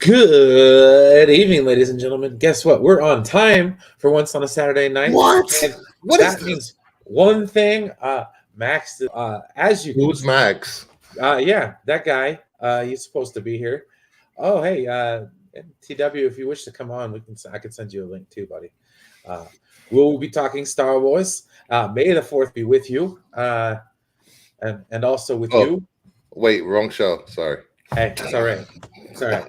Good evening, ladies and gentlemen. Guess what? We're on time for once on a Saturday night. What? And What is that this? means one thing. Max, as you can Who's Max? yeah, that guy. He's supposed to be here. Oh, hey, TW, if you wish to come on, I can send you a link too, buddy. Uh, we'll be talking Star Wars. May the Fourth be with you, and also with Oh, you. wait, wrong show. Sorry. Hey, it's all right. It's all right.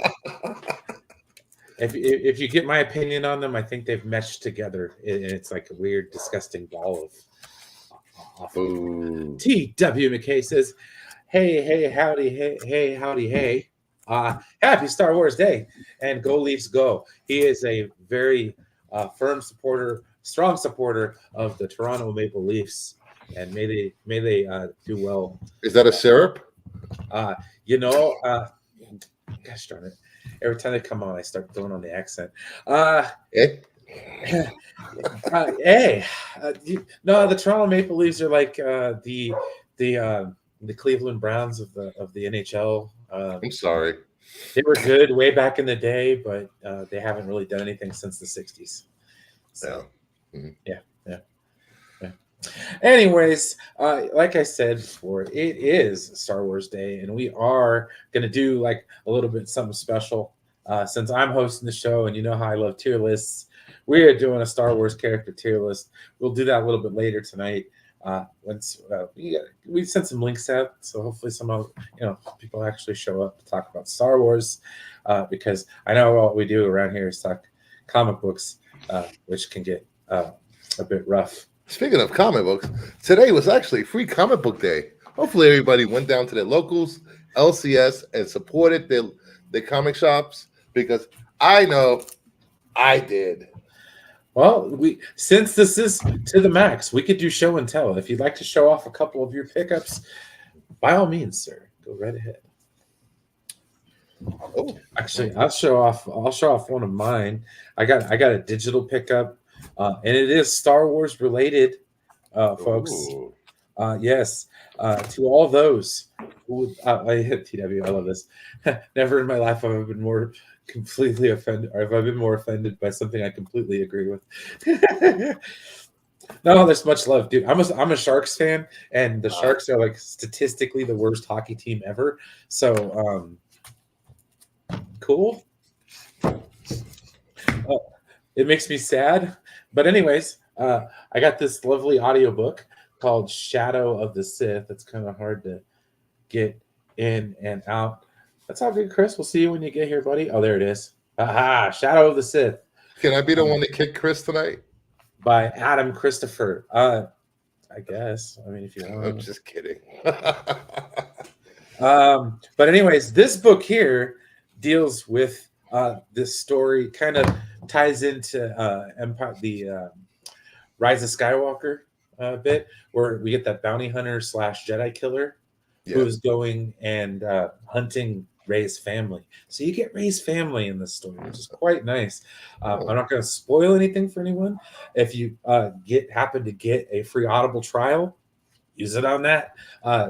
If you get my opinion on them, I think they've meshed together, and it's like a weird, disgusting ball of awful. Ooh. T.W. McKay says, "Hey, howdy, hey. Happy Star Wars Day, and go Leafs, go!" He is a very strong supporter of the Toronto Maple Leafs, and may they do well. Is that a syrup? Uh, you know, gosh darn it. Every time they come on, I start throwing on the accent. Eh? Hey, no, the Toronto Maple Leafs are like the Cleveland Browns of the NHL. I'm sorry. They were good way back in the day, but they haven't really done anything since the '60s. So, Yeah. Mhm. yeah. Anyways, like I said before, it is Star Wars Day, and we are gonna do like a little bit something special. Since I'm hosting the show, and you know how I love tier lists, we are doing a Star Wars character tier list. We'll do that a little bit later tonight. Once we sent some links out, so hopefully some of people actually show up to talk about Star Wars, because I know what we do around here is talk comic books, which can get a bit rough. Speaking of comic books, today was actually Free Comic Book Day. Hopefully, everybody went down to their locals, LCS, and supported their comic shops because I know I did. Well, since this is to the max, we could do show and tell. If you'd like to show off a couple of your pickups, by all means, sir, go right ahead. Oh, Actually, I'll show off one of mine. I got a digital pickup, and it is Star Wars related, folks. ooh. Yes, to all those who I hit TW. I love this. Never in my life have I been more completely offended, or have I been more offended by something I completely agree with. No, there's much love, dude. I'm a Sharks fan, and the Sharks are like statistically the worst hockey team ever. So, cool. It makes me sad, but anyways, I got this lovely audiobook called Shadow of the Sith. It's kind of hard to get in and out. That's all good, Chris. We'll see you when you get here, buddy. Oh, there it is. Aha, Shadow of the Sith Can I be the one to kick Chris tonight? by Adam Christopher. I guess. I mean, if you I'm want. just kidding. But anyways, this book here deals with this story, kind of ties into Empire, the Rise of Skywalker bit, where we get that bounty hunter / Jedi killer Yeah. who is going and hunting Rey's family. So you get Rey's family in this story, which is quite nice. I'm not going to spoil anything for anyone. If you happen to get a free Audible trial, use it on that.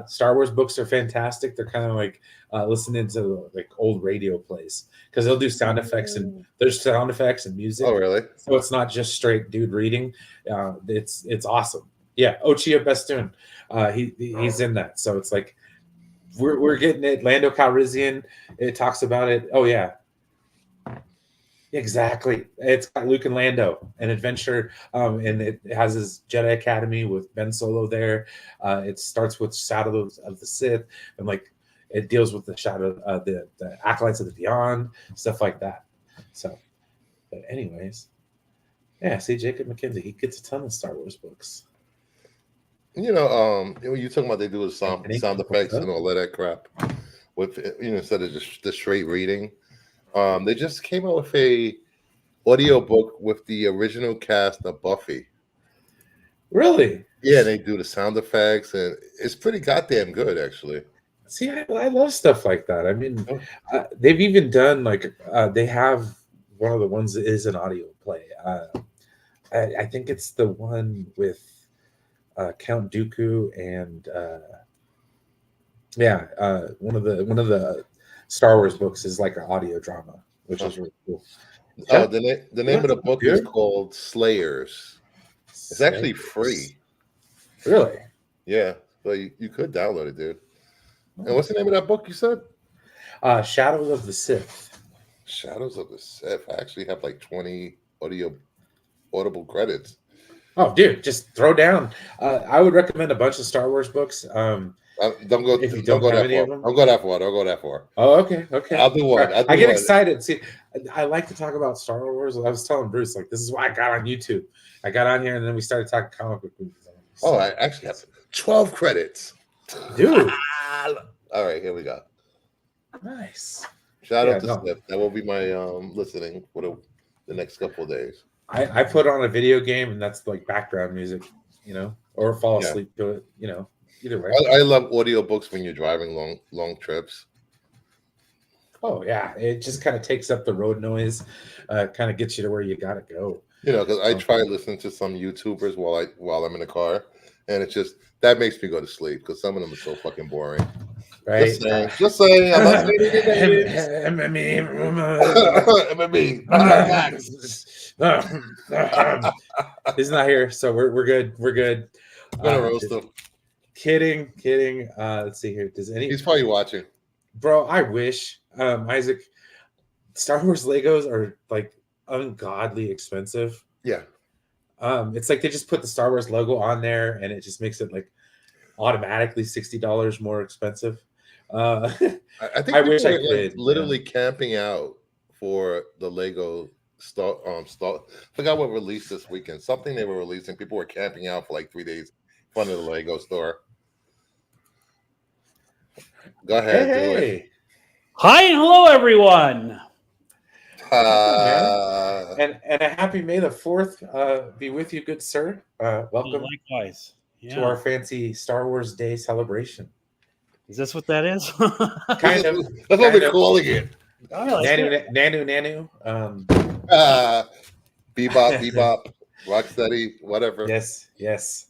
Star Wars books are fantastic. They're kind of like listening to like old radio plays because they'll do sound effects, and there's sound effects and music. Oh, really? So it's not just straight dude reading. It's awesome. Yeah, Ochia Bestoon, he's in that. So it's like we're getting it. Lando Calrissian, it talks about it. Oh yeah, exactly. It's got Luke and Lando, an adventure, and it has his Jedi Academy with Ben Solo there. It starts with Shadow of the Sith, and like it deals with the shadow, the acolytes of the Beyond, stuff like that. So, but anyways, yeah. See, Jacob McKenzie, he gets a ton of Star Wars books. When you talking about they do the sound effects and all of that crap with instead of just the straight reading, they just came out with a audio book with the original cast of Buffy. Really? Yeah, they do the sound effects, and it's pretty goddamn good, actually. See, I love stuff like that. I mean, they've even done like they have one of the ones that is an audio play. I think it's the one with Count Dooku and one of the Star Wars books is like an audio drama. which is really cool. The name of the book is called Slayers. It's actually free. Really? Yeah. So you could download it, dude. And what's the name of that book you said? Shadows of the Sith. Shadows of the Sith. I actually have like 20 audible credits. Oh, dude, just throw down. I would recommend a bunch of Star Wars books. Don't go if you don't go that far. Don't go that far. Don't go that far. Oh, okay. I'll do one. I get excited. See, I like to talk about Star Wars. I was telling Bruce, like, this is why I got on YouTube. I got on here, and then we started talking comic book movies. Oh, I actually have 12 credits. Dude. All right, here we go. Nice. Shout out to Sith. That will be my listening for the next couple of days. I put on a video game, and that's like background music, or fall asleep to it, either way. I love audiobooks when you're driving long trips. Oh, yeah. It just kind of takes up the road noise, kind of gets you to where you got to go. Because I try listening to some YouTubers while I'm in the car, and it's just that makes me go to sleep because some of them are so fucking boring. Right? Just saying. I'm not He's not here, so we're good. We're good. I'm gonna roast him. Kidding. Let's see here. He's probably watching. Bro, I wish. Isaac, Star Wars Legos are like ungodly expensive. Yeah. It's like they just put the Star Wars logo on there, and it just makes it like automatically $60 more expensive. I think I wish I could literally camping out for the Lego Star. Forgot what released this weekend. Something they were releasing. People were camping out for like 3 days in front of the Lego store. Go ahead. Do it. Hi and hello, everyone. And a happy May the 4th be with you, good sir. Welcome Likewise. to our fancy Star Wars Day celebration. Is this what that is? Kind of. That's what we're calling it. Nanu. Bebop, Rocksteady, whatever. Yes.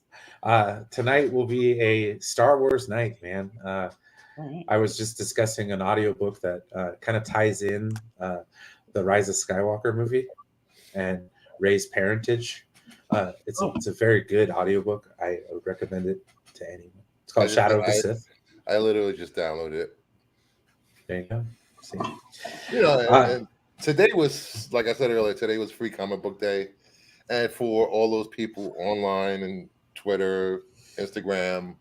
Tonight will be a Star Wars night, man. I was just discussing an audiobook that kind of ties in the Rise of Skywalker movie and Rey's parentage. It's a very good audiobook. I would recommend it to anyone. It's called Shadow of the Sith. I literally just downloaded it. There you go. See. And today was, like I said earlier, today was Free Comic Book Day. And for all those people online and Twitter, Instagram,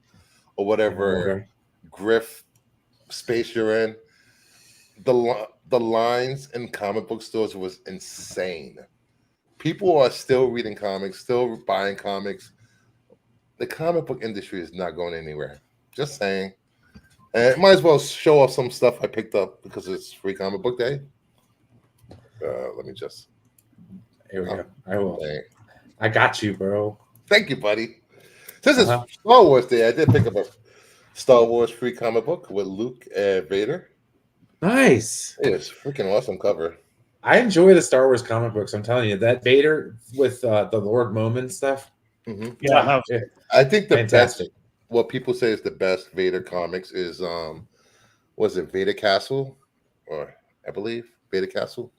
or whatever griff space you're in, the lines in comic book stores was insane. People are still reading comics, still buying comics. The comic book industry is not going anywhere. Just saying. And might as well show off some stuff I picked up because it's Free Comic Book Day. Let me just. Here we go. I will. I got you, bro. Thank you, buddy. This is Star Wars Day. I did pick up a Star Wars free comic book with Luke and Vader. Nice. It's freaking awesome cover. I enjoy the Star Wars comic books. I'm telling you, that Vader with the Lord Momin stuff. Mm-hmm. Yeah, I think the fantastic. best. What people say is the best Vader comics is was it Vader Castle, or I believe Vader Castle.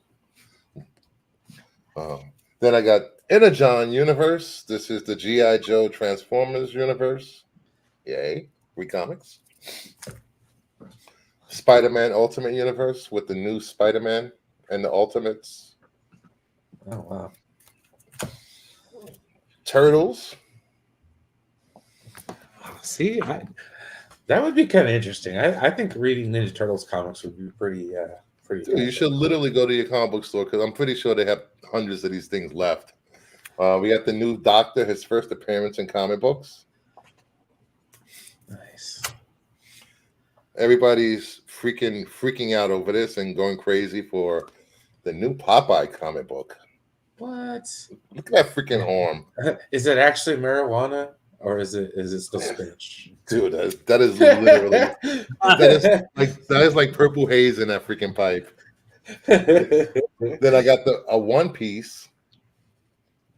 Then I got Energon Universe. This is the G.I. Joe Transformers universe. Yay, free comics. Spider-Man Ultimate Universe with the new Spider-Man and the Ultimates. Oh wow. Turtles. See, that would be kind of interesting. I think reading Ninja Turtles comics would be pretty. Dude, you should literally go to your comic book store because I'm pretty sure they have hundreds of these things left. We got the new Doctor, his first appearance in comic books. Nice. Everybody's freaking out over this and going crazy for the new Popeye comic book. What? Look at that freaking arm. Is it actually marijuana? Or is it still spinach? Dude, that is literally that is like purple haze in that freaking pipe. Then I got a One Piece.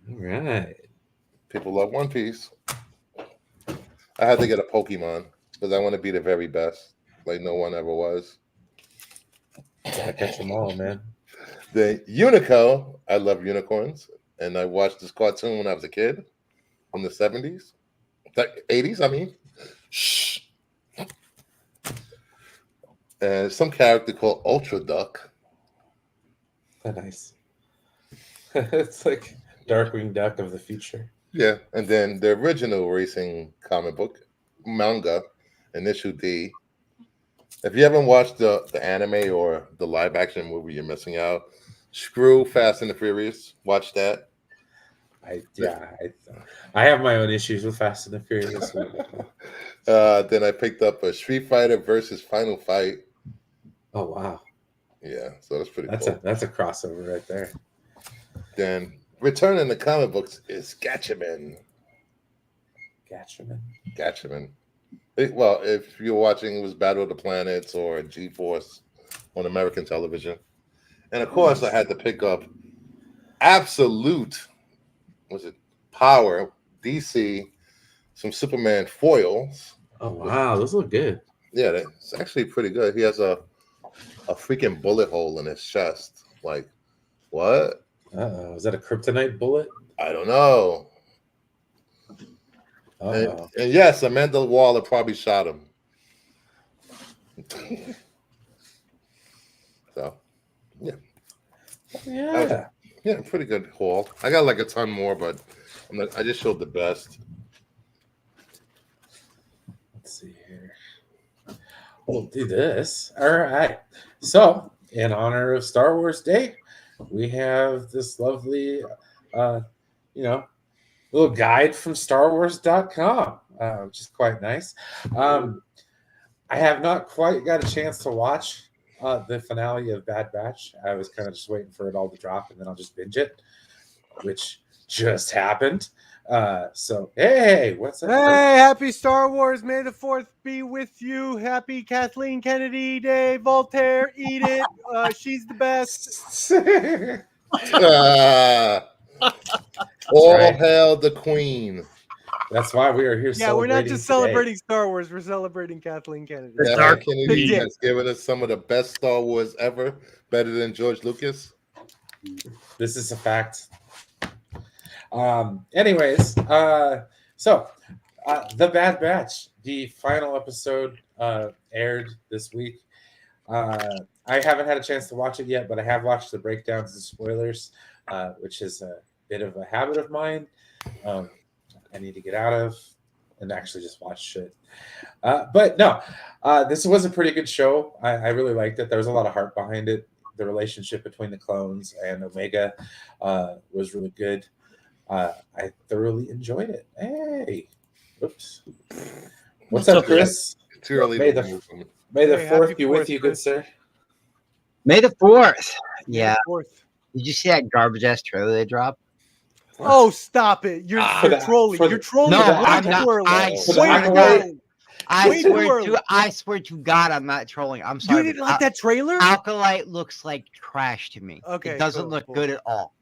All right. People love One Piece. I had to get a Pokemon because I want to be the very best, like no one ever was. Gotta catch them all, man. The Unico. I love unicorns, and I watched this cartoon when I was a kid from the 70s, 80s. I mean, shh. And some character called Ultra Duck. Nice. It's like Darkwing Duck of the future. Yeah, and then the original racing comic book manga in issue D. If you haven't watched the anime or the live action movie, you're missing out. Screw Fast and the Furious. Watch that. I have my own issues with Fast and the Furious. Then I picked up a Street Fighter versus Final Fight. Oh wow. Yeah, so that's pretty cool. That's a crossover right there. Then returning the comic books is Gatchaman. Gatchaman. Well, if you're watching, it was Battle of the Planets or G-Force on American television. And of course, I had to pick up Absolute, Power, DC, some Superman foils. Oh wow, those look good. Yeah, it's actually pretty good. He has a freaking bullet hole in his chest. Like, what? Is that a kryptonite bullet? I don't know. And yes, Amanda Waller probably shot him. So, yeah. Yeah, pretty good haul. I got like a ton more, but I just showed the best. Let's see here. We'll do this. All right. So, in honor of Star Wars Day, we have this lovely, little guide from StarWars.com, which is quite nice. I have not quite got a chance to watch the finale of Bad Batch. I was kind of just waiting for it all to drop, and then I'll just binge it, which just happened. So, hey, what's up? Hey, happy Star Wars. May the 4th be with you. Happy Kathleen Kennedy Day. Voltaire, eat it. She's the best. All hail the Queen. That's why we are here. Yeah, we're not just celebrating Star Wars. We're celebrating Kathleen Kennedy. Kathleen Kennedy has given us some of the best Star Wars ever, better than George Lucas. This is a fact. Anyways, so The Bad Batch, the final episode aired this week. I haven't had a chance to watch it yet, but I have watched the breakdowns and spoilers, which is a bit of a habit of mine. I need to get out of and actually just watch shit. But no, this was a pretty good show. I really liked it. There was a lot of heart behind it. The relationship between the clones and Omega was really good. I thoroughly enjoyed it. Hey, whoops. What's up, Chris? Too early. May the 4th be with you, good sir. May the 4th. Yeah. May the 4th. Did you see that garbage ass trailer they dropped? Oh, stop it. You're trolling. You're trolling. No, I'm not. I swear to God. I swear to God, I'm not trolling. I'm sorry. You didn't like that trailer? Alkalite looks like trash to me. Okay. It doesn't look good at all.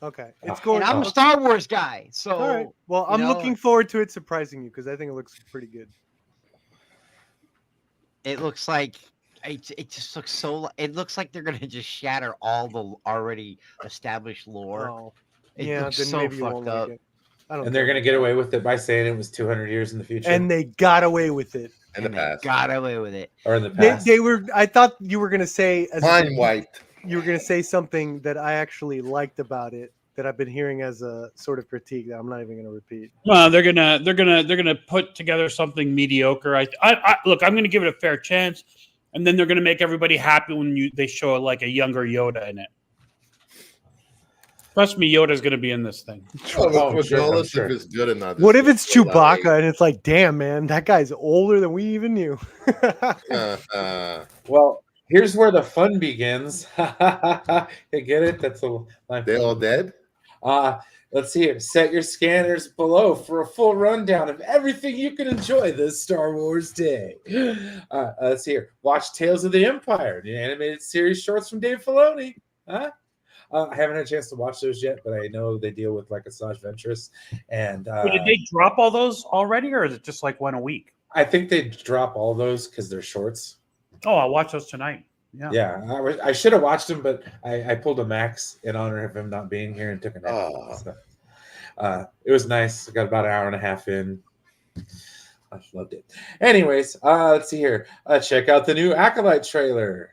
Okay. It's going. And I'm a Star Wars guy. So all right. Well, I'm looking forward to it surprising you because I think it looks pretty good. It looks like it just looks so. It looks like they're gonna just shatter all the already established lore. Oh. It looks so fucked up. And they're gonna get away with it by saying it was 200 years in the future. And they got away with it. In the past. Got away with it. Or in the past. They were. I thought you were gonna say Time wiped. You were gonna say something that I actually liked about it that I've been hearing as a sort of critique that I'm not even gonna repeat. Well, they're gonna put together something mediocre. I look. I'm gonna give it a fair chance, and then they're gonna make everybody happy when they show like a younger Yoda in it. Trust me, Yoda's going to be in this thing. Regardless if it's good or not. What if it's Chewbacca and it's like, damn, man, that guy's older than we even knew? Well, here's where the fun begins. You get it? That's a line. They all dead? Let's see here. Set your scanners below for a full rundown of everything you can enjoy this Star Wars Day. Let's see here. Watch Tales of the Empire, the animated series shorts from Dave Filoni. I haven't had a chance to watch those yet, but I know they deal with like Asajj Ventress. And did they drop all those already, or is it just like one a week? I think they drop all those because they're shorts. Oh, I'll watch those tonight. Yeah, I should have watched him, but I pulled a Max in honor of him not being here and took a nap. Oh. So, it was nice. I got about an hour and a half in. I loved it. Anyways, let's see here. Check out the new Acolyte trailer.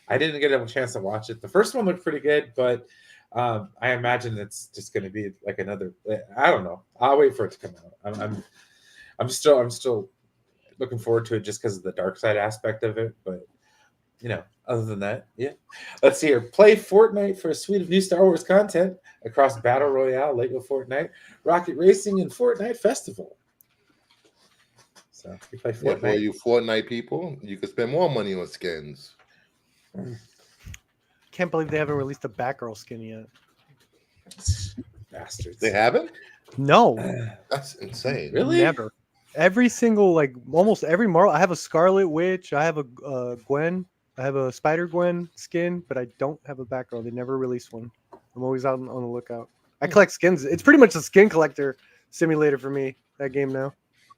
I didn't get a chance to watch it. The first one looked pretty good, but I imagine it's just going to be like another. I don't know. I'll wait for it to come out. I'm still looking forward to it just because of the dark side aspect of it. But other than that, yeah. Let's see here. Play Fortnite for a suite of new Star Wars content across Battle Royale, Lego Fortnite, Rocket Racing, and Fortnite Festival. So you play Fortnite. Yeah, for you Fortnite people, you could spend more money on skins. Can't believe they haven't released a Batgirl skin yet. Bastards. They haven't? No, That's insane. Really? never. Every single, almost every Marvel. I have a Scarlet Witch. I have a Gwen. I have a Spider Gwen skin, but I don't have a Batgirl. They never released one. I'm always out on the lookout. I collect skins. It's pretty much a skin collector simulator for me. That game now.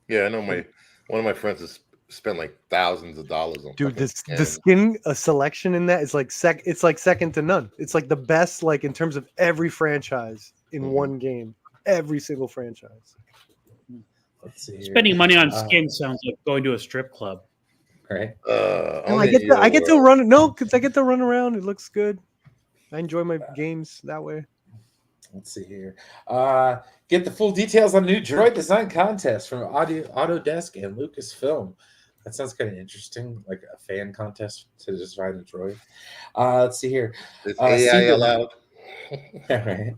Yeah, I know one of my friends has spent like thousands of dollars on. Dude, fucking the skins. skin selection in that is it's like second to none. It's like the best, like in terms of every franchise in one game. Every single franchise. Let's see. Here. Spending money on skins sounds like going to a strip club. Right. I get to run. No, because I get to run around. It looks good. I enjoy my games that way. Let's see here. Get the full details on the new droid design contest from Autodesk and Lucasfilm. That sounds kind of interesting, like a fan contest to design a droid. Let's see here. Is AI allowed? Right.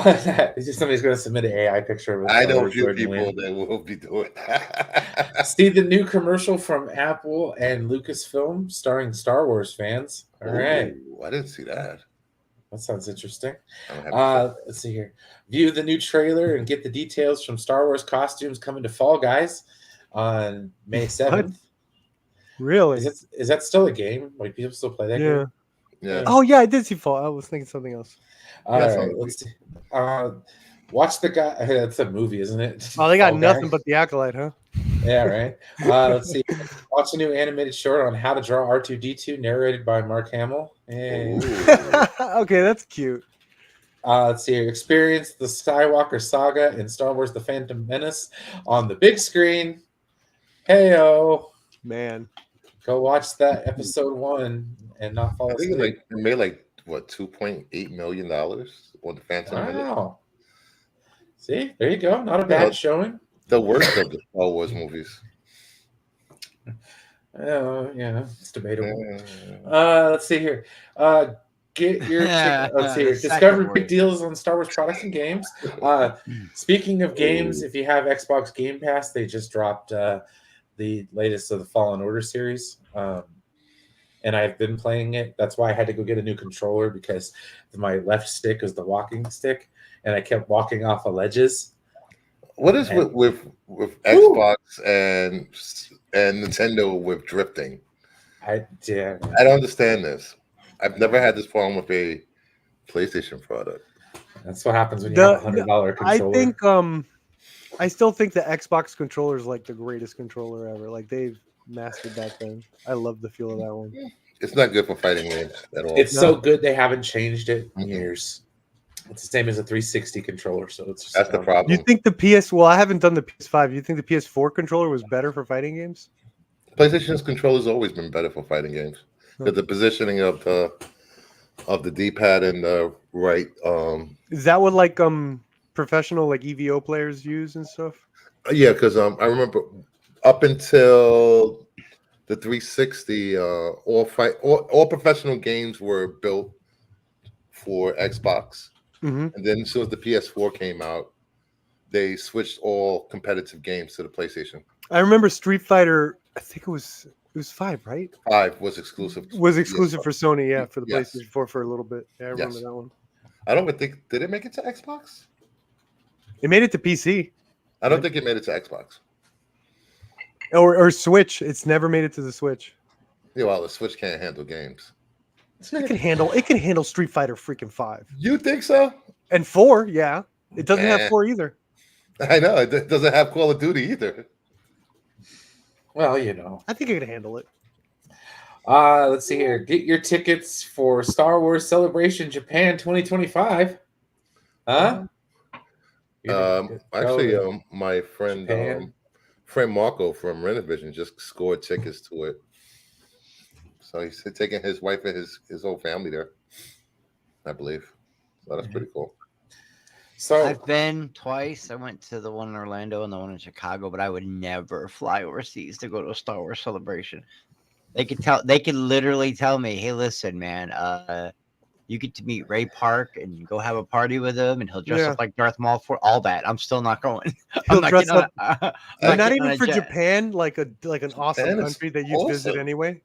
Somebody's going to submit an AI picture of it. I know a few people that will be doing that. See the new commercial from Apple and Lucasfilm starring Star Wars fans. All right. I didn't see that. That sounds interesting. Let's see here. View the new trailer and get the details from Star Wars costumes coming to Fall Guys on May 7th. Really? Is that still a game? Like people still play that game? Yeah. Oh yeah, I did see Fall. I was thinking something else. All right. Let's see. Watch the guy. That's a movie, isn't it? Oh, they got Fall nothing Guys? but the Acolyte, huh? Yeah, right. Let's see. Watch a new animated short on how to draw R2-D2, narrated by Mark Hamill. Hey. Okay, that's cute. Let's see. Experience the Skywalker saga in Star Wars: The Phantom Menace on the big screen. Heyo, man! Go watch that episode 1 and not fall asleep. I think it made what $2.8 million on the Phantom Menace. Wow. See, there you go. Not a bad showing. The worst of the Star Wars movies. Yeah, it's debatable. Let's see here. Get your let's see here. Discover big deals on Star Wars products and games. Speaking of games, if you have Xbox Game Pass, they just dropped the latest of the Fallen Order series. And I've been playing it. That's why I had to go get a new controller, because my left stick is the walking stick, and I kept walking off of ledges. What is with Xbox and Nintendo with drifting? I don't understand this. I've never had this problem with a PlayStation product. That's what happens when you have a $100 controller. I still think the Xbox controller is like the greatest controller ever. Like they've mastered that thing. I love the feel of that one. It's not good for fighting games at all. It's so good they haven't changed it in years. It's the same as a 360 controller, so it's just that's the problem. You think the PS? Well, I haven't done the PS5. You think the PS4 controller was better for fighting games? PlayStation's controller has always been better for fighting games. Because the positioning of the D-pad and the right. Is that what professional EVO players use and stuff? Yeah, because I remember up until the 360, all professional games were built for Xbox. Mm-hmm. And then as soon as the PS4 came out, they switched all competitive games to the PlayStation. I remember Street Fighter. I think it was 5, right? 5 was exclusive. Was exclusive for Sony, yeah, for the Yes. PlayStation 4 for a little bit. Yeah, I remember that one. I don't even think, did it make it to Xbox? It made it to PC. I don't think it made it to Xbox. Or Switch. It's never made it to the Switch. Yeah, well, the Switch can't handle games. It can handle Street Fighter freaking 5. You think so? And 4, yeah. It doesn't have 4 either. I know. It doesn't have Call of Duty either. Well, you know. I think it can handle it. Let's see here. Get your tickets for Star Wars Celebration Japan 2025. Huh? Actually, my friend Japan. friend Marco from Renovision just scored tickets to it. So he's taking his wife and his whole family there, I believe. So that's pretty cool. So I've been twice. I went to the one in Orlando and the one in Chicago, but I would never fly overseas to go to a Star Wars celebration. They could literally tell me, "Hey, listen, man, you get to meet Ray Park and go have a party with him, and he'll dress Yeah. up like Darth Maul for all that." I'm still not going. He'll I'm not dress getting up- on a- But not getting on even a for jet. Japan, like an awesome Japan is country that you visit awesome. anyway.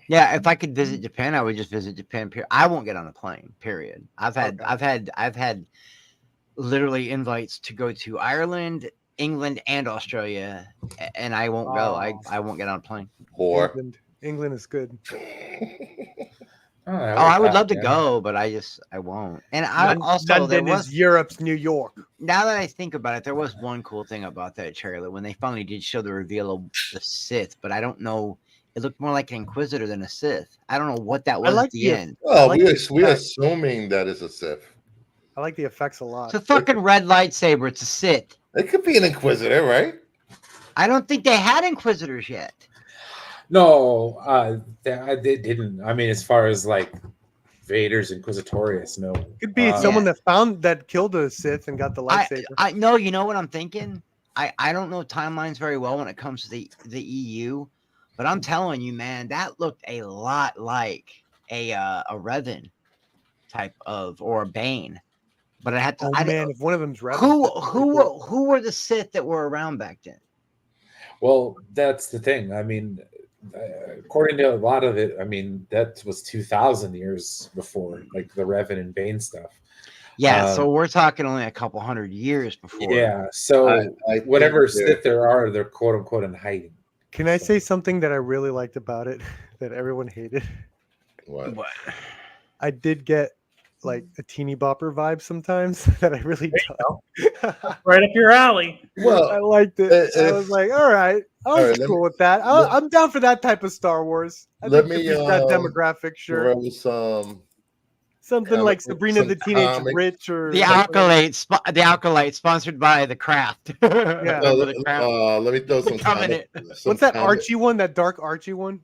Yeah, if I could visit Japan, I would just visit Japan. Period. I won't get on a plane. Period. I've had literally invites to go to Ireland, England, and Australia, and I won't go. Oh. I won't get on a plane. Whore. England is good. I would love to go, but I won't. And I also there London was is Europe's New York. now that I think about it, there was one cool thing about that trailer when they finally did show the reveal of the Sith, but I don't know. It looked more like an Inquisitor than a Sith. I don't know what that was like at the the- end. Well, like we're that. assuming that it's a Sith. I like the effects a lot. It's a fucking red lightsaber. It's a Sith. It could be an Inquisitor, right? I don't think they had Inquisitors yet. No, they didn't. I mean, as far as like Vader's Inquisitorius, no. Could be someone that killed a Sith and got the lightsaber. I know. You know what I'm thinking? I don't know timelines very well when it comes to the EU, but I'm telling you, man, that looked a lot like a Revan type of or a Bane. But I had to. If one of them's red. Who were the Sith that were around back then? Well, that's the thing. I mean, according to a lot of it, I mean, that was 2,000 years before, like the Revan and Bane stuff. Yeah, so we're talking only a couple hundred years before. Yeah, so I whatever think Sith there are, they're quote unquote in hiding. Can I say something that I really liked about it that everyone hated? What? I did get like a teeny bopper vibe sometimes that I really don't. Right up your alley. I Well, liked it. I was like, all right, I was right, let cool me- with that. I'm down for that type of Star Wars. I Let think me, if it's that demographic, sure. throw some. Something like Sabrina the Teenage comic- Witch or The Alkalite, sponsored by the Craft. Yeah. Remember the Craft? Let me throw some. Covenant. What's that Archie one? That dark Archie one?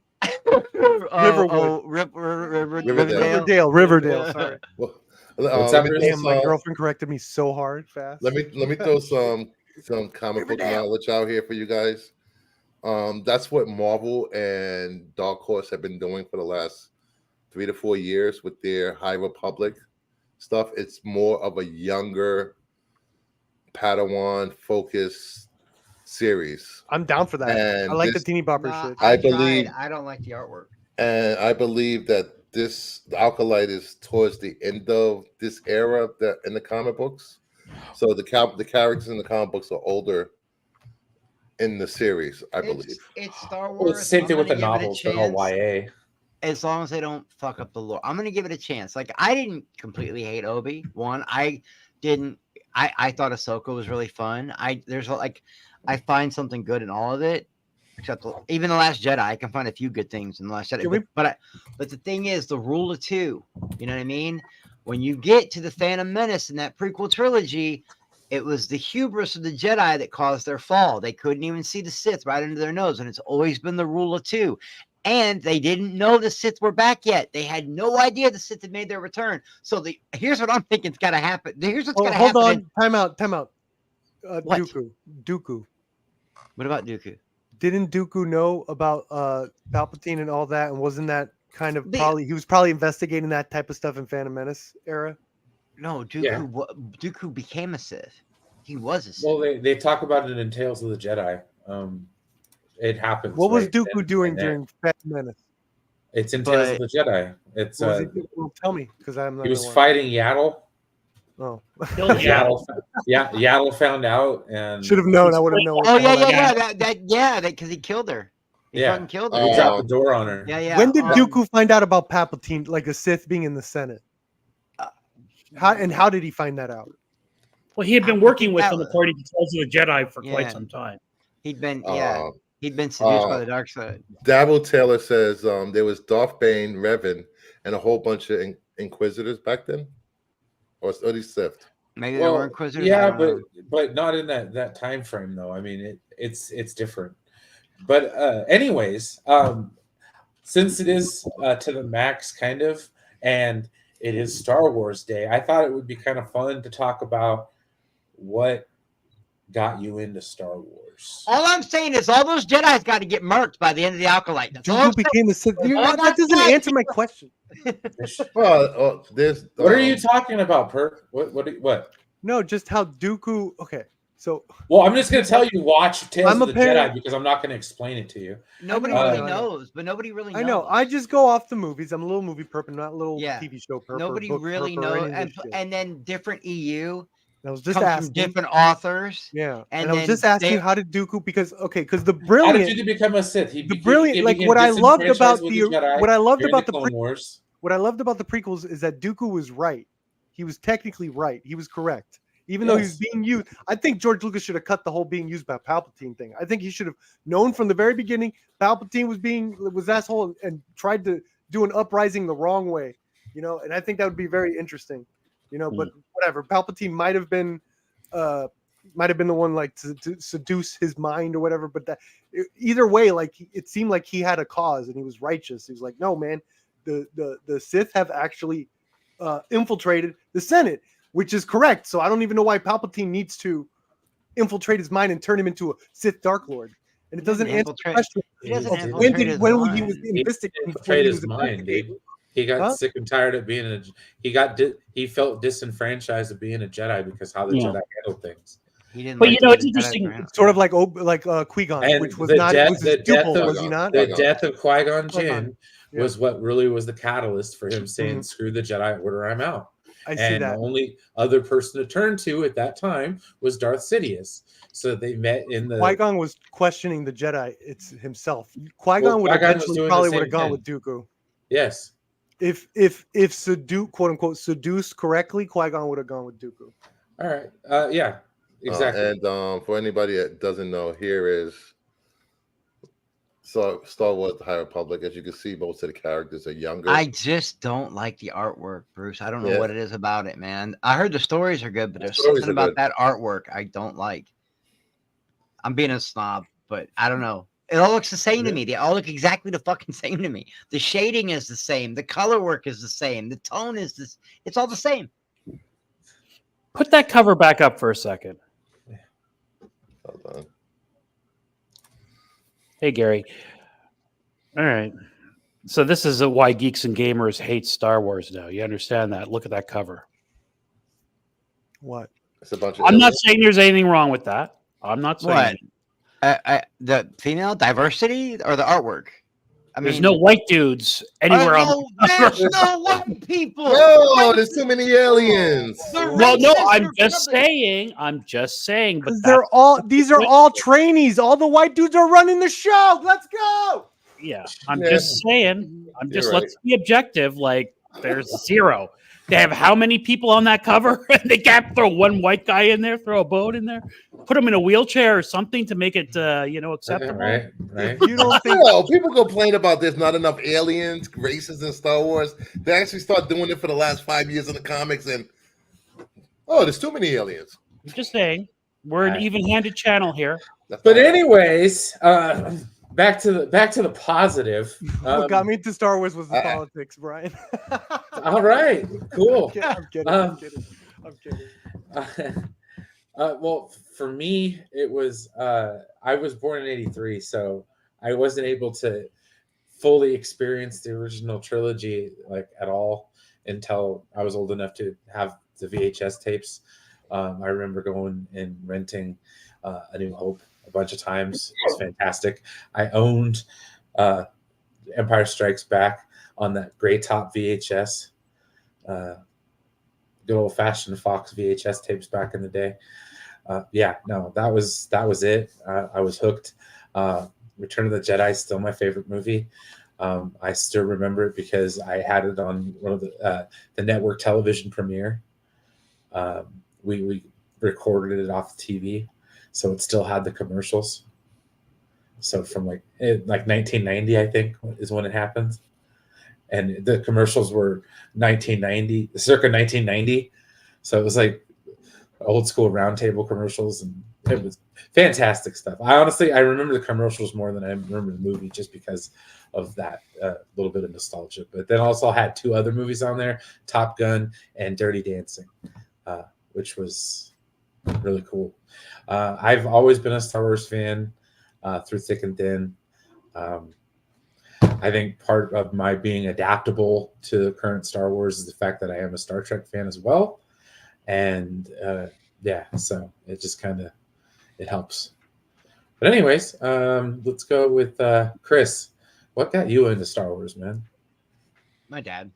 Riverdale. Sorry. What's that, Damn, my girlfriend corrected me so hard, fast. Let me throw some comic book knowledge out here for you guys. That's what Marvel and Dark Horse have been doing for the last 3 to 4 years with their High Republic stuff. It's more of a younger Padawan focused series. I'm down for that. And I like this- the teeny bopper Nah, shit. I believe- I don't like the artwork. And I believe that the Alkalite is towards the end of this era that in the comic books. So the characters in the comic books are older in the series, I believe. It's Star Wars. Well, it's the same I'm thing with the gonna give it a novels. They're all chance, YA. as long as they don't fuck up the lore. I'm gonna give it a chance. Like I didn't completely hate Obi. I thought Ahsoka was really fun. I find something good in all of it, except even the Last Jedi. I can find a few good things in the Last Jedi. But the thing is, the rule of two. You know what I mean? When you get to the Phantom Menace in that prequel trilogy, it was the hubris of the Jedi that caused their fall. They couldn't even see the Sith right under their nose, and it's always been the rule of two. And they didn't know the Sith were back yet. They had no idea the Sith had made their return. So here's what I'm thinking is got to happen. Here's what's going to happen. Hold on. Time out. What? Dooku. What about Dooku? Didn't Dooku know about Palpatine and all that? And wasn't that kind of The- he was probably investigating that type of stuff in Phantom Menace era? No, Dooku. Yeah. Dooku became a Sith. He was a Sith. Well, they talk about it in Tales of the Jedi. It happens. What was right Dooku then doing and there. during Phantom Menace? It's in Tales of the Jedi. It's What was he doing? Well, tell me, because I'm not. he was gonna watch. fighting Yaddle. Oh, Yaddle found out and should have known. I would have known. Oh yeah, because he killed her. He Yeah. fucking killed he her. dropped the door on her. Yeah. When did Dooku find out about Palpatine, like a Sith being in the Senate? How did he find that out? Well, he had been working with That them was- according to Tales of the Jedi for Yeah. quite some time. He'd been Uh, He'd been seduced by the dark side. Dabble Taylor says there was Darth Bane, Revan, and a whole bunch of Inquisitors back then, or these Sith. Maybe there were Inquisitors. Yeah, but not in that time frame though. I mean, it's different. But anyways, since it is to the max kind of, and it is Star Wars Day, I thought it would be kind of fun to talk about what got you into Star Wars. All I'm saying is all those Jedi's got to get murked by the end of the Acolyte. That's all I'm Dooku became a Sith. That doesn't answer my question. Well, there's. What are you talking about, Perk? What? No, just how Dooku. Okay, so Well, I'm just going to tell you, watch Tales I'm of a the parent. Jedi because I'm not going to explain it to you. Nobody really knows, but nobody really knows. I know. I just go off the movies. I'm a little movie perp, not a little Yeah. TV show perp. Nobody really knows, and then different EU I was just comes from asking. different authors. Yeah, and and I was then just asking they- how did Dooku because the How did brilliant, you become a Sith? He became what I loved disenfranchised about with the Jedi what I loved during about the the Clone Wars. what I loved about the prequels is that Dooku was right. He was technically right. He was correct. Even though he was Yes. being used, I think George Lucas should have cut the whole being used by Palpatine thing. I think he should have known from the very beginning Palpatine was asshole and tried to do an uprising the wrong way, And I think that would be very interesting, But whatever, Palpatine might have been the one like to seduce his mind or whatever. But either way, like it seemed like he had a cause and he was righteous. He was like, no, man, the Sith have actually infiltrated the Senate, which is correct. So I don't even know why Palpatine needs to infiltrate his mind and turn him into a Sith Dark Lord. And it doesn't answer the question. He doesn't When infiltrate his when mind. he was invested, Infiltrate his mind, dude. He got sick and tired of being he felt disenfranchised of being a Jedi because how the Jedi handled things. He didn't. But like it's the Jedi interesting. ground. Sort of like Qui-Gon, And which was the not death- was his the pupil, death of- was he not? The death of Qui-Gon Qui-Gon, Jinn yeah. was what really was the catalyst for him saying, "Screw the Jedi Order, I'm out." I see And that. the only other person to turn to at that time was Darth Sidious. So they met in the. Qui-Gon was questioning the Jedi. It's himself. Qui-Gon Well, would Qui-Gon was eventually doing the probably same would have gone thing. with Dooku. Yes. If quote unquote seduced correctly, Qui-Gon would have gone with Dooku. All right. Yeah. Exactly. And for anybody that doesn't know, here is Star Wars: The High Republic. As you can see, most of the characters are younger. I just don't like the artwork, Bruce. I don't know Yeah. what it is about it, man. I heard the stories are good, but there's stories something are about good. that artwork I don't like. I'm being a snob, but I don't know. It all looks the same to me. They all look exactly the fucking same to me. The shading is the same. The color work is the same. The tone is this. It's all the same. Put that cover back up for a second. Hold on. Hey, Gary. All right. So this is why geeks and gamers hate Star Wars now. You understand that? Look at that cover. What? It's a bunch of. I'm not saying there's anything wrong with that. I'm not saying What? it. The female diversity or the artwork? I There's mean, no white dudes anywhere on. there's no white people. Oh, there's too many aliens. Well, no, Racist I'm or just something. saying. I'm just saying. But These are all trainees. All the white dudes are running the show. Let's go. yeah, I'm Yeah. just saying. I'm just You're let's be objective. Like there's zero. They have how many people on that cover? They can't throw one white guy in there, throw a boat in there, put him in a wheelchair or something to make it, acceptable. Right. You don't think Well, people complain about there's not enough aliens, races in Star Wars. They actually start doing it for the last 5 years in the comics, and there's too many aliens. I'm just saying. We're an Right. even-handed channel here. That's But not- anyways, back to the positive. what got me into Star Wars was the I- politics, Brian? All right. Cool. I'm kidding. Um, I'm kidding. Well, for me, it was I was born in '83, so I wasn't able to fully experience the original trilogy like at all until I was old enough to have the VHS tapes. I remember going and renting A New Hope a bunch of times. It was fantastic. I owned Empire Strikes Back on that gray top VHS. Good old fashioned Fox VHS tapes back in the day. That was it. I was hooked. Return of the Jedi is still my favorite movie. I still remember it because I had it on one of the network television premiere. We recorded it off the TV, so it still had the commercials. So from like 1990, I think is when it happens, and the commercials were 1990, circa 1990. So it was like old school roundtable commercials, and it was fantastic stuff. I remember the commercials more than I remember the movie, just because of that little bit of nostalgia. But then also had two other movies on there: Top Gun and Dirty Dancing, which was really cool. I've always been a Star Wars fan through thick and thin. I think part of my being adaptable to the current Star Wars is the fact that I am a Star Trek fan as well. And so it just it helps. But anyways, let's go with Chris. What got you into Star Wars, man? My dad.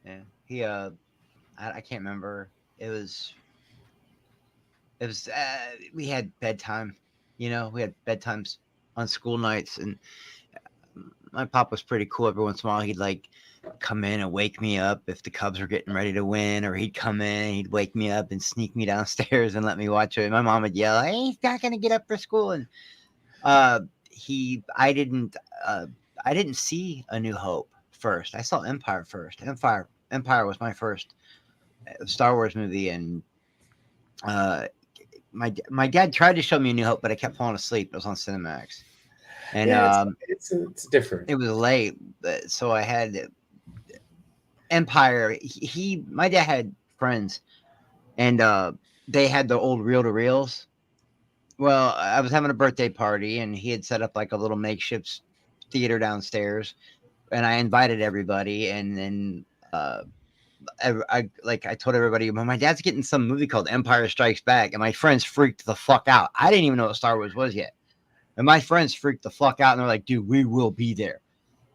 Yeah, he I can't remember. It was we had bedtime. We had bedtimes on school nights, and my pop was pretty cool. Every once in a while, he'd like come in and wake me up if the Cubs were getting ready to win, or he'd come in and he'd wake me up and sneak me downstairs and let me watch it. My mom would yell, "Hey, he's not gonna get up for school." And I didn't see A New Hope first. I saw Empire first. Empire was my first Star Wars movie, and my dad tried to show me A New Hope, but I kept falling asleep. It was on Cinemax, and it's different. It was late, so I had Empire. My dad had friends, and they had the old reel-to-reels. Well, I was having a birthday party, and he had set up like a little makeshift theater downstairs, and I invited everybody, and then I told everybody, my dad's getting some movie called Empire Strikes Back, and my friends freaked the fuck out. I didn't even know what Star Wars was yet, and my friends freaked the fuck out, and they're like, "Dude, we will be there."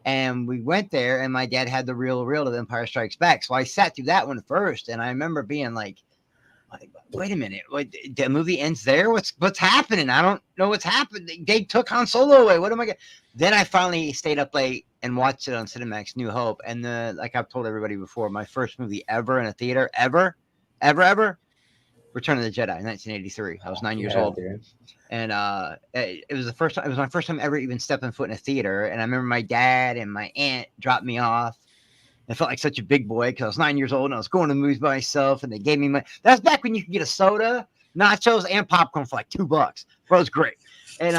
And we went there, and my dad had the reel of Empire Strikes Back, so I sat through that one first, and I remember being like, wait a minute, the movie ends there? What's happening? I don't know what's happening. They took Han Solo away. What am I gonna? Then I finally stayed up late and watched it on Cinemax New Hope. And like I've told everybody before, my first movie ever in a theater, ever, Return of the Jedi, 1983. I was 9 years old, and it was the first time. It was my first time ever even stepping foot in a theater. And I remember my dad and my aunt dropped me off. I felt like such a big boy because I was 9 years old and I was going to movies by myself, and they gave me money. That's back when you could get a soda, nachos, and popcorn for like $2. Bro, it was great. And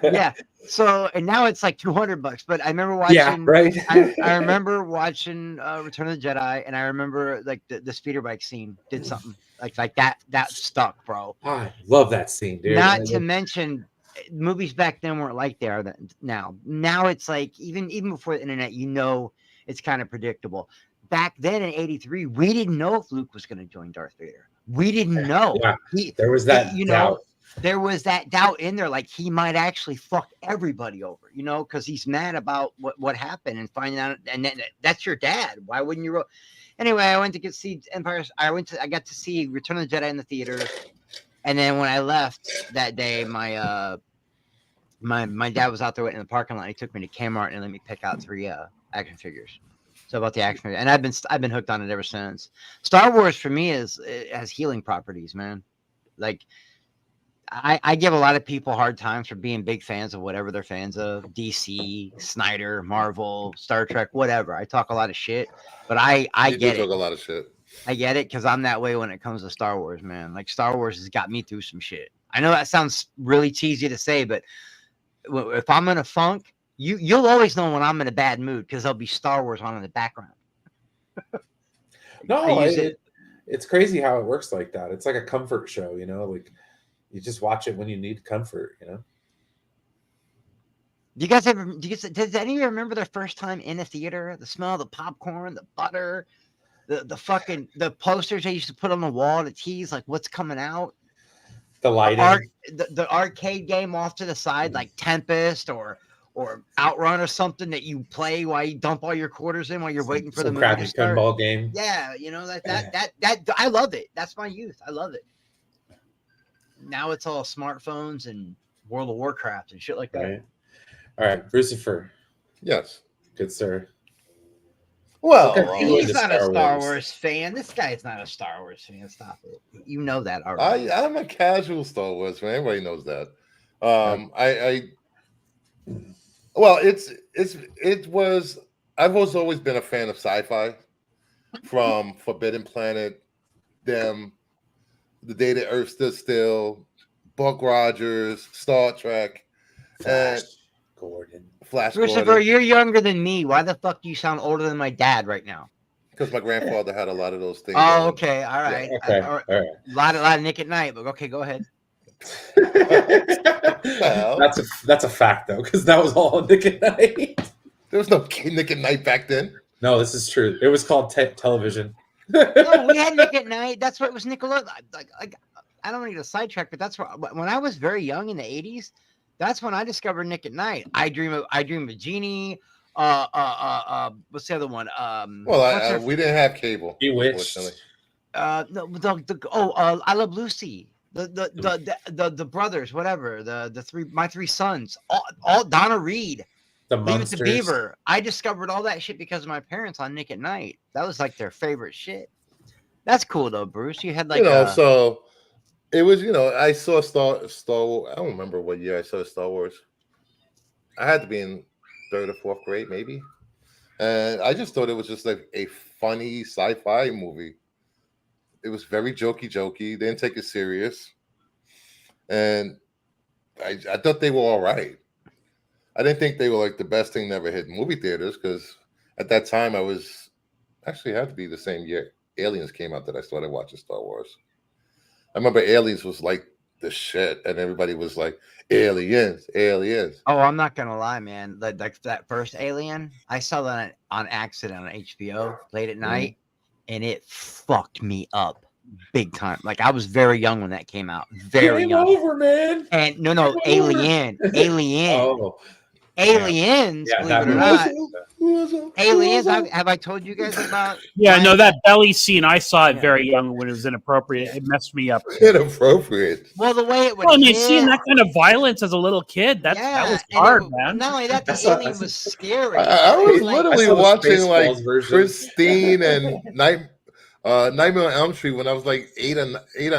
yeah. So, and now it's like $200. But I remember watching. Yeah, right. I remember watching Return of the Jedi, and I remember like the speeder bike scene did something like that. That stuck, bro. I love that scene, dude. Not to mention, movies back then weren't like they are now. Now it's like even before the internet, it's kind of predictable. Back then in '83, we didn't know if Luke was going to join Darth Vader. We didn't know. Yeah, there was that doubt. There was that doubt in there, like he might actually fuck everybody over, because he's mad about what happened and finding out. And then, that's your dad. Why wouldn't you? Anyway, I went to get see Empire. I got to see Return of the Jedi in the theater, and then when I left that day, my dad was out there waiting in the parking lot. He took me to Kmart and let me pick out 3 action figures. So about the action figure, and I've been hooked on it ever since. Star Wars for me has healing properties, man. Like I give a lot of people hard times for being big fans of whatever they're fans of: DC, Snyder, Marvel, Star Trek, whatever. I talk a lot of shit, but I get it. Talk a lot of shit. I get it because I'm that way when it comes to Star Wars, man. Like Star Wars has got me through some shit. I know that sounds really cheesy to say, but if I'm in a funk, you'll always know when I'm in a bad mood because there'll be Star Wars on in the background. No, it's crazy how it works like that. It's like a comfort show, like you just watch it when you need comfort, Does any of you remember their first time in a theater? The smell of the popcorn, the butter, the posters they used to put on the wall to tease like what's coming out. The lighting, the arcade game off to the side, like Tempest or Outrun or something that you play while you dump all your quarters in while you're waiting for the movie to start. Pinball game. Yeah, that I love it. That's my youth. I love it. Now it's all smartphones and World of Warcraft and shit like that. Right. All right, Lucifer. Yes. Good sir. Well, he's not a Star Wars fan. This guy's not a Star Wars fan. Stop it. You know that already. I'm a casual Star Wars fan. Everybody knows that. I well, it was. I've always been a fan of sci-fi, from Forbidden Planet, them, The Day the Earth Stood Still, Buck Rogers, Star Trek, Flash and Gordon. Flash Christopher, Gordon. you're younger than me. Why the fuck do you sound older than my dad right now? Because my grandfather had a lot of those things. Oh, on. okay, all right. Okay. All right. All right. lot of Nick at Night, but okay, go ahead. Well, That's a fact though, because that was all on Nick at Night. there was no Nick at Night back then. No, this is true. It was called television. No, we had Nick at Night. That's what it was. Nickelodeon. Like I don't want to get a sidetrack, but that's when I was very young in the '80s. That's when I discovered Nick at Night. I Dream of Jeannie. What's the other one? Well, we didn't have cable. Bewitched. unfortunately. I Love Lucy. The brothers, whatever. My three sons. All Donna Reed. The Leave It to Monsters. Beaver. I discovered all that shit because of my parents on Nick at Night. That was like their favorite shit. That's cool though, Bruce. You had like So it was, I saw Star Wars. I don't remember what year I saw Star Wars. I had to be in 3rd or 4th grade, maybe. And I just thought it was just like a funny sci-fi movie. It was very jokey. Didn't take it serious. And I thought they were all right. I didn't think they were like the best thing that ever hit movie theaters, because at that time I was actually had to be the same year Aliens came out that I started watching Star Wars. I remember Aliens was like the shit, and everybody was like, Aliens. Oh, I'm not gonna lie, man. Like that first Alien, I saw that on accident on HBO late at night, and it fucked me up big time. Like I was very young when that came out. Very Game young. over, man. And no, Game over. Alien. Oh, Aliens, yeah, believe it or that not. Aliens, have I told you guys about? Yeah, my- no, that belly scene, I saw it Yeah. very young when it was inappropriate. It messed me up. Inappropriate. Well, the way it would Well, I mean, hit, seeing that kind of violence as a little kid, that was and hard, it- man. Not only that, the I saw- alien was scary. I was Like- literally I saw the watching like Spaceballs version. Christine and Nightmare on Elm Street when I was like 8 or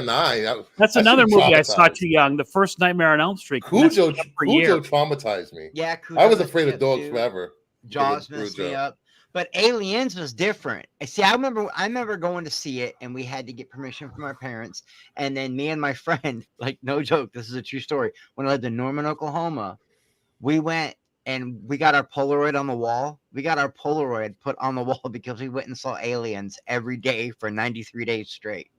9. That's I another should've movie I saw traumatized. too young. The first Nightmare on Elm Street. messed Cujo me up for years. traumatized me. Yeah, I was Cujo afraid of messed me up dogs too. forever. Jaws Cujo. messed me up. But Aliens was different. See, I remember going to see it, and we had to get permission from our parents. And then me and my friend, like no joke, this is a true story. When I lived in Norman, Oklahoma, we went and we got our Polaroid on the wall. We got our Polaroid put on the wall because we went and saw Aliens every day for 93 days straight.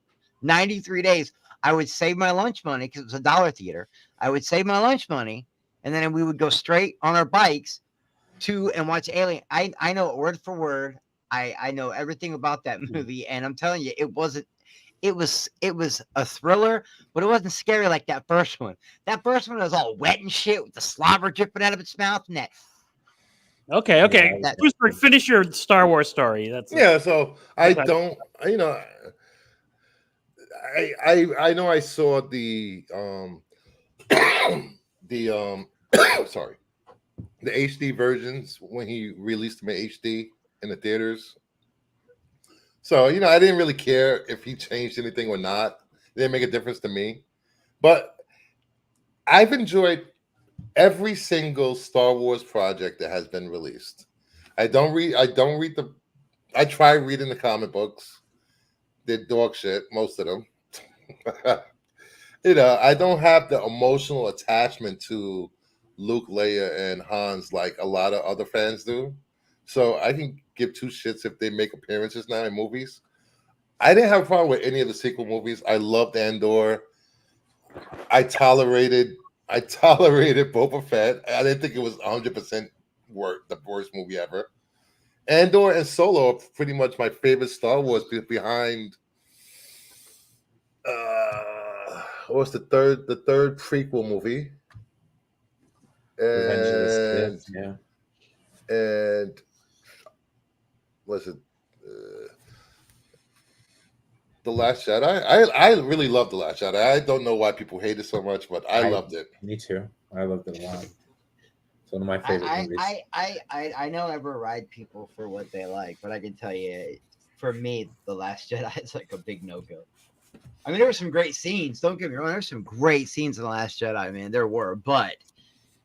93 days. I would save my lunch money because it was a dollar theater. I would save my lunch money, and then we would go straight on our bikes to and watch Alien. I know it word for word. I know everything about that movie, and I'm telling you, it was a thriller, but it wasn't scary like that first one. That first one was all wet and shit with the slobber dripping out of its mouth and that. Okay. Yeah, Bruce, finish your Star Wars story. That's Yeah, so I Okay. don't, I know I saw the sorry, the HD versions when he released them in HD in the theaters. So I didn't really care if he changed anything or not. It didn't make a difference to me. But I've enjoyed every single Star Wars project that has been released. I try reading the comic books. They're dog shit, most of them. I don't have the emotional attachment to Luke, Leia, and Hans like a lot of other fans do. So I can give two shits if they make appearances now in movies. I didn't have a problem with any of the sequel movies. I loved Andor. I tolerated Boba Fett. I didn't think it was 100% the worst movie ever. Andor and Solo are pretty much my favorite Star Wars behind. What's the third prequel movie? Revenge of the Sith, yeah. And was it The Last Jedi? I really loved The Last Jedi. I don't know why people hate it so much, but I loved it. Me too. I loved it a lot. It's one of my favorite movies. I know ever ride people for what they like, but I can tell you, for me, The Last Jedi is like a big no-go. I mean, there were some great scenes. Don't get me wrong. There's some great scenes in The Last Jedi, man. There were, but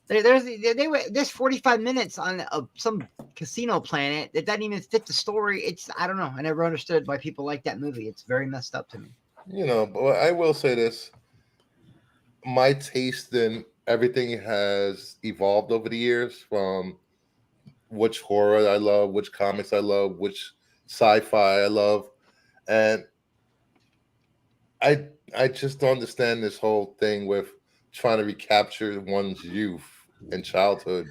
there's 45 minutes on some casino planet that doesn't even fit the story. I don't know. I never understood why people like that movie. It's very messed up to me. But I will say this: my taste in everything has evolved over the years, from which horror I love, which comics I love, which sci-fi I love, and I just don't understand this whole thing with trying to recapture one's youth and childhood.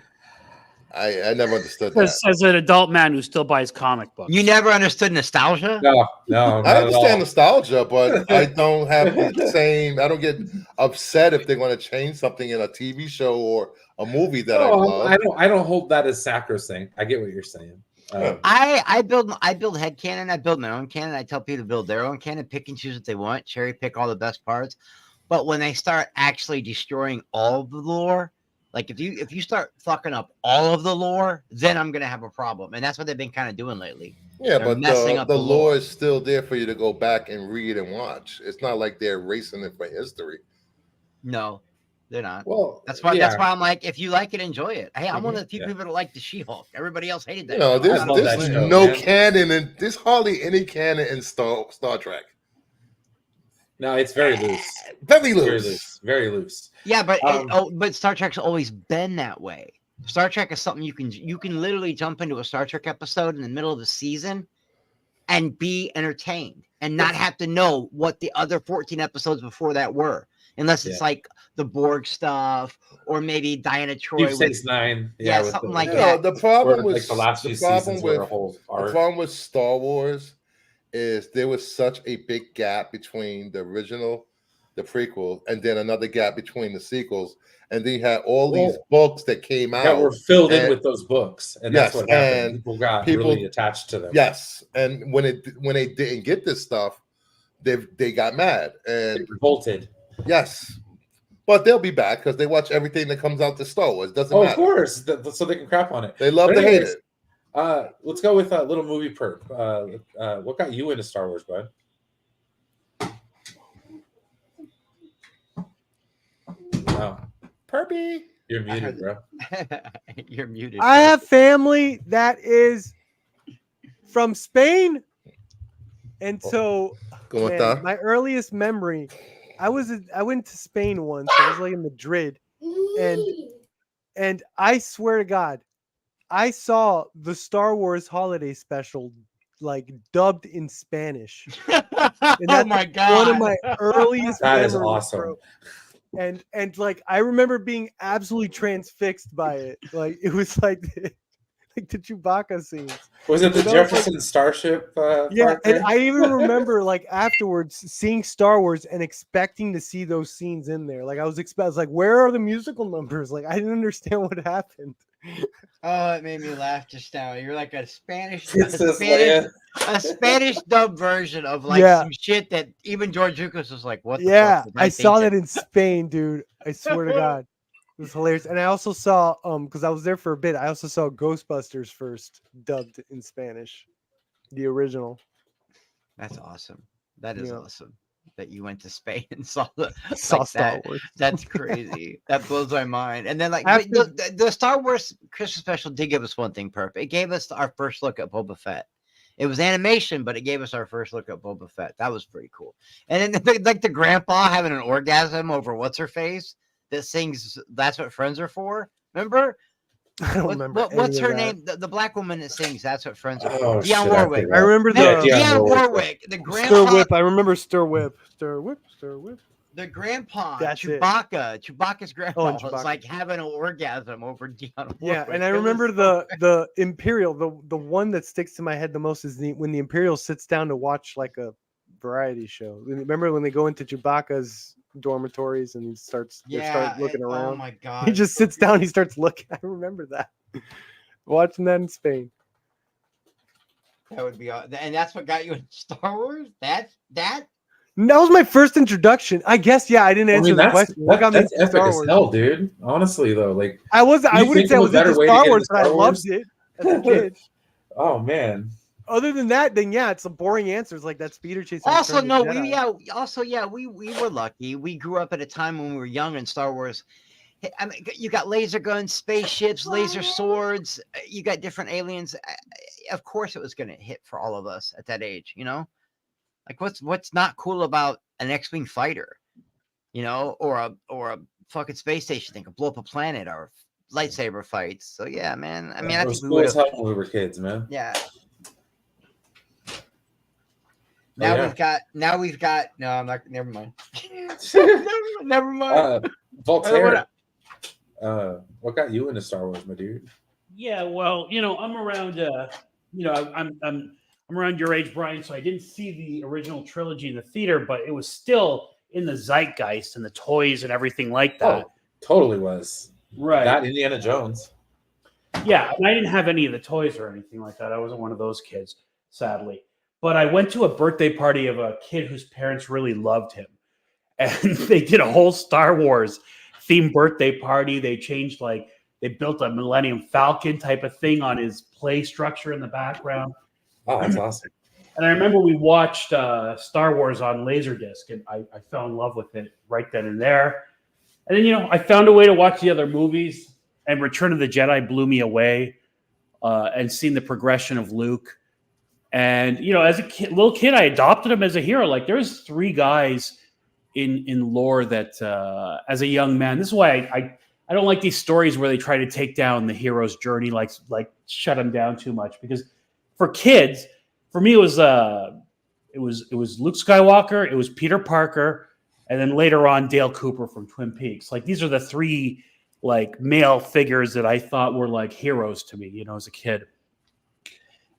I never understood that. As an adult man who still buys comic books. You never understood nostalgia? No, not I at understand all. nostalgia, but I don't have the same. I don't get upset if they're going to change something in a TV show or a movie that I love. I don't hold that as sacrosanct. I get what you're saying. I build headcanon. I build my own canon. I tell people to build their own canon, pick and choose what they want, cherry pick all the best parts. But when they start actually destroying all of the lore, like if you start fucking up all of the lore, then I'm gonna have a problem. And that's what they've been kind of doing lately. Yeah, They're but messing up the the lore lore. is still there for you to go back and read and watch. It's not like they're erasing it for history. No, they're not. Well, That's why I'm like, if you like it, enjoy it. Hey, I'm one of the few Yeah. people that like the She-Hulk. Everybody else hated that. You know, show. there's I love that show, no man. canon, and there's hardly any canon in Star Trek. no, it's very loose. Very Very loose. loose. Very loose. Yeah, but Um, but Star Trek's always been that way. Star Trek is something you can literally jump into a Star Trek episode in the middle of the season and be entertained and not have to know what the other 14 episodes before that were, unless it's Yeah. like the Borg stuff or maybe Diana Troy. Deep with- Space Nine. Yeah, with something the- like You that. know, the problem Or, with like the last few seasons were a whole the arc. problem with Star Wars is there was such a big gap between the original, the prequel, and then another gap between the sequels, and then you had all these books that came that out. were filled in and- with those books, and Yes, that's what happened. and People got people- really attached to them. Yes, and when they didn't get this stuff, they got mad, They and revolted. yes, but they'll be back because they watch everything that comes out to Star Wars. Doesn't Oh, of matter. course, so they can crap on it. They love But to hate anyways, it. Let's go with a little movie perp. What got you into Star Wars, bud? Oh, Perpy. you're muted, bro. You're muted. I have family that is from Spain, and so ¿Cómo man, está? my earliest memory, I went to Spain once. I was like in Madrid, and I swear to God, I saw the Star Wars holiday special like dubbed in Spanish. oh that's my god! One of my earliest That is memories, awesome. bro. And like I remember being absolutely transfixed by it. Like it was like the Chewbacca scenes. Was it the You know, Jefferson Starship? Yeah, part and there? I even remember like afterwards seeing Star Wars and expecting to see those scenes in there. Like I was like, where are the musical numbers? Like I didn't understand what happened. Oh, it made me laugh just now. You're like a Spanish Princess Leia. dub version of like Yeah. some shit that even George Lucas was like, "What?" the Yeah, fuck did I saw think that in Spain, dude. I swear to God. It was hilarious. And I also saw because I was there for a bit, I also saw Ghostbusters first dubbed in Spanish. The original. That's awesome. That is Yeah. awesome. That you went to Spain and saw the Saw like Star that. Wars. That's crazy. That blows my mind. And then like After- the Star Wars Christmas special did give us one thing perfect. It gave us our first look at Boba Fett. It was animation, but it gave us our first look at Boba Fett. That was pretty cool. And then like the grandpa having an orgasm over what's her face that sings "That's What Friends Are For." Remember? I don't remember. What's any of her that. name? The black woman that sings "That's What Friends Are Oh, For." Dionne shit, I Warwick. forgot. I remember the Yeah, Dionne Warwick. Warwick. The Stir grandpa. Whip. I remember Stir Whip. Stir Whip. Stir Whip. The grandpa, That's it. Chewbacca's grandpa and was Chewbacca. like having an orgasm over Dionne Yeah, Warwick. and I It was remember so- the Imperial. The one that sticks to my head the most is when the Imperial sits down to watch like a variety show. Remember when they go into Chewbacca's dormitories and he starts they start looking Oh around. my god! He just so sits down. He starts looking. I remember that. Watching that in Spain. That would be, and that's what got you in Star Wars. That And that was my first introduction. I guess. Yeah, I didn't I answer mean, the question. What got me that's into epic Star as Wars? hell, dude. Honestly, though, like, I you wouldn't think say I of a was better into way to Star get Wars, into but I Star loved Wars? it as a kid. oh man, Other than that, then yeah, it's a boring answers like that speeder chase. in Also, Return no, of the Jedi. we were lucky. We grew up at a time when we were young in Star Wars. I mean, you got laser guns, spaceships, laser swords. You got different aliens. Of course, it was going to hit for all of us at that age. You know, like what's not cool about an X-wing fighter, you know, or a fucking space station thing, or blow up a planet, or lightsaber fights. So yeah, man. I mean, I it was think we cool would as have. hell when we were kids, man. Yeah. Oh, Now we've got. No, I'm not. Never mind. Never mind. Voltaire. What got you into Star Wars, my dude? Yeah, well, I'm around. I'm around your age, Brian. So I didn't see the original trilogy in the theater, but it was still in the zeitgeist and the toys and everything like that. Oh, totally was. Right. That Indiana Jones. Yeah, and I didn't have any of the toys or anything like that. I wasn't one of those kids, sadly. But I went to a birthday party of a kid whose parents really loved him. And they did a whole Star Wars themed birthday party. They changed, they built a Millennium Falcon type of thing on his play structure in the background. Oh, that's awesome. And I remember we watched Star Wars on Laserdisc, and I fell in love with it right then and there. And then, I found a way to watch the other movies, and Return of the Jedi blew me away, and seeing the progression of Luke. And, as a little kid, I adopted him as a hero. Like, there's 3 guys in lore that, as a young man, this is why I don't like these stories where they try to take down the hero's journey, like shut him down too much. Because for kids, for me, it was Luke Skywalker, it was Peter Parker, and then later on Dale Cooper from Twin Peaks. Like, these are the 3 male figures that I thought were heroes to me, as a kid.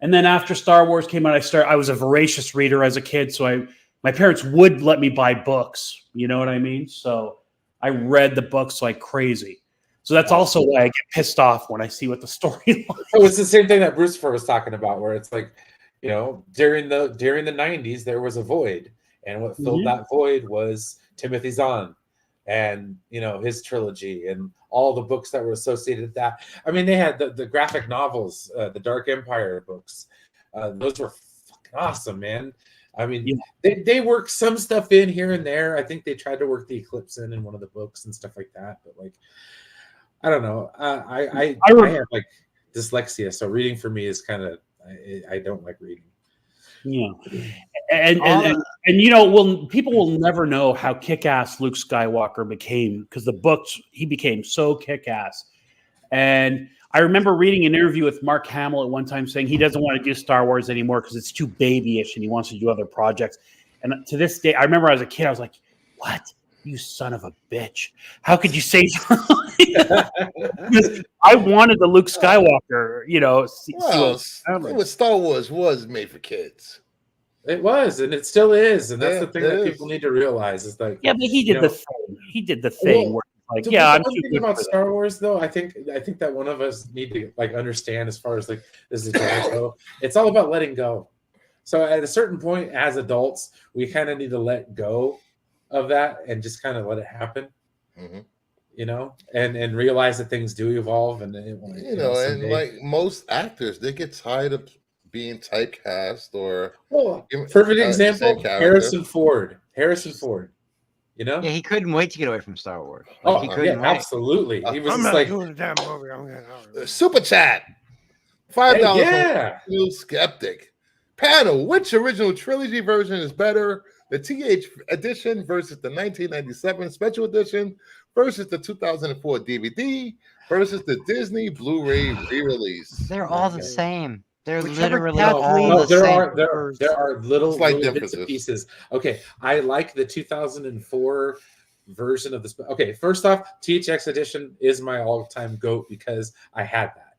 And then after Star Wars came out, I was a voracious reader as a kid, so my parents would let me buy books. You know what I mean? So I read the books like crazy. So that's also why I get pissed off when I see what the story was. It was the same thing that Brucifer was talking about, where it's during the 90s there was a void, and what filled that void was Timothy Zahn and his trilogy and all the books that were associated with that. I mean, they had the graphic novels, the Dark Empire books. Those were fucking awesome, man. I mean, they worked some stuff in here and there. I think they tried to work the Eclipse in one of the books and stuff like that. But I don't know. I have dyslexia, so reading for me is kind of I don't like reading. Yeah, and people will never know how kick-ass Luke Skywalker became, because the books, he became so kick-ass. And I remember reading an interview with Mark Hamill at one time saying he doesn't want to do Star Wars anymore because it's too babyish and he wants to do other projects. And to this day, I remember as a kid, I was like, "What? You son of a bitch! How could you say something?" I wanted the Luke Skywalker, Star Wars was made for kids. It was, and it still is, and that's the thing that people need to realize is but he did the thing. He did the thing where I'm too good about for Star Wars, though. I think that one of us need to understand, as far as this is go. It's all about letting go. So at a certain point, as adults, we kind of need to let go of that and just kind of let it happen. And realize that things do evolve, and and like most actors, they get tired of being typecast or. Perfect example: Harrison Ford. Yeah, he couldn't wait to get away from Star Wars. Absolutely. He was I'm not doing a damn movie. I'm getting Super Chat. $5 from Skeptic. Panel: which original trilogy version is better? The TH edition versus the 1997 special edition versus the 2004 DVD versus the Disney Blu-ray re-release. They're all the same. They're literally all the same. There are little slight bits and pieces. Okay, I like the 2004 version of this. Okay, first off, THX edition is my all-time GOAT because I had that.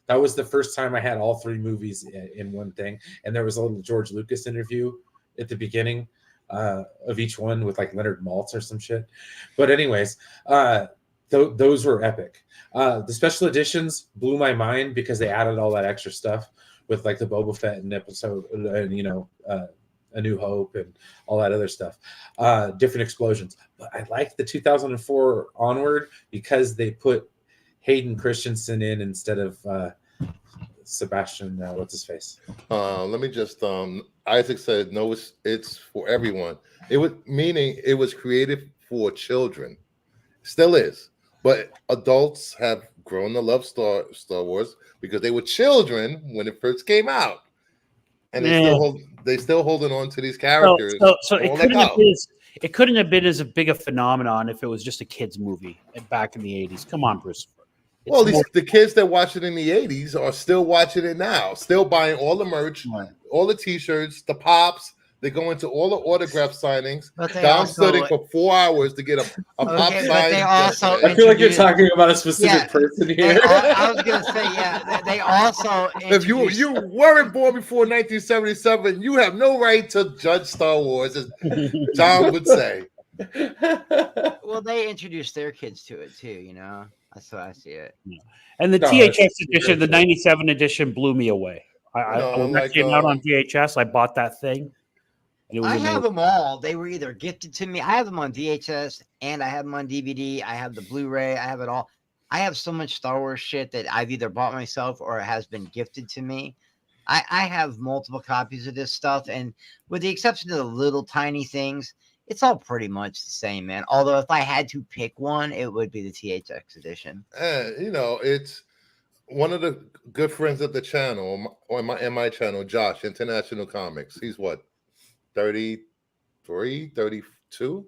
That was the first time I had all 3 movies in one thing, and there was a little George Lucas interview at the beginning of each one with Leonard Maltz or some shit. But anyways, those were epic. The special editions blew my mind because they added all that extra stuff with the Boba Fett and episode and A New Hope and all that other stuff, different explosions. But I like the 2004 onward because they put Hayden Christensen in instead of Sebastian, what's his face? Let me just Isaac said no, it's for everyone. It was meaning it was created for children. Still is. But adults have grown to love Star Wars because they were children when it first came out. And they still holding on to these characters. So it couldn't have been as big a phenomenon if it was just a kids movie back in the 80s. Come on, Bruce. Well, the kids that watched it in the 80s are still watching it now, still buying all the merch, all the t-shirts, the pops. They go into all the autograph signings. Dom studying for 4 hours to get a pop sign. I feel like you're talking about a specific person here. I was going to say, they also. If you weren't born before 1977, you have no right to judge Star Wars, as John would say. Well, they introduced their kids to it too, you know. That's how I see it. Yeah. And the THX edition, the 97 edition, blew me away. When that came out on VHS, I bought that thing. I have them all. They were either gifted to me. I have them on VHS and I have them on DVD. I have the Blu-ray. I have it all. I have so much Star Wars shit that I've either bought myself or it has been gifted to me. I have multiple copies of this stuff, and with the exception of the little tiny things, it's all pretty much the same, man. Although if I had to pick one, it would be the THX edition. You know, it's one of the good friends of the channel, or my channel, Josh, International Comics. He's what, 33, 32?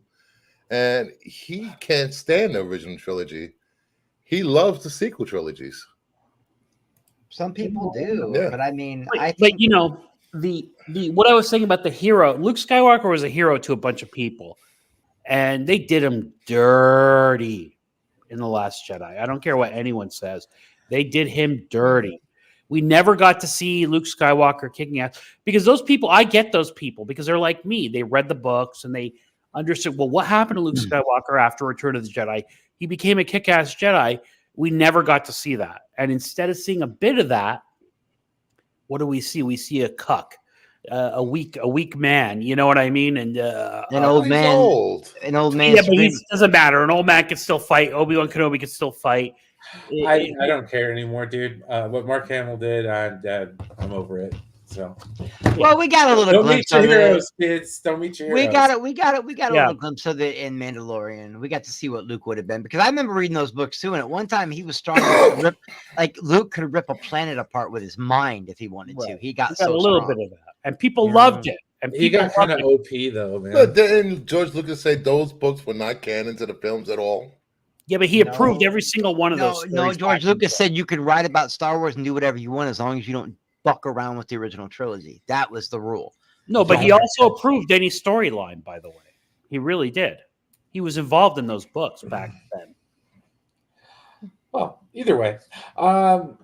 And he can't stand the original trilogy. He loves the sequel trilogies. Some people do, but I mean, but you know, the what I was saying about the hero, Luke Skywalker was a hero to a bunch of people, and they did him dirty in The Last Jedi. I don't care what anyone says. They did him dirty. We never got to see Luke Skywalker kicking ass because those people, I get those people because they're like me. They read the books and they understood, well, what happened to Luke Skywalker after Return of the Jedi? He became a kick-ass Jedi. We never got to see that. And instead of seeing a bit of that, what do we see? We see a cuck, a weak man. You know what I mean? And an old man. An old man. Yeah, but it doesn't matter. An old man can still fight. Obi-Wan Kenobi can still fight. I don't care anymore, dude. What Mark Hamill did, I'm over it. So, well, we got a little glimpse of heroes, kids. Don't meet your heroes. We got a little glimpse of it in Mandalorian. We got to see what Luke would have been because I remember reading those books too. And at one time, he was strong enough to rip, like Luke could rip a planet apart with his mind if he wanted to. He got so a little strong. bit of that, and people loved it. And he got kind of OP though, man. But didn't George Lucas say those books were not canon to the films at all? Yeah, but he approved every single one of those. No, George Lucas said you could write about Star Wars and do whatever you want as long as you don't buck around with the original trilogy. That was the rule. No, but he also approved any storyline, by the way. He really did. He was involved in those books back then. Well, either way.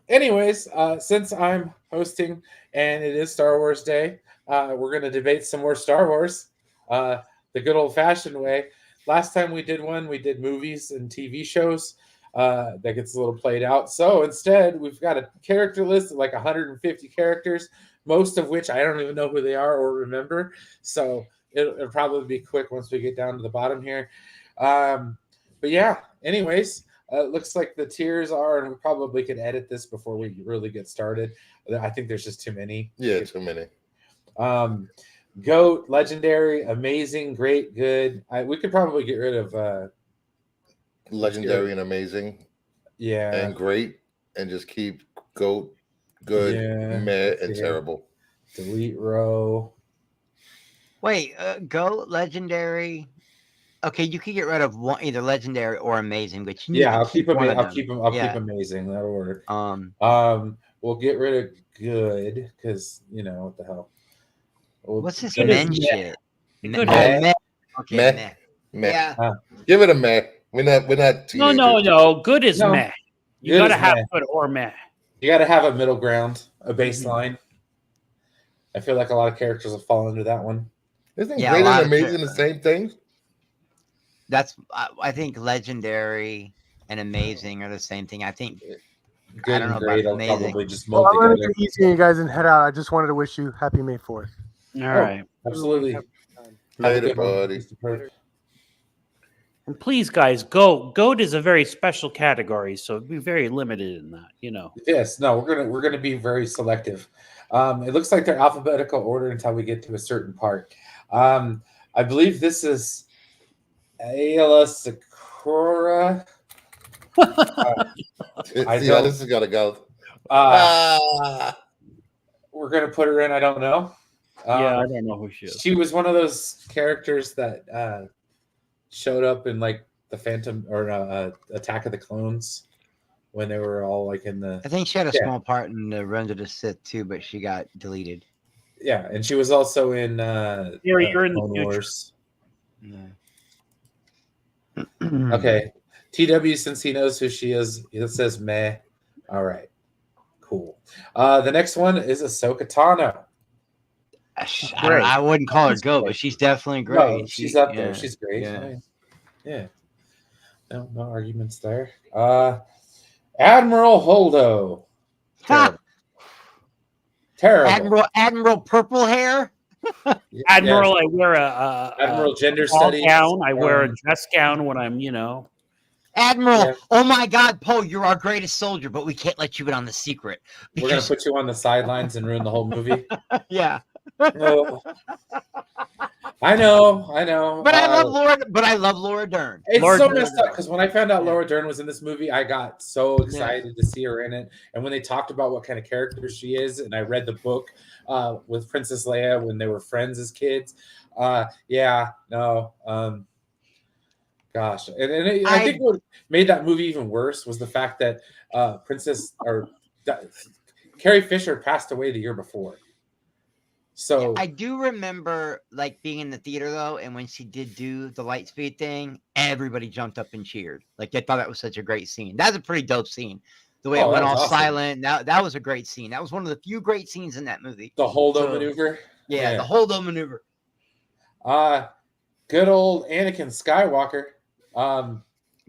Anyways, since I'm hosting and it is Star Wars Day, we're going to debate some more Star Wars the good old-fashioned way. Last time we did one, we did movies and TV shows. That gets a little played out. So instead, we've got a character list of like 150 characters, most of which I don't even know who they are or remember. So it'll probably be quick once we get down to the bottom here. But yeah, anyways, looks like the tiers are, and we probably could edit this before we really get started. I think there's just too many. Yeah, too many. GOAT, legendary, amazing, great, good. We could probably get rid of legendary and amazing, and great, and just keep GOAT, good, meh, and terrible. Delete row. Wait, GOAT, legendary. Okay, you can get rid of one, either legendary or amazing, but I'll keep them. I'll keep amazing. That'll work. We'll get rid of good because what the hell. What's this men shit? Meh. Okay, meh. Yeah. Give it a meh. We're not. Teenagers. No. Good is meh. You gotta have good or meh. You gotta have a middle ground, a baseline. I feel like a lot of characters have fallen into that one. Isn't great and amazing the same thing? I think legendary and amazing are the same thing. I think good and great will probably just mold I'm together. gonna get easy on you guys and head out. I just wanted to wish you happy May 4th. All right. Absolutely. Later, buddy. And please, guys, goat is a very special category, so be very limited in that. You know. Yes, no, we're gonna be very selective. It looks like they're alphabetical order until we get to a certain part. I believe this is Ayla Sakura. I Yeah, don't- this has got to go. We're gonna put her in. I don't know. Yeah, I don't know who she is. She was one of those characters that showed up in like the Phantom or Attack of the Clones when they were all like in the I think she had a Yeah. small part in the Revenge of the Sith too, but she got deleted. and she was also in You're in the Clone future. Wars. Yeah. Okay, TW, since he knows who she is, it says meh. All right, cool. The next one is Ahsoka Tano. I wouldn't call her She's goat, great. but she's definitely great. No, she's up there. yeah, She's great. yeah. Yeah. No arguments there. Admiral Holdo. Ha! Terrible. Admiral Purple Hair. Admiral, I wear a Admiral Gender ball Studies. gown. I wear a Um, dress gown when I'm, you know. Admiral, Yeah. oh my God, Poe, you're our greatest soldier, but we can't let you in on the secret. We're gonna Because, put you on the sidelines and ruin the whole movie. yeah, No. I know. but I love Laura Dern. It's Laura so Dern. messed up because when I found out Yeah. Laura Dern was in this movie, I got so excited to see her in it. And when they talked about what kind of character she is, and I read the book with Princess Leia when they were friends as kids, gosh. And I think what made that movie even worse was the fact that Carrie Fisher passed away the year before. So I do remember like being in the theater though, and when she did do the light speed thing, everybody jumped up and cheered. Like they thought that was such a great scene. That's a pretty dope scene. The way it Oh, went that all was awesome. silent. That was a great scene. That was one of the few great scenes in that movie. the Holdo So- maneuver. Yeah, Yeah. the Holdo maneuver. Good old Anakin Skywalker.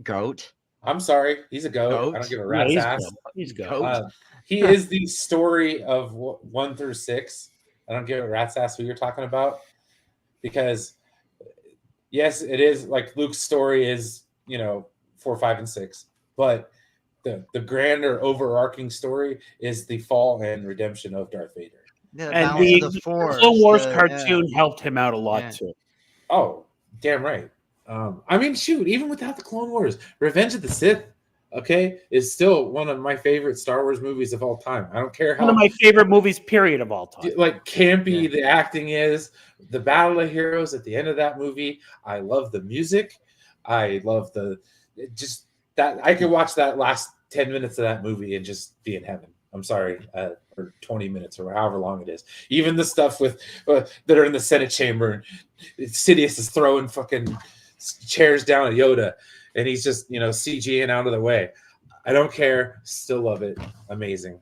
Goat. I'm sorry, he's a goat. Goat? I don't give a Yeah, rat's he's ass. good. He's good. Goat. He is the story of 1 through 6. I don't give a rat's ass who you're talking about, because yes, it is like Luke's story is 4, 5, and 6, but the grander overarching story is the fall and redemption of Darth Vader. The And balance the of the Force. Clone Wars the- cartoon helped him out a lot Yeah. too. Oh, damn right. I mean, shoot, even without the Clone Wars, Revenge of the Sith, is still one of my favorite Star Wars movies of all time. I don't care One of how my favorite movies, period, of all time. like campy the acting is. The Battle of Heroes at the end of that movie, I love the music. I love just that I could watch that last 10 minutes of that movie and just be in heaven. I'm sorry, or 20 minutes or however long it is. Even the stuff with that are in the Senate chamber, and Sidious is throwing fucking chairs down at Yoda, and he's just CGing out of the way. I don't care. Still love it. Amazing.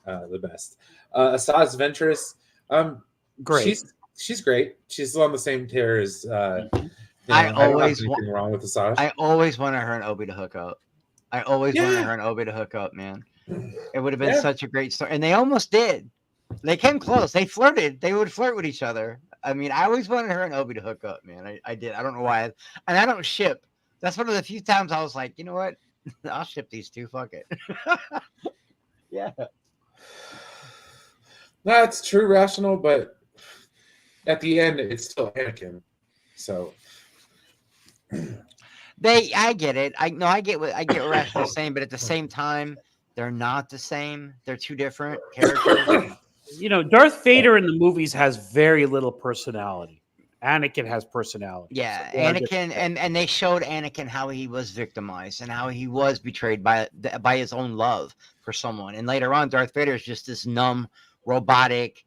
The best. Asajj Ventress. Great. She's great. She's on the same tier as. I don't always have anything wrong with Asajj. I always wanted her and Obi to hook up. I always wanted Yeah. her and Obi to hook up, man. It would have been Yeah. such a great story. And they almost did. They came close. They flirted. They would flirt with each other. I mean, I always wanted her and Obi to hook up, man. I did. I don't know why. And I don't ship. That's one of the few times I was like, you know what? I'll ship these two. Fuck it. Yeah. That's true, rational, but at the end, it's still Anakin. So I get it. I get what Rational's saying, but at the same time, they're not the same. They're two different characters. Darth Vader in the movies has very little personality. Anakin has personality. Yeah, So they are Anakin, different. and they showed Anakin how he was victimized and how he was betrayed by his own love for someone. And later on, Darth Vader is just this numb, robotic.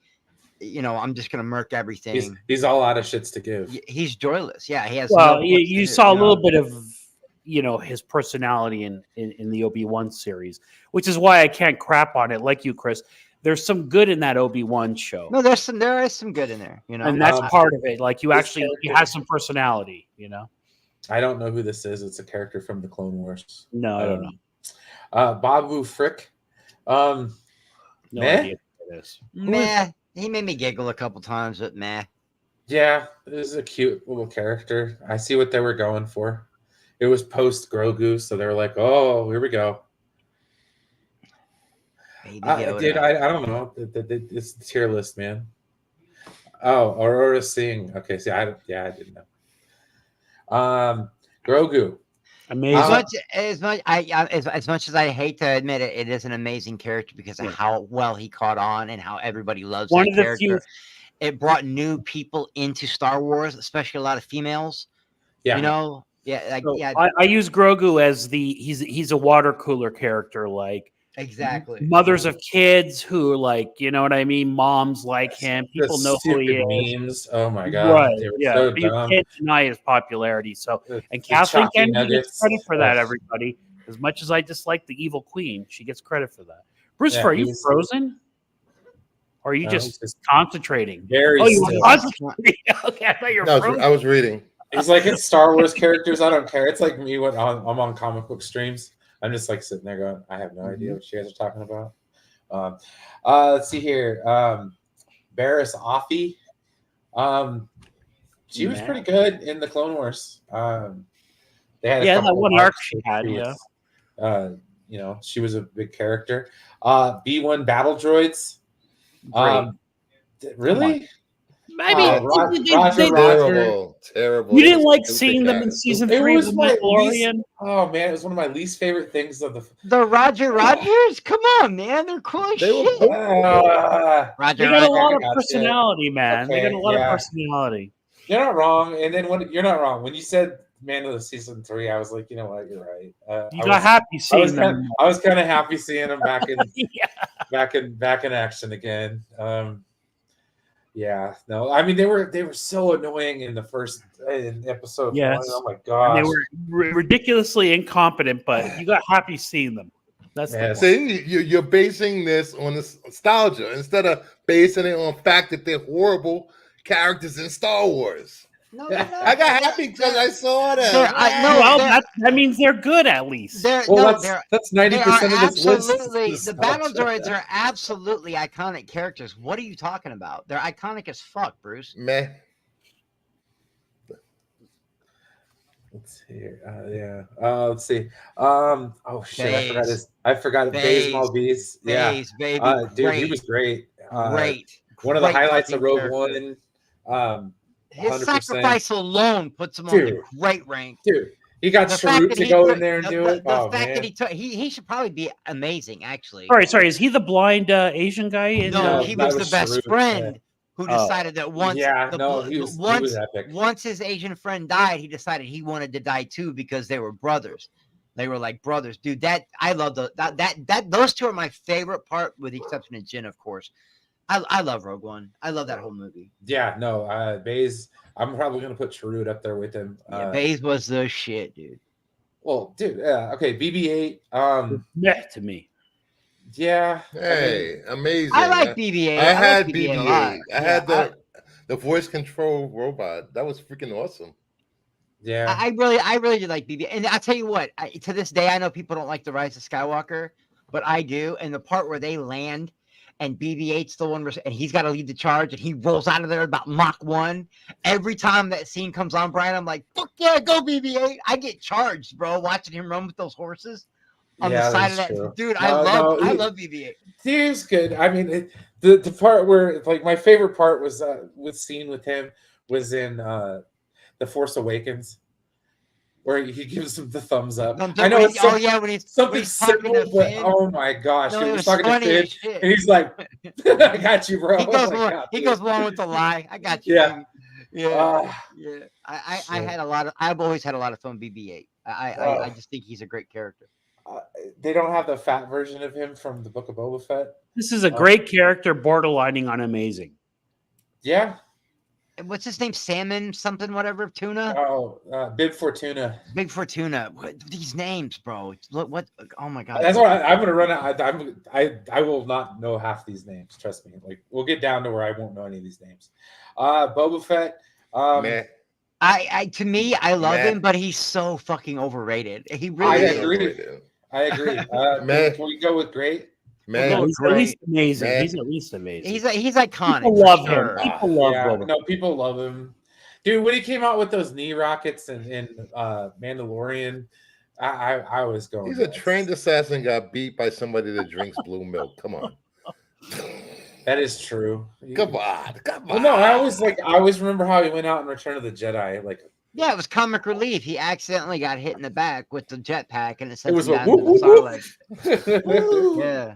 I'm just gonna murk everything. he's all out of shits to give. He's joyless. Yeah, he has. Well, no you bullets, saw a you know. little bit of his personality in the Obi-Wan series, which is why I can't crap on it like you, Chris. There's some good in that Obi-Wan show. No, there is some good in there. And that's part of it. Like he this he character- has some personality, I don't know who this is. It's a character from the Clone Wars. No, I don't know. Babu Frick. No Meh? idea who it is. Meh. He made me giggle a couple times, but meh. Yeah, this is a cute little character. I see what they were going for. it was post Grogu, so they were like, "Oh, here we go." Baby Dude, Yoda. I don't know. It's the tier list, man. Oh, Aurora Singh. Okay, see, I didn't know. Grogu. Amazing. As much as I hate to admit it, it is an amazing character because of how well he caught on and how everybody loves One that of the character. few. It brought new people into Star Wars, especially a lot of females. Yeah. You know, So I use Grogu as he's a water cooler character, like exactly. mothers of kids who like, you know what I mean? Moms like him. People The know who he stupid is. memes. Oh my god, Right. they were Yeah. so But you dumb. can't deny his popularity. So The and Kathleen Chalky Kennedy gets Nuggets. credit for that, Ugh. everybody. As much as I dislike the evil queen, she gets credit for that. Bruce, Yeah, are he you was- frozen? Or are you No, just he's just concentrating? very Oh, you were still. concentrating. Okay, I thought you were No, frozen. I was reading. He's like, it's Star Wars characters. I don't care. It's like me when I'm on comic book streams. I'm just like sitting there going, I have no idea what you guys are talking about. Let's see here. Barriss Offee. She was pretty good in the Clone Wars. They had a Yeah, couple that one of arc arcs she where had, was, you know, she was a big character. B1 Battle Droids. Really? Maybe Roger. Terrible. You didn't like Stupid seeing them in character. season It 3 of was The my Mandalorian. Oh man, it was one of my least favorite things of the. The Roger Rogers? Come on, man. They're cool as They were shit. cool. Roger They got a Rogers. lot of Gotcha. personality, man. They Okay, got a lot yeah. of personality. You're not wrong. And then you're not wrong when you said Mando season 3, I was like, you know what, you're right. You got happy seeing them. I was kind of happy seeing them back in Yeah. back in action again. Yeah, no, I mean they were so annoying in the first in episode Yes. 1. Oh my And gosh, they were ridiculously incompetent, but you got happy seeing them. That's Yes. the point. See, you're basing this on this nostalgia instead of basing it on fact that they're horrible characters in Star Wars. No, they're not. I got happy because I saw them. Well, that means they're good at least. They're, well, no, that's they 90% are of this list. absolutely is the battle nostalgia. droids are absolutely iconic characters. What are you talking about? They're iconic as fuck, Bruce. Meh. Let's see here. Let's see. Oh shit, I forgot it. Baze Maltese. Yeah. Baze, baby. Dude, he was great. Great. One of the Great highlights of fucking Rogue character. One. His 100%. sacrifice alone puts him on Dude. the great rank. Dude, he got The fact Sharut that to he go took- in there and the- do the- it. The Oh fact man. that he took, he should probably be amazing, actually. Sorry. Is he the blind Asian guy? In, No, No, he that was was the best Sharut, friend who Oh. decided that once Yeah, the no, bl- he was once epic. once his Asian friend died, he decided he wanted to die too because they were brothers. They were like brothers, dude. That I love that those two are my favorite part, with the exception of Jin, of course. I love Rogue One. I love that whole movie. Yeah, no, Baze. I'm probably gonna put Sharut up there with him. Yeah, Baze was the shit, dude. Well, dude, okay, BB-8. Meh to me. Yeah. Hey, amazing. I like BB-8. I had like BB-8. a lot. I had Yeah, the voice control robot. That was freaking awesome. Yeah. I really did like BB-8. And I'll tell you what, to this day, I know people don't like the Rise of Skywalker, but I do. And the part where they land and BB-8's the one, and he's got to lead the charge, and he rolls out of there about Mach 1. Every time that scene comes on, Brian, I'm like, fuck yeah, go BB-8. I get charged, bro, watching him run with those horses on Yeah, the side of that's that. true. Dude, No, I love BB-8. He's good. I mean, the part where like my favorite part was with scene with him was in The Force Awakens, where he gives him the thumbs up. I know it's Oh yeah, when he's something when he's talking simple, to but Finn. oh my gosh, No, he it was was talking to funny Finn, as shit. and he's like, "I got you, bro." He goes, Oh my God, he dude. goes along with the lie. I got you. Yeah. Baby. Yeah. Yeah. I shit. had a lot of. I've always had a lot of fun. BB-8. I just think he's a great character. They don't have the fat version of him from the Book of Boba Fett. This is a great character, borderlining on amazing. Yeah. And what's his name? Salmon something whatever tuna. Oh, Bib Fortuna. Big Fortuna. What, these names, bro. Look what. Oh my god. That's why I'm gonna run out. I will not know half these names. Trust me. Like we'll get down to where I won't know any of these names. Boba Fett. Meh. I to me, I love Man. him, but he's so fucking overrated. He I really is. agree. I agree. Man. Can we go with great? Man, No, he's at great. least amazing. Man. He's at least amazing. He's iconic. People for love him. sure. People love Boba. No, people love him. Dude, when he came out with those knee rockets and Mandalorian, I was going. He's a nuts. trained assassin got beat by somebody that drinks blue milk. Come on. That is true. Come on. Come Well, on. no, I always remember how he went out in Return of the Jedi. Like Yeah, it was comic relief. He accidentally got hit in the back with the jetpack, and it sent it was him a down whoop, to the whoop, solid. whoop. Yeah,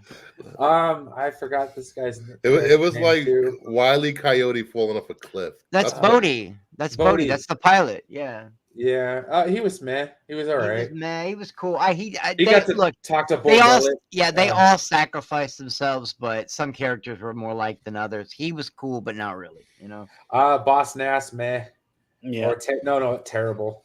I forgot this guy's. It was name, like too. Wile E. Coyote falling off a cliff. that's Uh, Bodhi. That's Bodhi. Bodhi. That's the pilot. Yeah, Yeah, he was meh. He was all right. he was cool. He They, got to look. talk to They all, Bullet. they all sacrificed themselves, but some characters were more liked than others. He was cool, but not really. You know. Boss Nass, meh. Yeah. Or no, terrible.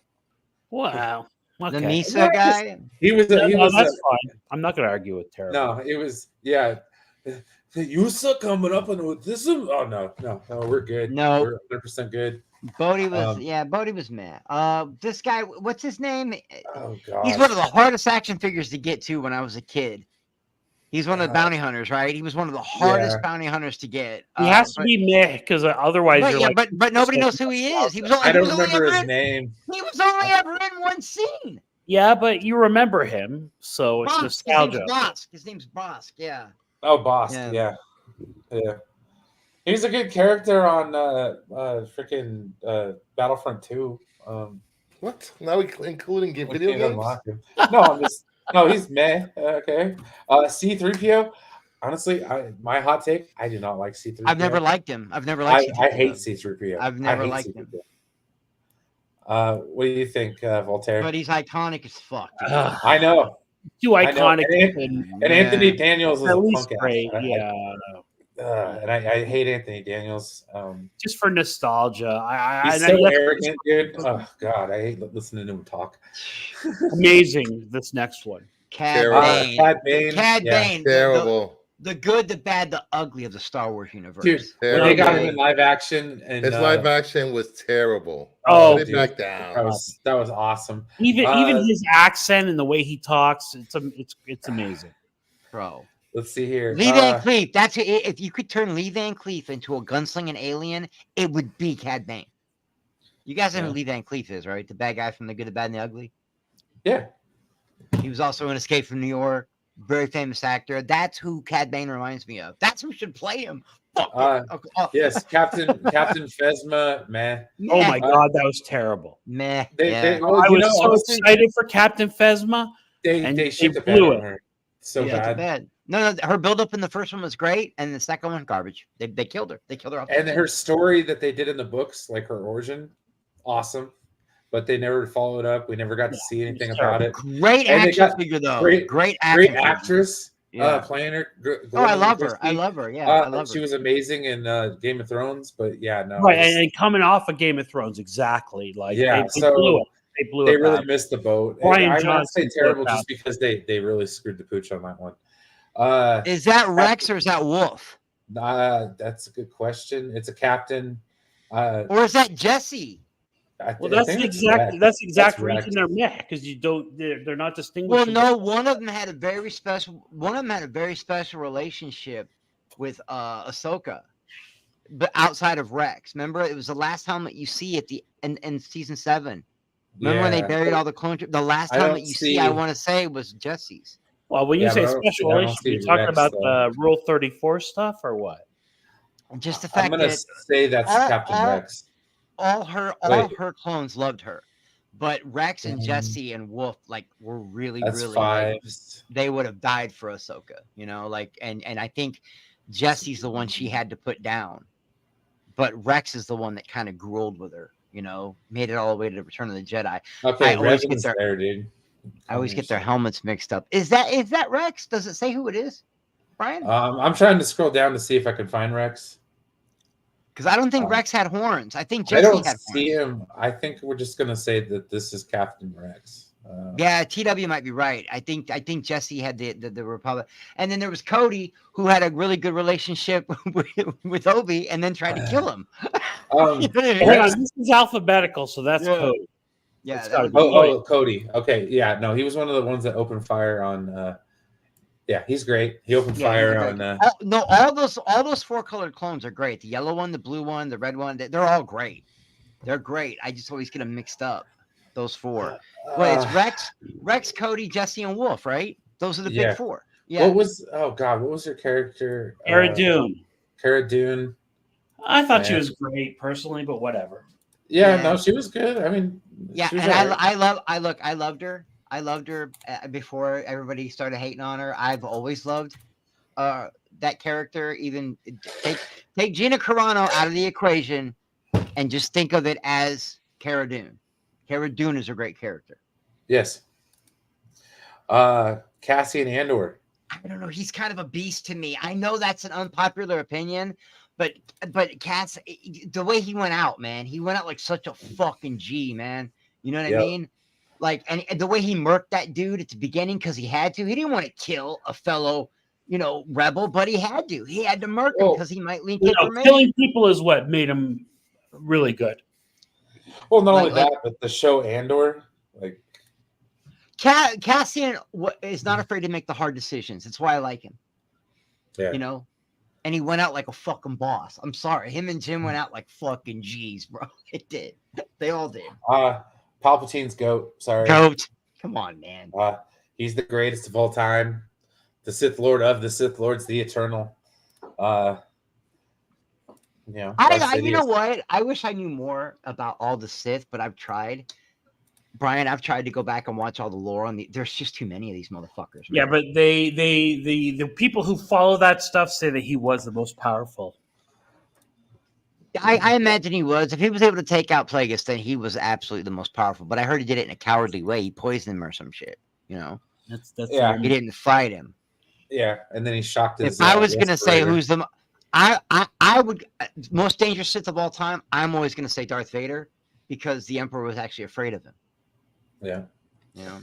Wow. Okay. The Misa guy. He was. No, He no, was. that's fine. I'm not going to argue with Terry. No, it was. Yeah. The Yusa coming up and with this. Oh no, we're good. No. We're 100% good. Bodhi was Um, Bodhi was mad. This guy, what's his name? Oh god. He's one of the hardest action figures to get to when I was a kid. He's one of the God. bounty hunters, right? He was one of the hardest bounty hunters to get. He has to be meh because otherwise But, you're yeah, like, but nobody knows who he is. He was only, I don't he was only remember ever his in, name. he was only ever in one scene. yeah, but you remember him, so it's Bosk. nostalgia. His name's Bosk. Yeah. Oh, Boss. Yeah. Yeah. He's a good character on freaking Battlefront 2. What? Now we including We video can't games? unlock him. No, he's meh. Okay. C-3PO. Honestly, my hot take, I do not like C-3PO. I've never liked him. I've never liked I C-3PO. hate C-3PO. I've never I hate liked C-3PO. him. What do you think, Voltaire? But he's iconic as fuck. dude. Ugh, I know. too I know. iconic. And Anthony Daniels is at a least punk great. ass. Yeah, And I hate Anthony Daniels. just for nostalgia. He's so arrogant, dude. Oh God, I hate listening to him talk. Amazing. This next one. Cad Terrible. Bane. Cad Bane. Cad yeah. Bane. Terrible. The good, the bad, the ugly of the Star Wars universe. Dude, when they got him Terrible. in live action, and His live action was terrible. Oh, Put it dude. back that down. was awesome. Even his accent and the way he talks, it's amazing. Bro. Let's see here. Lee Van Cleef. That's it. If you could turn Lee Van Cleef into a gunslinging alien, it would be Cad Bane. You guys know who Yeah. Lee Van Cleef is, right? The bad guy from The Good, the Bad, and the Ugly. Yeah. He was also in Escape from New York. Very famous actor. That's who Cad Bane reminds me of. That's who should play him. Fuck. Yes, Captain Phasma, man. Meh. Oh my god, that was terrible. Meh. They, I well, was so honestly, excited for Captain Phasma. and they they shit the bed blew on it. her so Yeah, too bad. bad. No, her build-up in the first one was great, and the second one, garbage. They killed her. They killed her off. And her story that they did in the books, like her origin, awesome. But they never followed up. We never got to see anything about it. Great And they action got figure, though. great- Great Great figure. actress Yeah. playing her. Oh, I love her. Christie. I love her. Yeah, I love She her. was amazing in Game of Thrones, but yeah, no. Right, it's- and coming off of Game of Thrones, exactly. Like Yeah, they so blew it. They blew they it. really bad. missed the boat. Brian I want to Johnson say blew it terrible bad. just because they really screwed the pooch on that one. Is that Rex or is that Wolf? That's a good question. It's a captain. Or is that Jesse? Well, that's the exact That's reason Rex. they're meh because they're not Well, distinguishable. no, one of them had a very special relationship with Ahsoka, but outside of Rex. Remember, it was the last helmet you see at the in season 7. Remember when they Yeah. buried all the clone troopers? The last I don't helmet you see, I see- want to say, was Jesse's. Well, when you Yeah, say but I don't special see- I don't relationship, see you talking Rex, about though. the Rule 34 stuff or what? Just the I'm fact gonna that say that's Captain Rex. all her clones loved her, but Rex and Mhm. Jesse and Wolf were really That's really five. they would have died for Ahsoka, and I think Jesse's the one she had to put down, but Rex is the one that kind of growled with her, made it all the way to Return of the Jedi. Okay, I always Revan's get there, dude. I always get their helmets mixed up. Is that Rex? Does it say who it is, Brian? I'm trying to scroll down to see if I can find Rex. Because I don't think um, Rex had horns. I think I Jesse don't had see horns. him. I think we're just gonna say that this is Captain Rex. Yeah, TW might be right. I think Jesse had the Republic, and then there was Cody who had a really good relationship with Obi, and then tried to kill him. Um, You know what I mean? Hang on, this is alphabetical, so that's Yeah. code. Yeah, It's that gotta was- be- Cody. Okay, yeah, no, he was one of the ones that opened fire on. Yeah, he's great. He opened yeah, fire he's a on. great- all those 4-colored clones are great. The yellow one, the blue one, the red one, they're all great. They're great. I just always get them mixed up. Those four. Wait, it's Rex, Cody, Jesse, and Wolf, right? Those are the Yeah. big four. Yeah. What was? Oh God, what was her character? Cara Dune. Cara Dune. I thought she Yeah. was great personally, but whatever. Yeah, Yeah. no, she was good. I mean, Yeah, she was and all right. I loved her. I loved her before everybody started hating on her. I've always loved that character. Even take Gina Carano out of the equation and just think of it as Cara Dune. Cara Dune is a great character. Yes. Cassian Andor. I don't know. He's kind of a beast to me. I know that's an unpopular opinion, but Cass, the way he went out, man, he went out like such a fucking G, man. You know what I Yep. mean? Like, and the way he murked that dude at the beginning because he had to. He didn't want to kill a fellow, rebel, but he had to. He had to murk him Well, because he might leak You know, information. killing people is what made him really good. Well, not only Like- that, but the show Andor, like, Cassian is not afraid to make the hard decisions. That's why I like him. yeah. And he went out like a fucking boss. I'm sorry. Him and Jim went out like fucking G's, bro. It did. They all did. Palpatine's goat. Sorry. Goat. Come on, man. He's the greatest of all time. The Sith Lord of the Sith Lords, the Eternal. Darth You know Sidious. what? I wish I knew more about all the Sith, but I've tried. Brian, I've tried to go back and watch all the lore on there's just too many of these motherfuckers. Yeah, man. but the people who follow that stuff say that he was the most powerful. I imagine he was. If he was able to take out Plagueis, then he was absolutely the most powerful. But I heard he did it in a cowardly way. He poisoned him or some shit. That's Yeah. He didn't fight him. Yeah, and then he shocked his. If I was gonna say respirator. who's the, I would most dangerous Sith of all time. I'm always gonna say Darth Vader because the Emperor was actually afraid of him. Yeah. You know,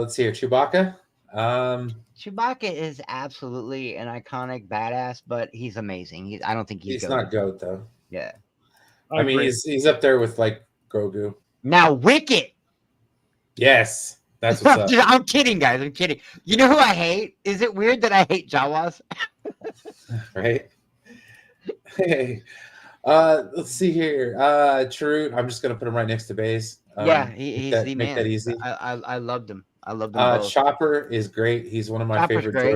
Let's see here. Chewbacca. Chewbacca is absolutely an iconic badass, but he's amazing. I don't think he's He's goated. not goat though. Yeah. I mean, he's up there with like Grogu. Now Wicket. Yes, that's what's up. I'm kidding, guys. I'm kidding. You know who I hate? Is it weird that I hate Jawas? Right? Hey, let's see here. Chirrut. I'm just gonna put him right next to Baze. Yeah, he's the make man. that easy. I loved him. I loved him both. Chopper is great. He's one of my Chopper's favorite great.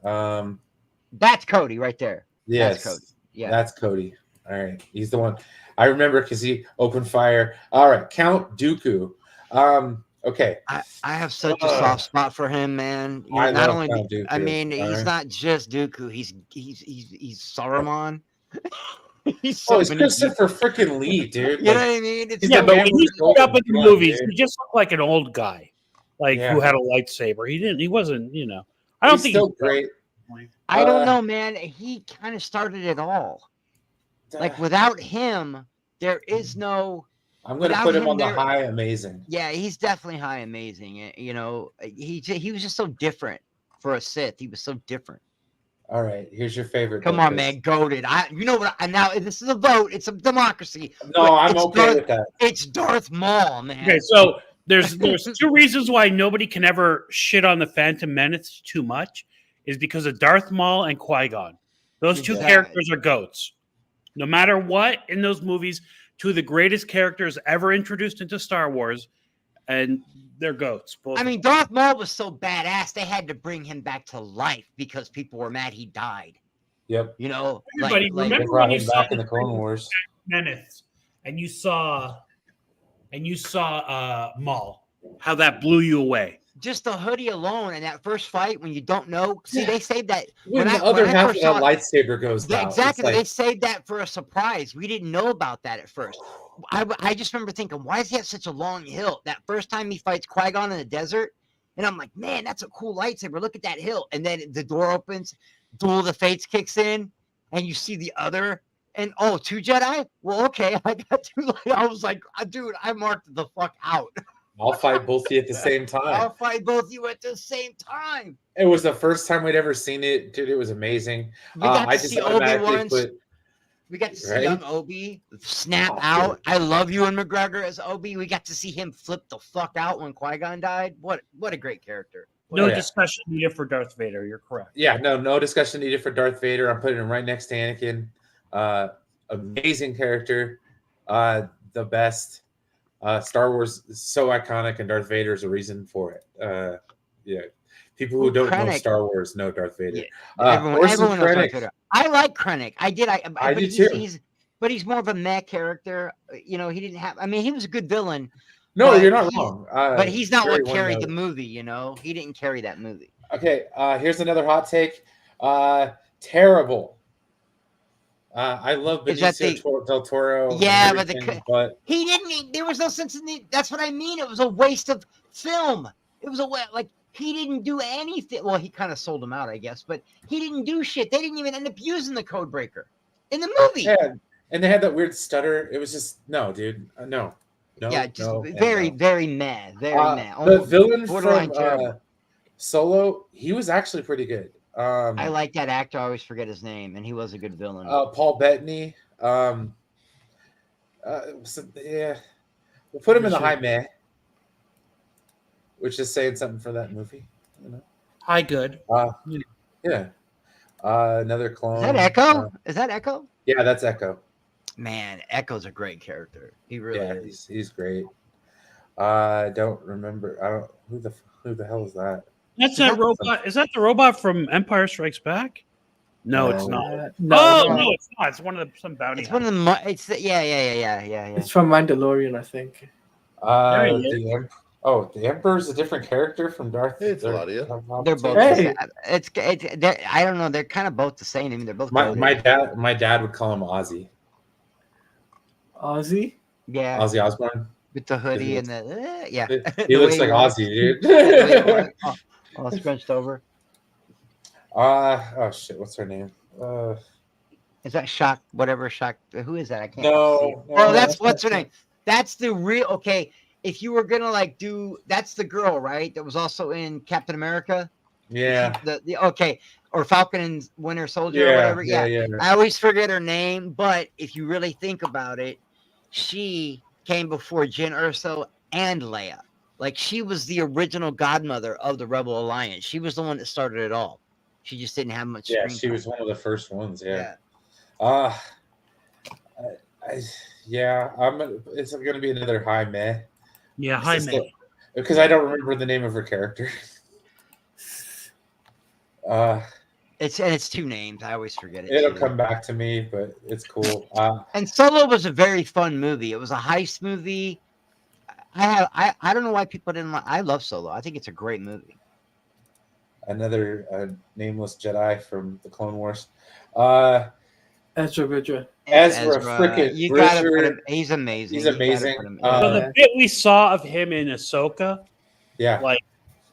droids. That's Cody right there. Yes, Cody. Yeah. that's Cody. All right, he's the one I remember because he opened fire. All right, Count Dooku. Okay, I have such a soft spot for him, man. I Not love only, Count Dooku. I mean, All he's right. not just Dooku. He's Saruman. He's so Oh, it's many Christopher freaking Lee, dude. You know Like, what I mean? It's he's Yeah, the but man when with he the showed up in golden the gun, movies, dude. he just looked like an old guy, Yeah. who had a lightsaber. He didn't. He wasn't. I don't he's think still he's great. I don't know, man. He kind of started it all. Like without him, there is no. I'm gonna without put him him on the there- high amazing. Yeah, he's definitely high amazing. He was just so different for a Sith. He was so different. All right, here's your favorite. Come then, on, Chris. man, goaded. You know what? Now this is a vote. It's a democracy. No, But I'm it's okay Darth- with that. It's Darth Maul, man. Okay, so there's two reasons why nobody can ever shit on the Phantom Menace too much is because of Darth Maul and Qui-Gon. Those two Exactly. characters are goats. No matter what in those movies, two of the greatest characters ever introduced into Star Wars, and they're goats. Both I mean, Darth Maul was so badass they had to bring him back to life because people were mad he died. Yep, Everybody they remember brought when you him saw back in the Clone Wars. Menace and you saw Maul, how that blew you away. just the hoodie alone and that first fight when you don't know. See, they saved that. When When the I- other when I half of first that saw it- lightsaber goes Yeah, down, exactly. It's They like, saved that for a surprise. We didn't know about that at first. I just remember thinking, why does he have such a long hilt? That first time he fights Qui-Gon in the desert, and I'm like, man, that's a cool lightsaber. Look at that hilt. And then the door opens, Duel of the Fates kicks in, and you see the other. And oh, 2 Jedi? Well, okay, I got 2. I was like, dude, I marked the fuck out. I'll fight both of you at the same time. I'll fight both of you at the same time. It was the first time we'd ever seen it, dude. It was amazing. We got I to just see Obi automatically once. put. We got to see Right? young Obi snap Oh, out. dude. I love Ewan McGregor as Obi. We got to see him flip the fuck out when Qui-Gon died. What a great character. No Yeah. discussion needed for Darth Vader. You're correct. Yeah, no discussion needed for Darth Vader. I'm putting him right next to Anakin. Amazing character. the best. Star Wars is so iconic, and Darth Vader is a reason for it. Yeah, people who don't know Krennic. Star Wars know Darth Vader. Yeah, everyone Orson knows Darth Krennic. Vader. I like Krennic. I I but do too. he's more of a meh character. You know, he didn't have. I mean, he was a good villain, No, but you're not he's- wrong. but he's not very what carried the one-note. movie. You know, he didn't carry that movie. Okay, here's another hot take. Terrible. I love Is that Benicio del Toro. and Yeah, but everything, but He didn't. There was no sense in the. That's what I mean. It was a waste of film. It was like he didn't do anything. Well, he kind of sold him out, I guess, but he didn't do shit. They didn't even end up using the code breaker in the movie. yeah, and they had that weird stutter. It was just no, dude. No. Yeah, just no, and very, no. very mad. Very mad. The Almost villain borderline from terrible. Solo, he was actually pretty good. I like that actor. I always forget his name, and he was a good villain. Paul Bettany. Yeah, we'll put him in the high meh, which is saying something for that movie. You know? Hi, good. Yeah. Another clone. Is that Echo? Is that Echo? Yeah, that's Echo. Man, Echo's a great character. He really Yeah, is. he's great. I don't remember. I don't who the hell is that? That's that robot. Is that the robot from Empire Strikes Back? No, it's not. No, No, it's not. It's one of some bounty. It's one of the. It's the, yeah. It's from Mandalorian, I think. There he The Emperor's a different character from Darth. Hey, it's Claudia. They're both. Hey. It's. I don't know. They're kind of both the same. I mean, they're both. My dad would call him Ozzy. Ozzy. Yeah, Ozzy Osbourne. with the hoodie and the yeah. He The looks way like walks. Ozzy, dude. The way he walks, all scrunched over. Oh shit, what's her name? Is that Shock? Whatever Shock? Who is that? I can't. No. Oh, that's what's her name. That's the real. Okay, if you were gonna that's the girl, right? That was also in Captain America. Yeah. The okay, or Falcon and Winter Soldier or whatever. Yeah. I always forget her name, but if you really think about it, she came before Jyn Erso and Leia. Like she was the original godmother of the Rebel Alliance. She was the one that started it all. She just didn't have much. Yeah, screen she time. was one of the first ones. Yeah. Yeah. It's gonna be another high meh. Yeah, hi, man. Because I don't remember the name of her character. It's two names. I always forget it. It'll too. come back to me, but it's cool. And Solo was a very fun movie. It was a heist movie. I don't know why people didn't like. I love Solo. I think it's a great movie. Another nameless Jedi from the Clone Wars. Ezra Bridger. Ezra frickin' You gotta put Bridger. him. He's amazing. He's You gotta amazing. put him- So the bit we saw of him in Ahsoka, Yeah. like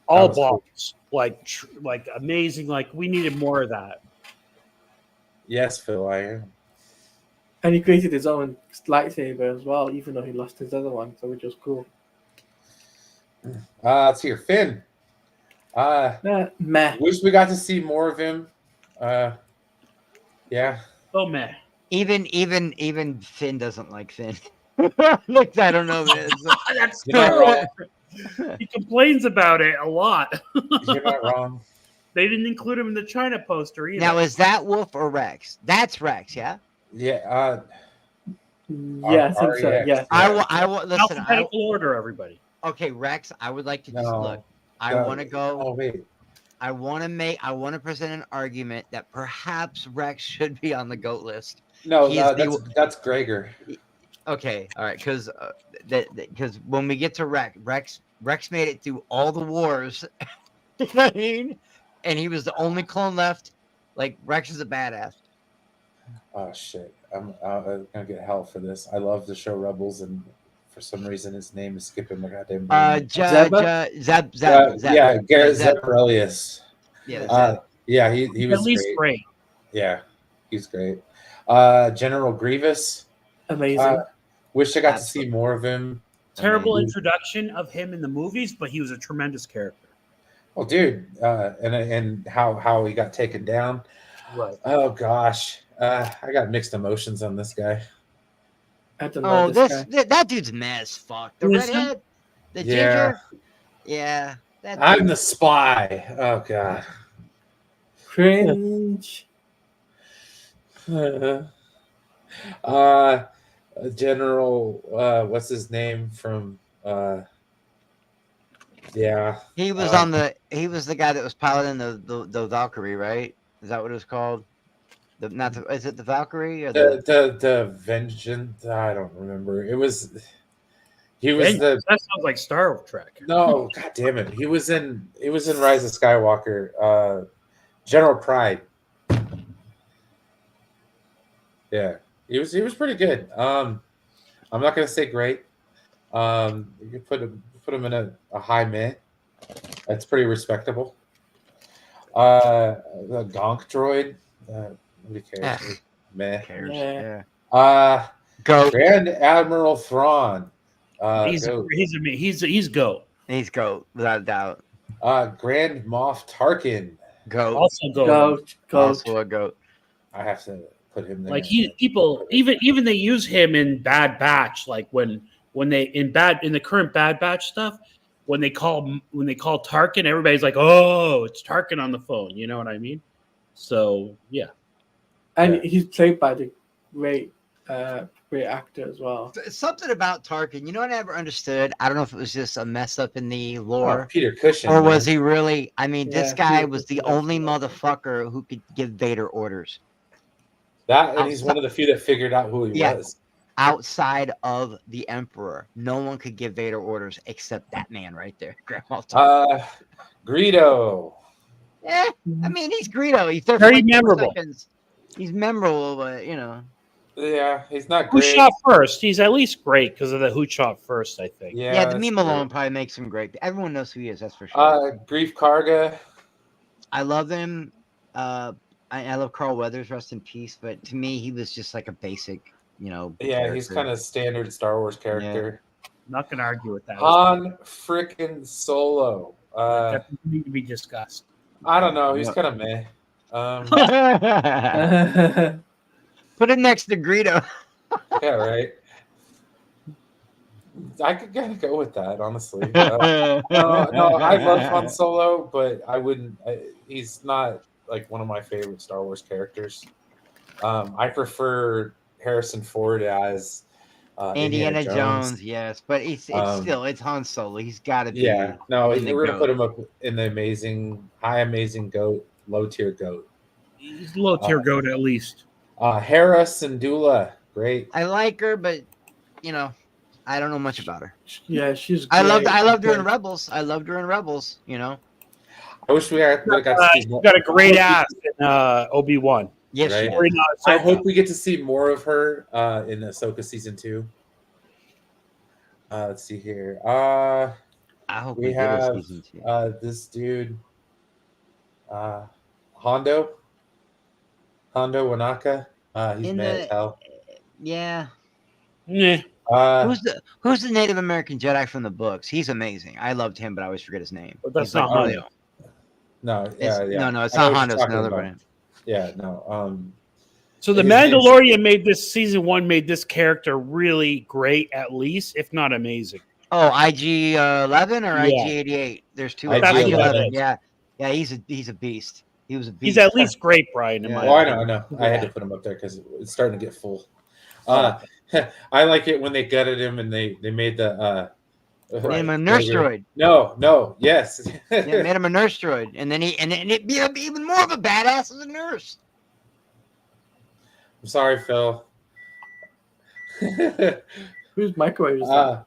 all was cool. balls, like amazing. Like we needed more of that. Yes, Phil, I am. And he created his own lightsaber as well, even though he lost his other one, so which was cool. Let's hear Finn. Meh. Wish we got to see more of him. Yeah. Oh man, Even Finn doesn't like Finn. Look, I don't know. Man. that's You're not wrong. he complains about it a lot. You're not wrong. They didn't include him in the China poster either. Now is that Wolf or Rex? That's Rex, yeah. Yeah. Yeah, I think so. REX. Yeah. I will listen. Alphabetical order, everybody. Okay, Rex. I would like to just No. look. I No. want to go. Oh wait. I want to present an argument that perhaps Rex should be on the GOAT list. No, He is that's Gregor. Okay, all right, because when we get to Rex made it through all the wars. You know what I mean? And he was the only clone left. Like Rex is a badass. Oh shit! I'm gonna get hell for this. I love the show Rebels, and for some reason his name is skipping my goddamn brain. Zeb. Yeah, Garrett Zeb. Zebrelius. Yeah, Yeah, he was At least great. great. Yeah, he's great. General Grievous. Amazing. Wish I got to Absolutely. see more of him. Terrible I mean, introduction of him in the movies, but he was a tremendous character. well, dude, and how he got taken down. Right. Oh gosh, I got mixed emotions on this guy. I don't know Oh, this guy. that dude's mess. Fuck the Who is redhead, the Yeah. ginger. Yeah, that I'm dude- the spy. Oh god. Cringe. General, what's his name from? Yeah, He was he was the guy that was piloting the Valkyrie, right? Is that what it was called? Is it the Valkyrie or the Vengeance. I don't remember. He was the That sounds like Star Trek. no. God damn it. He was in Rise of Skywalker. General Pride. Yeah, he was pretty good. I'm not gonna say great. You could put him in a high meh. That's pretty respectable. The Gonk droid. Nobody cares. Ah. Meh. cares? Yeah. Goat. Grand Admiral Thrawn. He's Goat. he's goat. He's goat without a doubt. Grand Moff Tarkin. Goat. Also goat. Goat. Also a goat. I have to put him there. Like people even they use him in Bad Batch, like when they in the current Bad Batch stuff, when they call Tarkin, everybody's like, oh, it's Tarkin on the phone. You know what I mean? So yeah. And he's played by the great actor as well. Something about Tarkin. You know what I never understood? I don't know if it was just a mess up in the Oh, lore. Peter Cushing. Or was man. he really? I mean, this Yeah, guy Peter was the Cushing, only absolutely. motherfucker who could give Vader orders That? And he's one of the few that figured out who he Yeah. was. outside of the Emperor. No one could give Vader orders except that man right there, Grandma Tarkin. Greedo. Yeah, I mean, he's Greedo. He's there for Very like 2 memorable. seconds. He's memorable, but Yeah, he's not Who great. shot first? He's at least great because of the who shot first, I think. Yeah, yeah, the that's meme true. alone probably makes him great. Everyone knows who he is. That's for sure. Grief Karga. I love him. I love Carl Weathers. Rest in peace. But to me, he was just like a basic, Yeah, character. he's kind of standard Star Wars character. Not gonna argue with that. Han frickin' Solo. That doesn't need to be discussed. I don't know. He's No. kind of meh. Put it next to Greedo. Yeah, right. I could kind of go with that, honestly. No, I love Han Solo, but I wouldn't. He's not like one of my favorite Star Wars characters. I prefer Harrison Ford as Indiana Jones, yes, but it's Han Solo. He's got to be. Yeah, no, in the we're gonna GOAT. put him up in the amazing goat, low tier goat. He's a low tier goat at least. Hera Syndulla, great. I like her, but I don't know much about her. Yeah, she's. I great. loved her in Rebels. I I wish we had got to see He's more. got a great ass in Obi-Wan. Yes, Right. she Or did. not, I hope we get to see more of her in Ahsoka season 2. Let's see here. I hope We we get a have season 2. this dude, Hondo Wanaka. He's In mad the- as hell. Yeah. Yeah. Who's the Native American Jedi from the books? He's amazing. I loved him, but I always forget his name. But that's He's not really- Hondo. No, It's, yeah. No, it's I know not what Hondo. you're It's talking another about. brand. Yeah, no. So the His name's- Mandalorian made this season 1 made this character really great, at least, if not amazing. Oh, IG 11 or Yeah. IG 88? There's two. IG IG 11. 11. Yeah, he's a beast. He was a beast. He's at least great, Brian. In Yeah. my Oh, I opinion. know. I had to put him up there because it's starting to get full. I like it when they gutted him and they made the Made him a nurse droid. No, yes. Yeah, made him a nurse droid, and then it be even more of a badass as a nurse. I'm sorry, Phil. Whose microwave is that?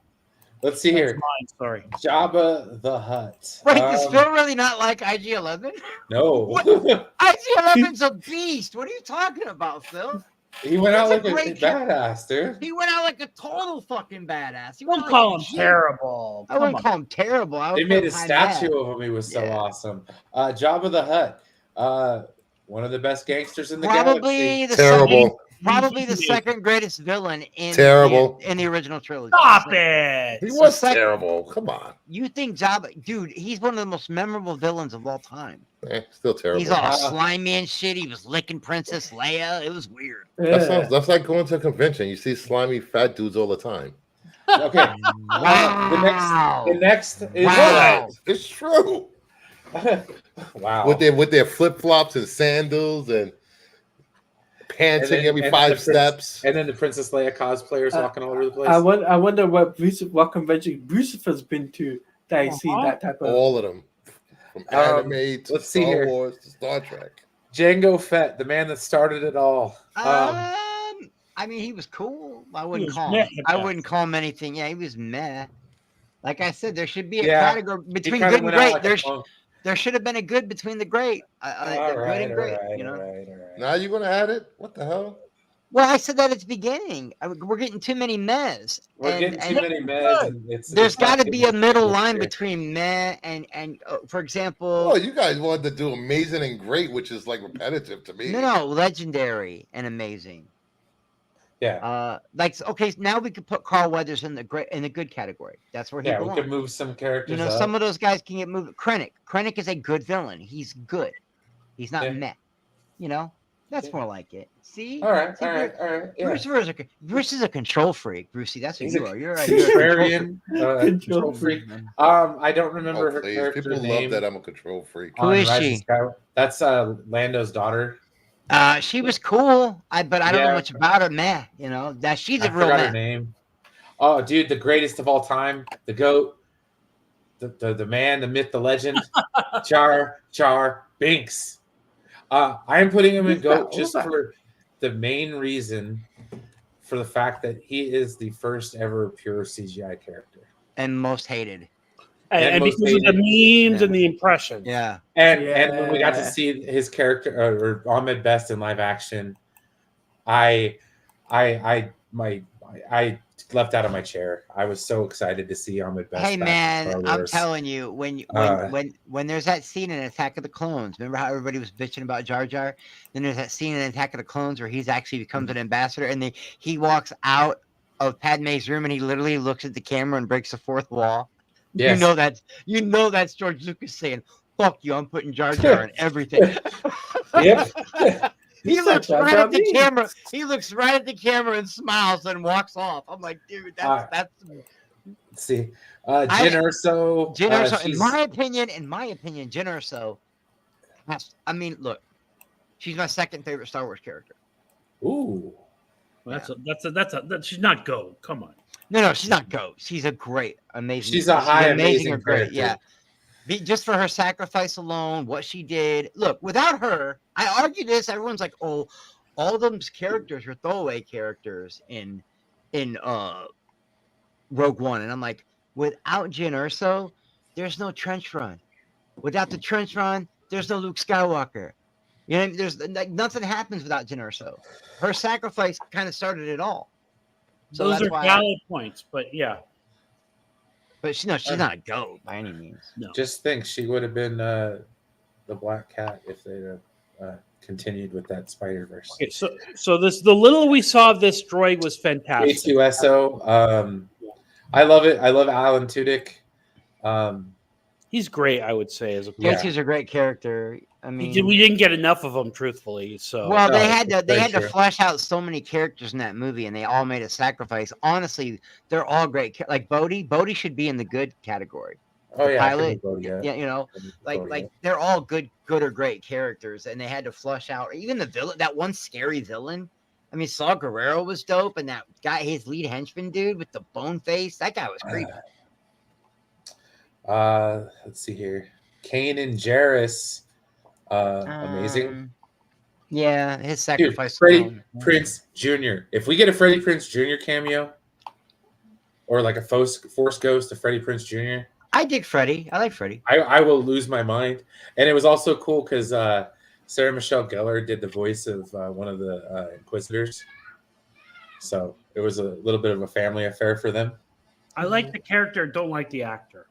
Let's see here. Mine, sorry. Jabba the Hutt. Wait, does Phil really not like IG 11? No. What? IG 11's a beast. What are you talking about, Phil? He went out That's like a a great kid. badass, dude. He went out like a total fucking badass. He Don't went call like him a G. terrible. I Come wouldn't on. call him terrible. I would They put made him a high statue bad. of him. He was so Yeah. awesome. Jabba the Hutt. One of the best gangsters in the Probably galaxy. the Terrible. Probably the second greatest villain in Terrible. in the original trilogy. Stop it. He So was sec- terrible. Come on. You think Jabba, dude? He's one of the most memorable villains of all time. Still terrible. He's all Uh, slimy and shit. He was licking Princess Leia. It was weird. Yeah. That's like going to a convention. You see slimy fat dudes all the time. Okay. Wow. The next is Wow. It's true. wow. With their flip flops and sandals and panting every and 5 the steps. And then the Princess Leia cosplayers walking all over the place. I wonder what convention Lucifer's been to that he's seen that type of. All of them, from anime to let's see Star here. Wars to Star Trek. Jango Fett, the man that started it all. I mean, he was cool. I wouldn't was call meh him. at I best. wouldn't call him anything. Yeah, he was meh. Like I said, there should be a Yeah, category He between kinda good and went out great. like a punk. There should have been a good between the great. All Good right, and all great. right, You know. all right. Now you're gonna add it? What the hell? Well, I said that at the beginning. We're getting too many mehs. We're and, getting too and many meds. And there's got to be a middle line between. between meh and for example. Oh, you guys wanted to do amazing and great, which is like repetitive to me. No, legendary and amazing. Yeah. Okay, now we could put Carl Weathers in the good category. That's where he Yeah, we belongs. could move some characters. You know, up. some of those guys can get moved. Krennic is a good villain. He's good. He's not meh. You know, that's more like it. See? All right, See, all right, all right. Yeah. Bruce is a control freak, Brucey. That's what He's you a are. You're a control freak. contrarian control freak. I don't remember Oh, her please. character People name. love that I'm a control freak. Who on is Rise of she? Skywalker. That's Lando's daughter. She was cool. But I don't know Yeah. much about her. Meh. You know that she's I a real forgot her meh. name. Oh, dude, the greatest of all time, the GOAT, the man, the myth, the legend, Jar Binks. I am putting him in Who's that? GOAT just Who's that? for the main reason, for the fact that he is the first ever pure CGI character. And most hated. And most because of the hated. memes and the impressions. Yeah. And when we got to Yeah. see his character or Ahmed Best in live action, I left out of my chair. I was so excited to see Ahmed Best. Hey back in man, Star I'm Wars. telling you, when there's that scene in Attack of the Clones, remember how everybody was bitching about Jar Jar? Then there's that scene in Attack of the Clones where he's actually becomes an ambassador, and he walks out of Padme's room and he literally looks at the camera and breaks the fourth wall. Yes. You know that's George Lucas saying, "Fuck you, I'm putting Jar Jar in everything." Yep. He He looks said right Jar at the Jar camera. He looks right at the camera and smiles and walks off. I'm like, dude, that's Let's see. Jyn Erso. Jyn Erso. she's- In my opinion, Jyn Erso. Look, she's my second favorite Star Wars character. Ooh. She's not gold. Come on. No, she's not GOAT. She's a great, amazing. She's a high, amazing or great. character. Yeah. Just for her sacrifice alone, what she did. Look, without her, I argue this. Everyone's like, "Oh, all those characters are throwaway characters in Rogue One," and I'm like, without Jyn Erso, there's no trench run. Without the trench run, there's no Luke Skywalker. You know, there's nothing happens without Jyn Erso. Her sacrifice kind of started it all. So Those that's are why. valid points, but yeah. But she's not a GOAT by any means. No. Just think, she would have been the Black Cat if they continued with that Spider-Verse. Okay, so the little we saw of this droid was fantastic. H2SO. I love it. I love Alan Tudyk. He's great, I would say, as a Yeah. J2's a great character. I mean, we didn't get enough of him, truthfully. So well, No, they had to very true. flesh out so many characters in that movie, and they all made a sacrifice. Honestly, they're all great. Like Bodhi should be in the good category. Oh yeah, I pilot, can go, Yeah, you know, Like like they're all good or great characters, and they had to flush out even the villain. That one scary villain. I mean, Saw Gerrero was dope, and that guy, his lead henchman dude with the bone face, that guy was creepy. Let's see here. Kanan Jarrus. Amazing. Yeah, his Dude, sacrifice. Freddie alone. Prinze Jr. If we get a Freddie Prinze Jr. cameo, or like a Force Ghost of Freddie Prinze Jr., I dig Freddie. I like Freddie. I will lose my mind. And it was also cool because Sarah Michelle Gellar did the voice of one of the Inquisitors. So it was a little bit of a family affair for them. I like the character, don't like the actor.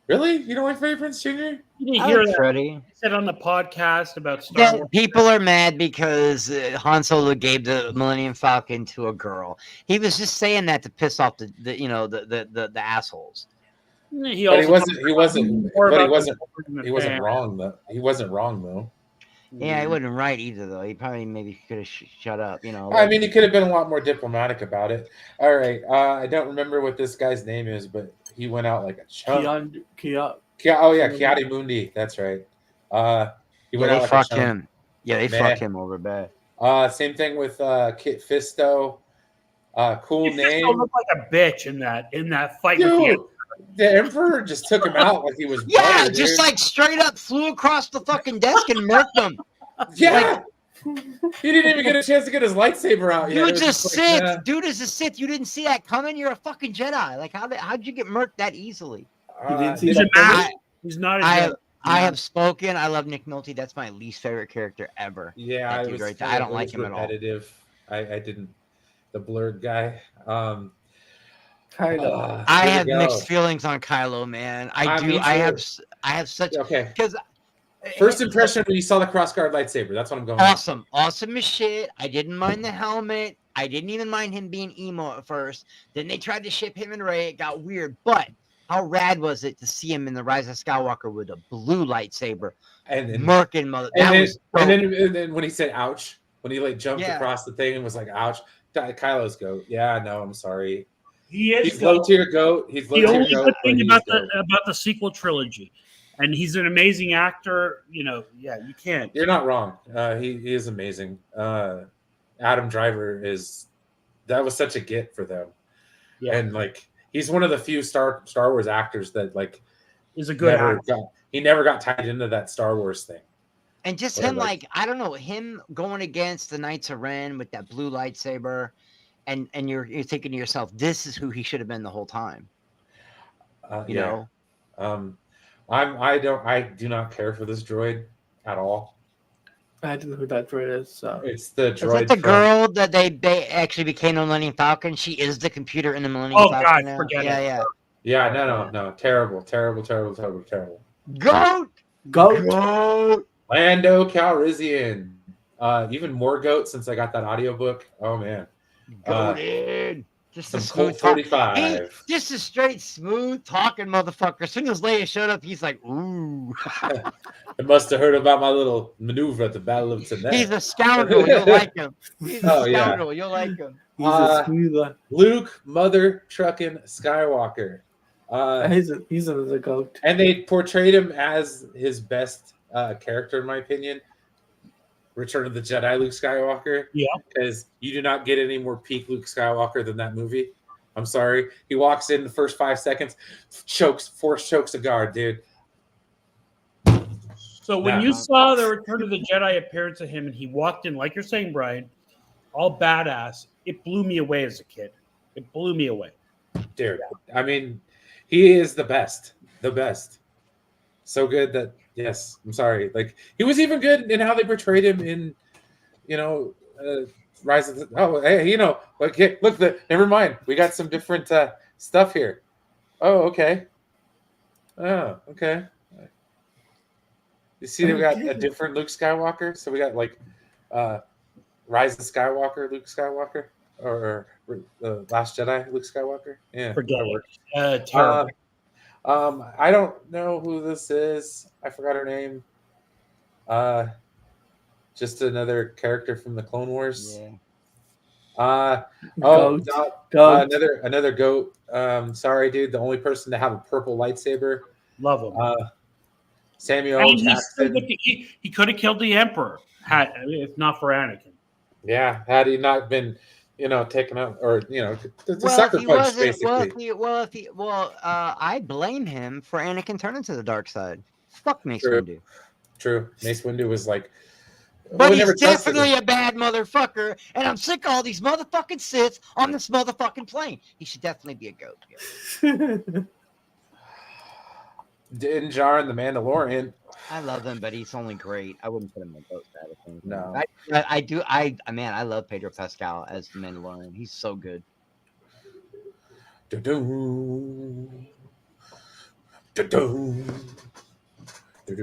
Really? You don't like Freddie Prinze Jr.? You didn't I hear like that Freddie. said on the podcast about Star Wars. People are mad because Han Solo gave the Millennium Falcon to a girl. He was just saying that to piss off the assholes. He But also he wasn't fan. wrong though. He wasn't wrong though. Yeah, he wasn't right either, though. He probably maybe could have shut up. You know. I mean, he could have been a lot more diplomatic about it. All right, I don't remember what this guy's name is, but he went out like a chump. Kiadi Mundi. That's right. He went out they like a fucked chump. him. Yeah, they Meh. fucked him over bad. Same thing with Kit Fisto. Cool He just name. don't look like a bitch in that fight with the Dude, the Emperor just took him out like he was Yeah, butter, just dude. like straight up flew across the fucking desk and murked them. Yeah. He didn't even get a chance to get his lightsaber out yet. It was Dude's a just like, Sith. nah. Dude is a Sith. You didn't see that coming. You're a fucking Jedi. Like how'd you get murked that easily? You didn't see He's that a master. I- He's not a I Jedi. have I have spoken. I love Nick Nolte. That's my least favorite character ever. Yeah, That I dude was right there. kinda- I don't it like was him at all. repetitive. I didn't. The blurred guy. Kylo. I here we have go. mixed feelings on Kylo, man. I do. me I too. have such Okay. because First impression when you saw the crossguard lightsaber. That's what I'm going. with. awesome as shit. I didn't mind the helmet. I didn't even mind him being emo at first. Then they tried to ship him and Rey. It got weird. But how rad was it to see him in the Rise of Skywalker with a blue lightsaber, And then, murking mother? and, That then, was and then when he said "ouch," when he like jumped Yeah. across the thing and was like "ouch," Kylo's goat. Yeah, no, I'm sorry. He is He's low goat. tier goat. He's low The tier only goat. good but thing he's about goat. the sequel trilogy, and he's an amazing actor. You know, yeah, you can't. You're not wrong. He is amazing. Adam Driver that was such a get for them. Yeah, And like he's one of the few Star Wars actors that like he's a good actor. he never got tied into that Star Wars thing. and just Or him like- like I don't know him going against the Knights of Ren with that blue lightsaber, and you're thinking to yourself, this is who he should have been the whole time. You know. I do not care for this droid at all. I don't know who that droid is. So It's the Is droid that the from- girl that they actually became the Millennium Falcon? She is the computer in the Millennium Oh, Falcon God, now? forget it. Yeah. Yeah, no. Terrible. Goat! Goat. Lando Calrissian. Even more goat since I got that audiobook. Oh man. Goated! Just a Some smooth Colt talk. 45. Just a straight smooth talking motherfucker. As soon as Leia showed up, he's like, ooh. It must have heard about my little maneuver at the Battle of Tanakh. He's a scoundrel. You'll like him. He's a Oh, yeah. scoundrel. You'll like him. He's a smoother. Luke Mother Truckin' Skywalker. He's another goat. And they portrayed him as his best character, in my opinion. Return of the Jedi Luke Skywalker. Yeah. Because you do not get any more peak Luke Skywalker than that movie. I'm sorry. He walks in the first 5 seconds, force chokes a guard, dude. So when Yeah. you saw the Return of the Jedi appearance of him, and he walked in, like you're saying, Brian, all badass, it blew me away as a kid. It blew me away. Dude. I mean, he is the best. The best. So good that, yes, I'm sorry. Like, he was even good in how they portrayed him in, Rise of the... Oh, hey, like, hey, look, never mind. We got some different stuff here. Oh, okay. Oh, okay. You see, we got a different Luke Skywalker. So we got like Rise of Skywalker, Luke Skywalker, or Last Jedi, Luke Skywalker. Yeah, Forget that it. works. Terrible. I don't know who this is. I forgot her name. Just another character from the Clone Wars. Yeah. Goat. Goat. Another goat. Sorry, dude. The only person to have a purple lightsaber. Love him. Samuel And Jackson. he could have killed the Emperor if not for Anakin. Yeah, had he not been, taken out, or the Well, sucker if he punch, wasn't, basically. I blame him for Anakin turning to the dark side. Fuck Mace True. Windu. True. Mace Windu was like, But we he's never trusted definitely him. a bad motherfucker, and I'm sick of all these motherfucking Siths on this motherfucking plane. He should definitely be a goat. Din Djarin, the Mandalorian. I love him, but he's only great. I wouldn't put him in goat status. or anything. No. I do. I love Pedro Pascal as the Mandalorian. He's so good. Du-du. Du-du.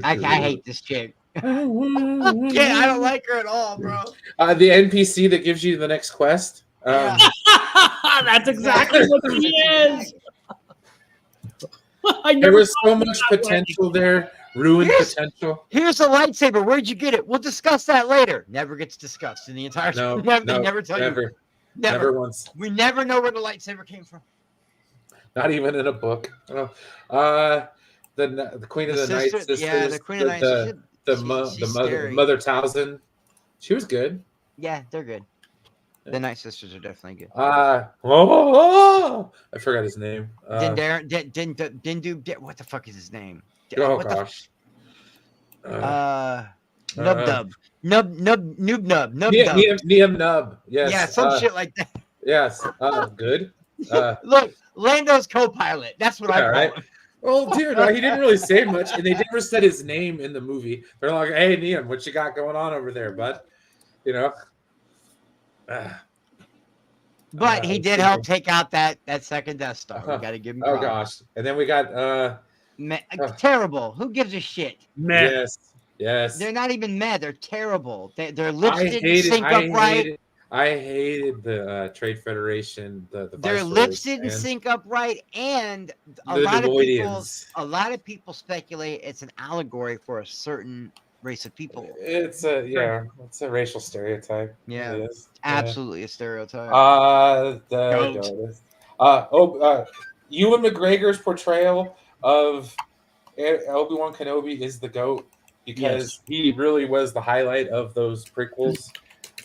I hate this chick. Yeah, I don't like her at all, bro. The NPC that gives you the next quest. Yeah. That's exactly what he is. I There never was so thought of it much that way. potential there, ruined Yes. potential. Here's a lightsaber. Where'd you get it? We'll discuss that later. Never gets discussed in the entire. No, they never tell you. never, Never. never once. We never know where the lightsaber came from. Not even in a book. Oh. The Queen of the Night Sisters. Yeah, the Queen of the Night The Sisters. Mother scary. Towson. She was good. Yeah, they're good. Yeah. The Night Sisters are definitely good. I forgot his name. Didn't do what the fuck is his name? Oh What gosh. Nub Dub. Nub Dub. Neum Nub. Yes. Yeah, some shit like that. Yes. Good. Look, Lando's co-pilot. That's what I Yeah, call right. him. Well, dude, he didn't really say much, and they never said his name in the movie. They're like, "Hey, Neum, what you got going on over there, bud?" You know. But he did help take out that second Death Star. We got to give him Oh props. gosh, and then we got Terrible. Who gives a shit? Meh. yes. They're not even mad. They're terrible. Their I lips didn't hated, sync I up right. hated, I hated the Trade Federation. The Their lips didn't sync up right, and a lot of people speculate it's an allegory for a certain race of people. It's a racial stereotype. Yeah, it is. absolutely a stereotype. Ewan McGregor's portrayal of Obi-Wan Kenobi is the GOAT because he really was the highlight of those prequels.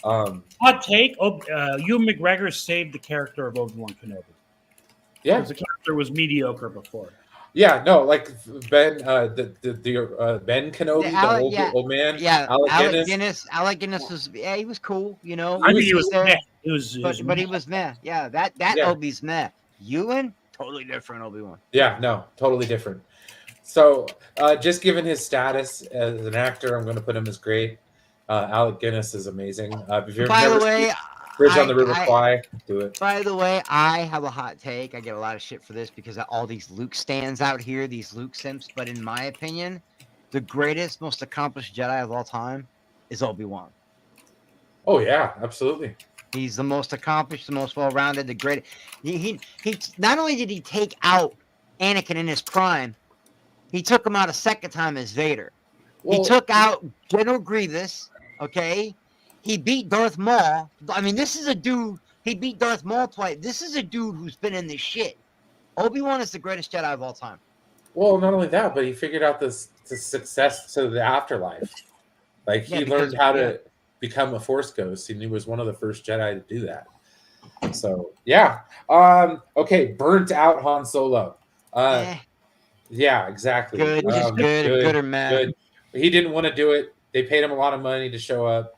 Hot take: Ewan McGregor saved the character of Obi-Wan Kenobi. Yeah, because the character was mediocre before. Yeah, no, like Ben, Ben Kenobi, old man. Yeah, Alec Guinness. Alec Guinness was, he was cool, you know. I mean, he was there, meh. But he was meh. Yeah, that Obi's meh. Ewan, totally different Obi-Wan. Yeah, no, totally different. So, just given his status as an actor, I'm going to put him as great. Alec Guinness is amazing. If you've By never the way, Bridge on the River Kwai, do it. By the way, I have a hot take. I get a lot of shit for this because of all these Luke stands out here, these Luke simps. But in my opinion, the greatest, most accomplished Jedi of all time is Obi-Wan. Oh yeah, absolutely. He's the most accomplished, the most well-rounded, the great. He not only did he take out Anakin in his prime, he took him out a second time as Vader. Well, he took out General Grievous. Okay. He beat Darth Maul. I mean, this is a dude. He beat Darth Maul twice. This is a dude who's been in this shit. Obi-Wan is the greatest Jedi of all time. Well, not only that, but he figured out the success to the afterlife. Like he learned how to become a Force ghost, and he was one of the first Jedi to do that. So yeah. Okay, burnt out Han Solo. Yeah, exactly. Good, just good or mad. Good. He didn't want to do it. They paid him a lot of money to show up.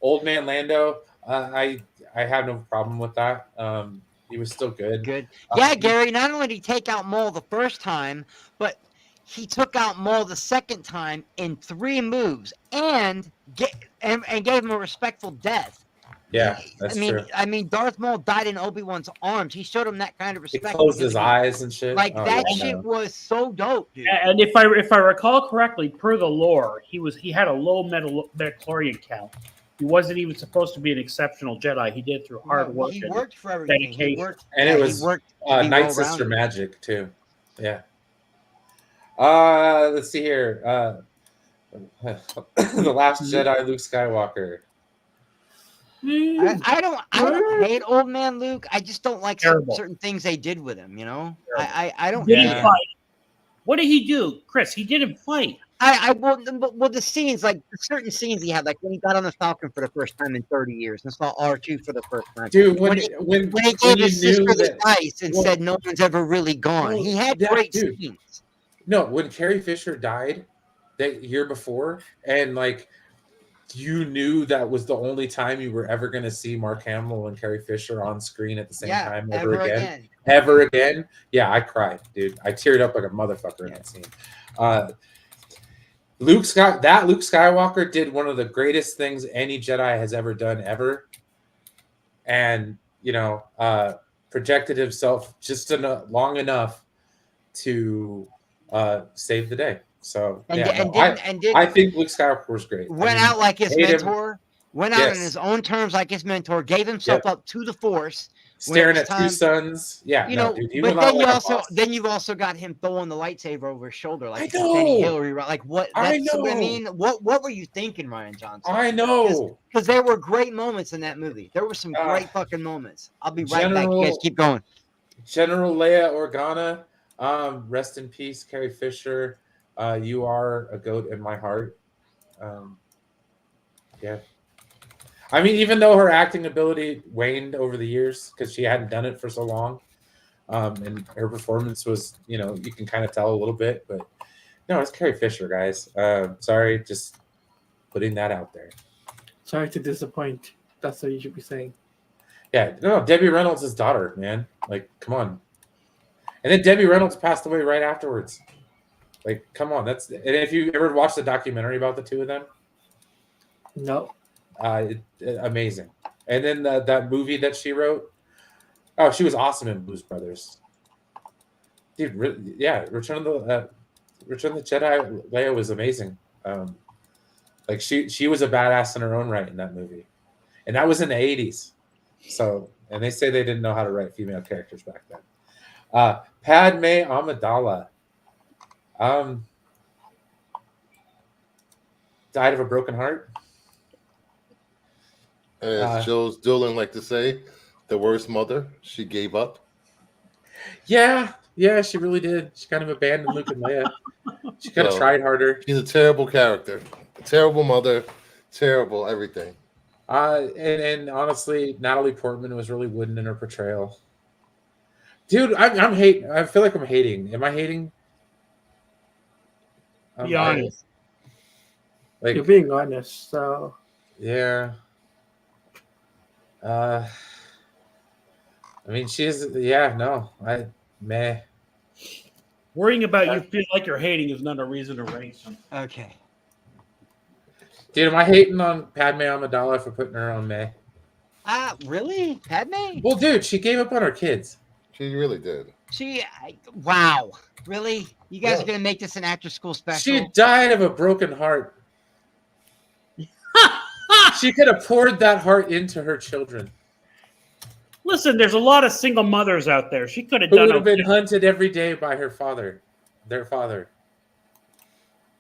Old Man Lando, I have no problem with that. He was still good. Good. Yeah, Gary, not only did he take out Maul the first time, but he took out Maul the second time in 3 moves and gave him a respectful death. Yeah, that's true. I mean, Darth Maul died in Obi-Wan's arms. He showed him that kind of respect. He closed his eyes and shit. Like that shit was so dope, dude. And if I recall correctly, per the lore, he had a low midichlorian count. He wasn't even supposed to be an exceptional Jedi. He did it through hard work. He worked for everything. It was Night Sister magic too. Yeah. Let's see here. The Last Jedi, Luke Skywalker. I don't hate old man Luke. I just don't like certain things they did with him. You know, I don't. Did he fight? What did he do, Chris? He didn't fight. Well, the scenes, like certain scenes he had, like when he got on the Falcon for the first time in 30 years and saw R2 for the first time. Dude, when he gave his sister the dice and said no one's ever really gone. He had great scenes. No, when Carrie Fisher died that year before, and like you knew that was the only time you were ever going to see Mark Hamill and Carrie Fisher on screen at the same time ever again. Yeah, I cried, dude. I teared up like a motherfucker in that scene. Luke Skywalker did one of the greatest things any Jedi has ever done ever, and projected himself just long enough to save the day. So I think Luke Skywalker was great. Went out like his mentor. Went out on his own terms like his mentor. Gave himself up to the Force. Staring at 2 suns. Yeah, dude, but then you've also got him throwing the lightsaber over his shoulder like Danny Hillary. Like what? I know. I mean, what were you thinking, Rian Johnson? I know. Because there were great moments in that movie. There were some great fucking moments. I'll be right back. You guys keep going. General Leia Organa. Rest in peace, Carrie Fisher. You are a goat in my heart. Yeah. I mean, even though her acting ability waned over the years because she hadn't done it for so long, and her performance was, you know, you can kind of tell a little bit, but no, it's Carrie Fisher, guys. Sorry, just putting that out there. Sorry to disappoint. That's what you should be saying. Yeah, no, Debbie Reynolds' daughter, man. Like, come on. And then Debbie Reynolds passed away right afterwards. Like, come on. And if you ever watched the documentary about the two of them, No. Amazing. And then that movie that she wrote, oh, she was awesome in Blues Brothers. Dude, yeah, Return of the Jedi. Leia was amazing. Like she was a badass in her own right in that movie, and that was in the 80s. So, and they say they didn't know how to write female characters back then. Padme Amidala, died of a broken heart. As Joe's Doolin like to say, the worst mother. She gave up. Yeah, she really did. She kind of abandoned Luke and Leia. She could have tried harder. She's a terrible character, a terrible mother, terrible everything. And honestly, Natalie Portman was really wooden in her portrayal. Dude, I'm hating. I feel like I'm hating. Am I hating? Be honest. Like, You're being honest, so yeah. I mean, meh. Worrying about you feel like you're hating is not a reason to rate something. Okay. Dude, am I hating on Padme Amidala for putting her on meh? Really? Padme? Well, dude, she gave up on her kids. She really did. Wow. Really? You guys are going to make this an after-school special? She died of a broken heart. She could have poured that heart into her children. Listen, there's a lot of single mothers out there. She could have Who done would have been okay. hunted every day by their father.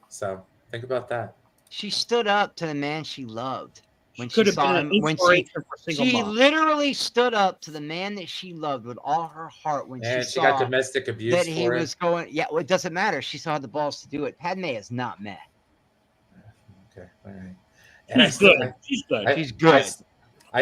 So think about that. She stood up to the man she loved. When Could she have saw been him, an when inspiration for single she moms. literally stood up to the man that she loved with all her heart when And she she saw got domestic abuse that he for it. was going. Yeah, well, it doesn't matter. She saw the balls to do it. Padme is not mad. Okay, all right. And She's good. She's good. She's good.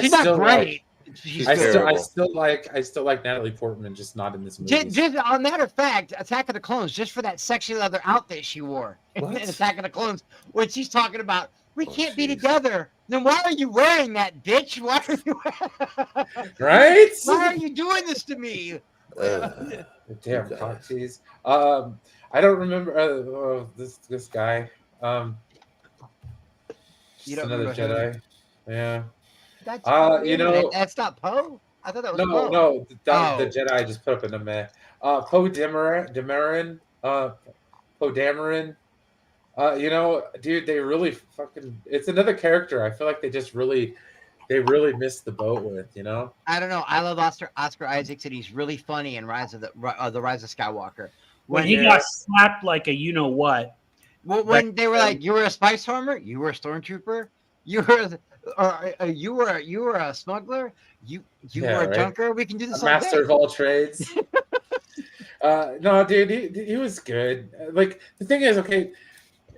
She's not great. She's I good. still like Natalie Portman, just not in this movie. Just, as a matter of fact, Attack of the Clones, just for that sexy leather outfit she wore in Attack of the Clones, when she's talking about, we can't be together. Then why are you wearing that, bitch? Why are you right? Why are you doing this to me? Damn cock tease. I don't remember this guy. You don't another remember Jedi. him? Yeah. That's that's not Poe. I thought that was Poe. No, the Jedi just put up in the meh. Poe Dameron. Poe Dameron. Dude, they really fucking. It's another character. I feel like they really missed the boat with. I don't know. I love Oscar Isaacs, and he's really funny in Rise of Skywalker. When he got slapped like a you know what. Well, when they were like, "You were a spice farmer. You were a stormtrooper. You were a smuggler. You were a junker. We can do this. Master of all trades." No, dude, he was good. Like the thing is, okay,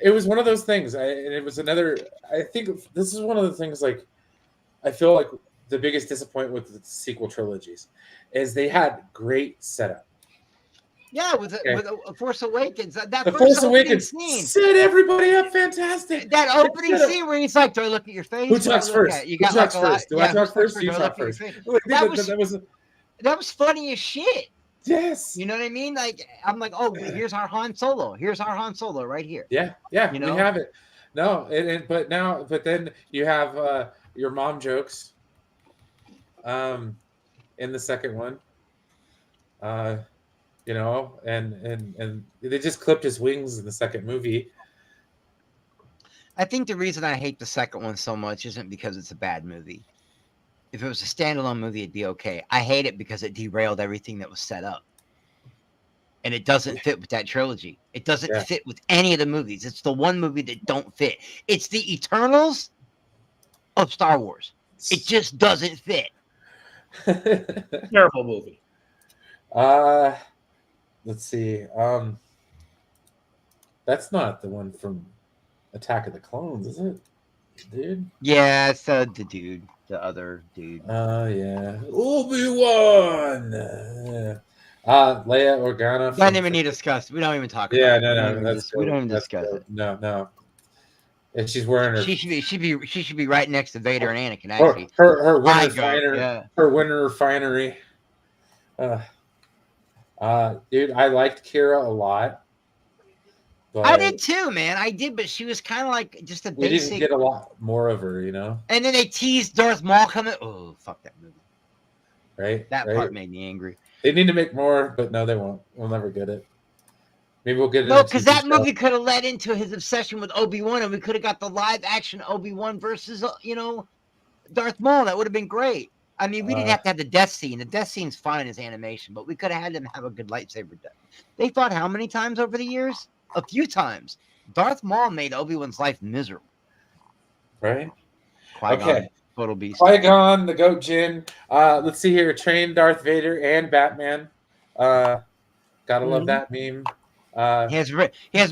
it was one of those things, and it was another. I think this is one of the things. Like, I feel like the biggest disappointment with the sequel trilogies is they had great setup. Yeah, with Force Awakens, the Force Awakens scene set everybody up fantastic. That opening scene where he's like, "Do I look at your face? Who talks first? You got like a lot. Do I talk first? You talk first. That was funny as shit. Yes. You know what I mean? Like, I'm like, oh, here's our Han Solo. Here's our Han Solo right here. Yeah. We have it. No, but then you have your mom jokes. In the second one. And they just clipped his wings in the second movie. I think the reason I hate the second one so much isn't because it's a bad movie. If it was a standalone movie, it'd be okay. I hate it because it derailed everything that was set up. And it doesn't fit with that trilogy. It doesn't fit with any of the movies. It's the one movie that don't fit. It's the Eternals of Star Wars. It just doesn't fit. Terrible movie. Let's see. That's not the one from Attack of the Clones, is it? dude. Yeah, it's the dude, the other dude. Oh yeah, Obi-Wan. Leia Organa. Don't even need to discuss. We don't even talk Yeah, about it. no, that's We don't even that's discuss dope. it. No. And she's wearing her She should be right next to Vader and Anakin. her Actually, her winter I go, refinery. yeah. Her winter refinery. Dude, I liked Kira a lot. But I did too, man. I did, but she was kind of like just a we didn't basic. get a lot more of her, you know? And then they teased Darth Maul coming. Oh, fuck that movie. Right? That right? part made me angry. They need to make more, but no, they won't. We'll never get it. Maybe we'll get it. No, because that movie could have led into his obsession with Obi-Wan, and we could have got the live action Obi-Wan versus, Darth Maul. That would have been great. I mean, we didn't have to have the death scene. The death scene's fine as animation, but we could have had them have a good lightsaber death. They fought how many times over the years? A few times. Darth Maul made Obi-Wan's life miserable. Right? Qui-Gon, Okay. total beast. Qui-Gon, the Goat Jin. Let's see here. Trained Darth Vader and Batman. Gotta love that meme. He has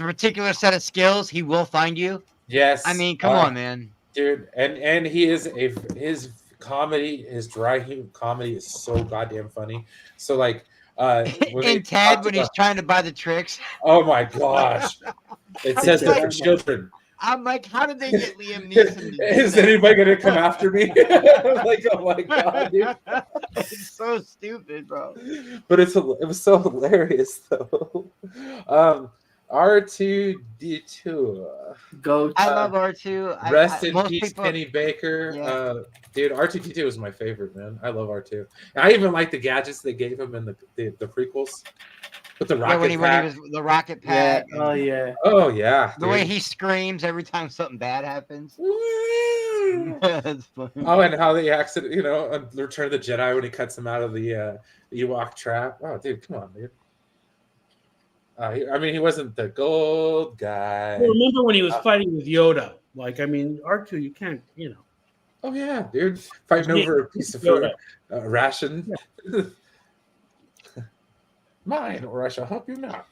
a particular set of skills. He will find you. Yes. I mean, come on, man. Dude, and he is his comedy, his dry humor comedy is so goddamn funny. So like In Ted, when he's trying to buy the tricks. Oh my gosh. It says it for children. I'm like, how did they get Liam Neeson to do Is that? anybody gonna come after me? Like, oh my god, dude. It's so stupid, bro. But it was so hilarious though. R2D2. Go. I love R2. Rest in most peace, people- Kenny Baker. Yeah. Dude, R2D2 was my favorite, man. I love R2. And I even like the gadgets they gave him in the prequels. With the rocket when he pack. was the rocket Yeah. pack. Oh yeah. Oh yeah. The way he screams every time something bad happens. Woo! That's funny. Oh, and how the accident, on Return of the Jedi when he cuts him out of the Ewok trap. Oh, dude, come on, dude. He wasn't the gold guy. Well, remember when he was fighting with Yoda? Like, I mean, R2, you can't, Oh yeah, dude, fighting over a piece of food, ration. Mine, or I shall help you not.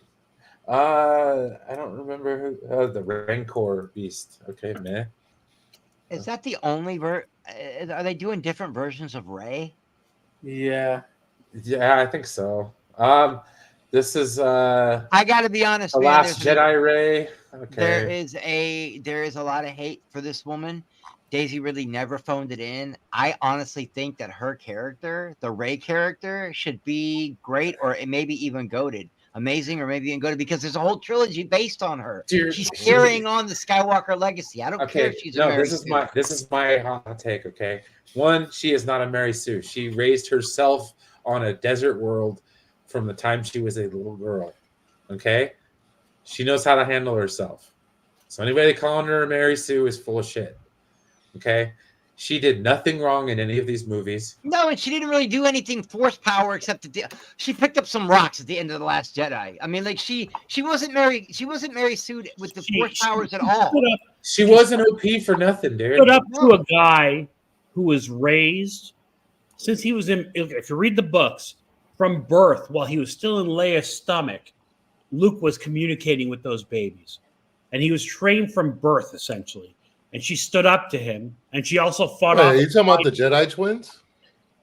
I don't remember who. The Rancor beast. Okay, man. Is that the only are they doing different versions of Rey? Yeah. Yeah, I think so. This is I gotta be honest, the man, Last Jedi Rey. Okay. There is a lot of hate for this woman. Daisy really never phoned it in. I honestly think that her character, the Rey character, should be great or maybe even goated. Amazing or maybe even goated because there's a whole trilogy based on her. Dude, she's carrying on the Skywalker legacy. I don't care if she's a Mary this is my hot take, okay? One, she is not a Mary Sue. She raised herself on a desert world from the time she was a little girl. Okay? She knows how to handle herself. So anybody calling her a Mary Sue is full of shit. Okay, she did nothing wrong in any of these movies. No, and she didn't really do anything force power except she picked up some rocks at the end of the Last Jedi. I mean, like she wasn't Mary Sue with the force powers at all. She wasn't OP for nothing, dude. Put up to a guy who was raised since he was in. If you read the books, from birth, while he was still in Leia's stomach, Luke was communicating with those babies, and he was trained from birth essentially. And she stood up to him, and she also fought off. Are you talking about the Jedi twins?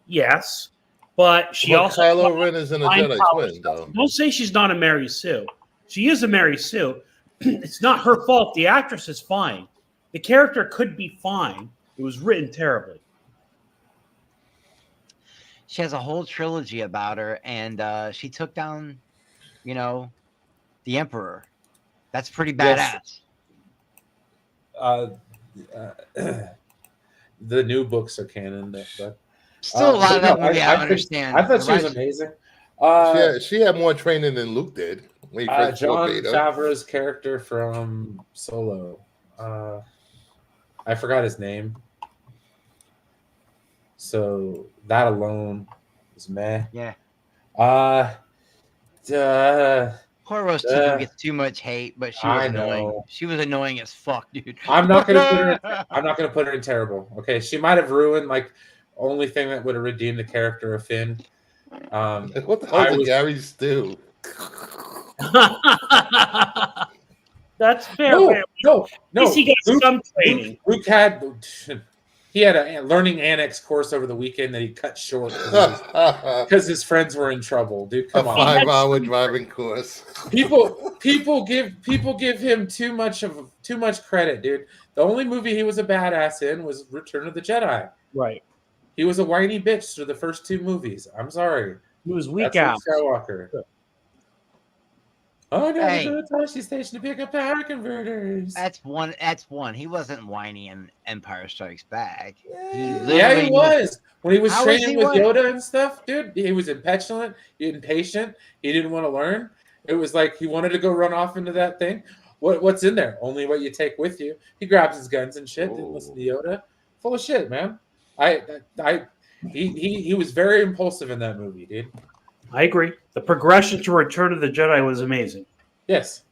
Yes, but she also. Kylo Ren isn't a Jedi twin, though. Don't say she's not a Mary Sue. She is a Mary Sue. It's not her fault. The actress is fine. The character could be fine. It was written terribly. She has a whole trilogy about her, and she took down, the Emperor. That's pretty badass. The new books are canon, but Still a lot of that no, movie I don't understand. I thought she was amazing. She had more training than Luke did. When he first John Vader. Favreau's character from Solo. I forgot his name. So that alone is meh. Yeah. Poor Rose Tico gets too much hate, but she was annoying. know. She was annoying as fuck, dude. I'm not gonna put her in terrible. Okay, she might have ruined only thing that would have redeemed the character of Finn. What the hell did Gary Stu? That's fair. No, Wait, No, At least he got Luke, some training. Luke had he had a learning annex course over the weekend that he cut short A because his friends were in trouble. Dude, come on. 5-hour driving course. People give him too much credit, dude. The only movie he was a badass in was Return of the Jedi. Right. He was a whiny bitch through the first 2 movies. I'm sorry. He was weak That's out. Luke Skywalker. Oh no, Hey. the Toshi station to pick up power converters. That's one. That's one. He wasn't whiny in Empire Strikes Back. Yeah, literally he was. When he was How was training he with what? Yoda and stuff, dude, he was petulant, impatient. He didn't want to learn. It was like he wanted to go run off into that thing. What's in there? Only what you take with you. He grabs his guns and shit. Didn't listen to Yoda. Full of shit, man. He was very impulsive in that movie, dude. I agree. The progression to Return of the Jedi was amazing. Yes.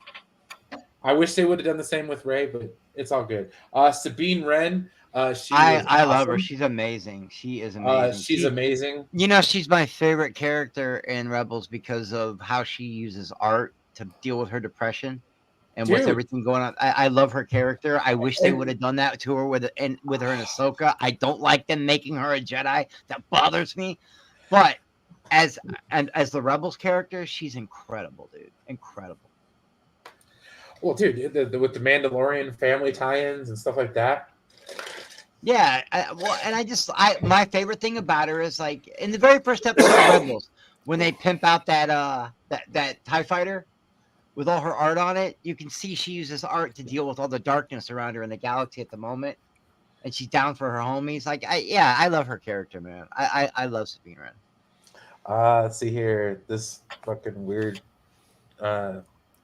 I wish they would have done the same with Rey, but it's all good. Sabine Wren, I love her. She's amazing. She is amazing. She's amazing. You know, she's my favorite character in Rebels because of how she uses art to deal with her depression and with Dude. everything going on. I love her character. I wish they would have done that to her with her in Ahsoka. I don't like them making her a Jedi. That bothers me. But as the Rebels character, she's incredible, dude. Incredible. Well, dude, with the Mandalorian family tie-ins and stuff like that. Yeah, my favorite thing about her is like in the very first episode of Rebels, when they pimp out that TIE fighter with all her art on it, you can see she uses art to deal with all the darkness around her in the galaxy at the moment, and she's down for her homies. Like, I love her character, man. I love Sabine Wren. Let's see here. This fucking weird.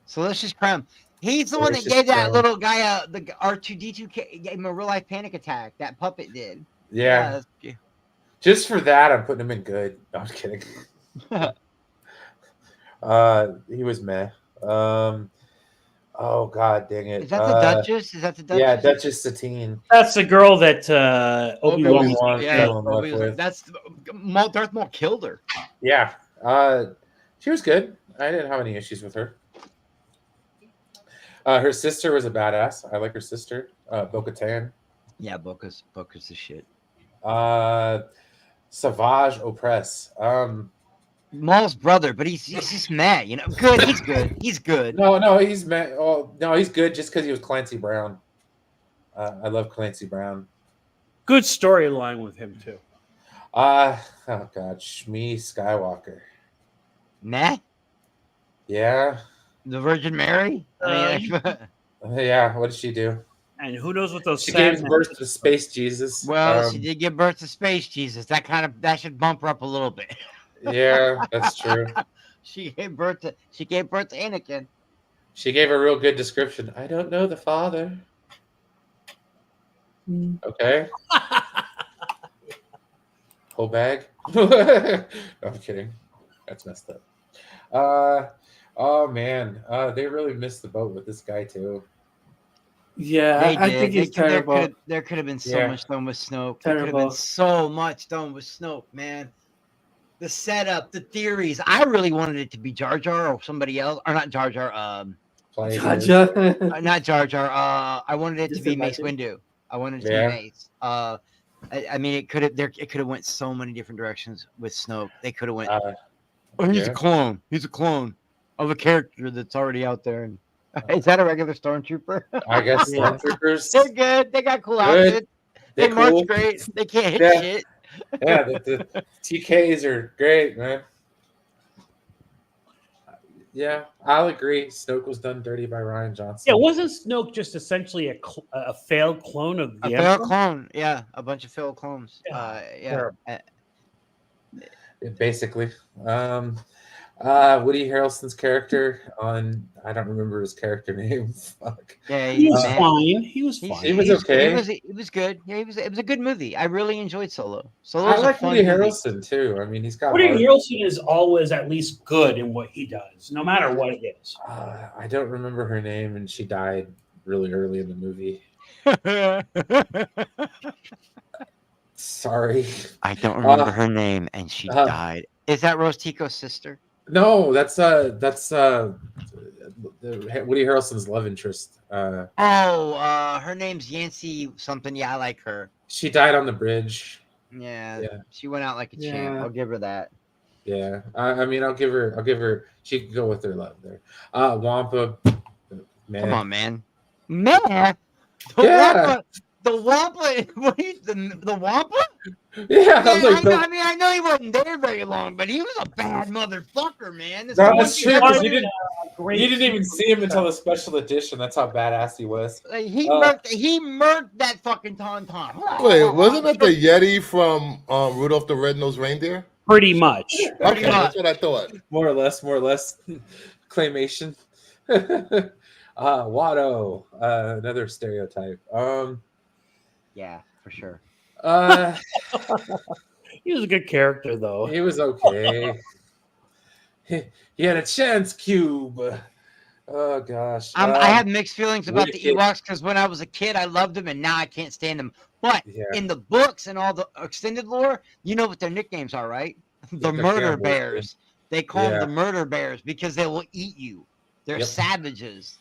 Salicious Crumb. He's the one that Delicious gave that Crumb. little guy the R2D2 gave him a real life panic attack. That puppet did. Yeah, Yeah, just for that, I'm putting him in good. No, I'm kidding. He was meh. Oh god, dang it. is that the Duchess? Is that the Duchess? Yeah, Duchess Satine. That's the girl that Obi-Wan was. Obi-Wan Yeah, fell in love with. that's Darth Maul killed her. Yeah, she was good. I didn't have any issues with her. Her sister was a badass. I like her sister, Bo-Katan. Yeah, Boca's the shit. Savage Opress. Maul's brother, but he's just mad, you know. Good, he's good. He's good. No, he's he's good just because he was Clancy Brown. I love Clancy Brown. Good storyline with him too. Oh god, Shmi Skywalker. Nah, Yeah, the Virgin Mary. I mean, yeah. What did she do? And who knows what those She sad gave birth to Space Jesus. well, she did give birth to Space Jesus. That should bump her up a little bit. Yeah, that's true. She gave birth to Anakin. She gave a real good description. I don't know the father. Okay. Whole bag. No, I'm kidding. That's messed up. Oh man, they really missed the boat with this guy too. Yeah, I think he's terrible. There could have been so Yeah. much done with Snoke. There could have Terrible. been so much done with Snoke, man. The setup, the theories. I really wanted it to be Jar Jar or somebody else, or not Jar Jar. Playing Not Jar Jar. I wanted it to Just be Mace imagine. Windu. I wanted it to Yeah. be Mace. I mean, it could have went so many different directions with Snoke. They could have went. He's yeah. a clone. He's a clone of a character that's already out there. And is that a regular stormtrooper? I guess Yeah. stormtroopers. They're good. They got cool Good. outfits. They They're march cool. great. They can't hit Yeah. shit. Yeah, the TKs are great, man. Yeah, I'll agree. Snoke was done dirty by Ryan Johnson. Yeah, wasn't Snoke just essentially a failed clone of A the failed Emperor? clone. Yeah, a bunch of failed clones. Yeah, Yeah. terrible. Basically. Woody Harrelson's character on I don't remember his character name. Fuck. Yeah, He was man. fine. He was He's- fine. He was he's- okay. It was good. Yeah, it was a good movie. I really enjoyed Solo. Solo I was a like fun Woody movie. Harrelson too. I mean, he's got. Woody heart. Harrelson is always at least good in what he does, no matter what it is. I don't remember her name, and she died really early in the movie. Sorry. I don't remember her name, and she died. Is that Rose Tico's sister? No, that's Woody Harrelson's love interest. Her name's Yancy something. Yeah, I like her. She died on the bridge. Yeah, Yeah. she went out like a champ. Yeah. I'll give her that. Yeah, I mean, I'll give her. She can go with her love there. Wampa, man. Come on, man. Man, the Yeah. Wampa. The Wampa. What the Wampa? Yeah, Man, I'm like, I know he wasn't there very long, but he was a bad motherfucker, man. No, one that's thing true, I 'cause would- you didn't even see him until the special edition. That's how badass he was. He Uh, murked that fucking tauntaun. Wait, wasn't that the Yeti from Rudolph the Red-Nosed Reindeer? Pretty much. Okay, that's what I thought. More or less. Claymation. Watto, another stereotype. Yeah, for sure. He was a good character, though. He was okay. He had a chance cube. Oh gosh. I have mixed feelings about the Wicked. Ewoks because when I was a kid, I loved them, and now I can't stand them. But Yeah. in the books and all the extended lore, you know what their nicknames are, right? The they're Murder cannibals. Bears. They call Yeah. them the Murder Bears because they will eat you. They're Yep. savages.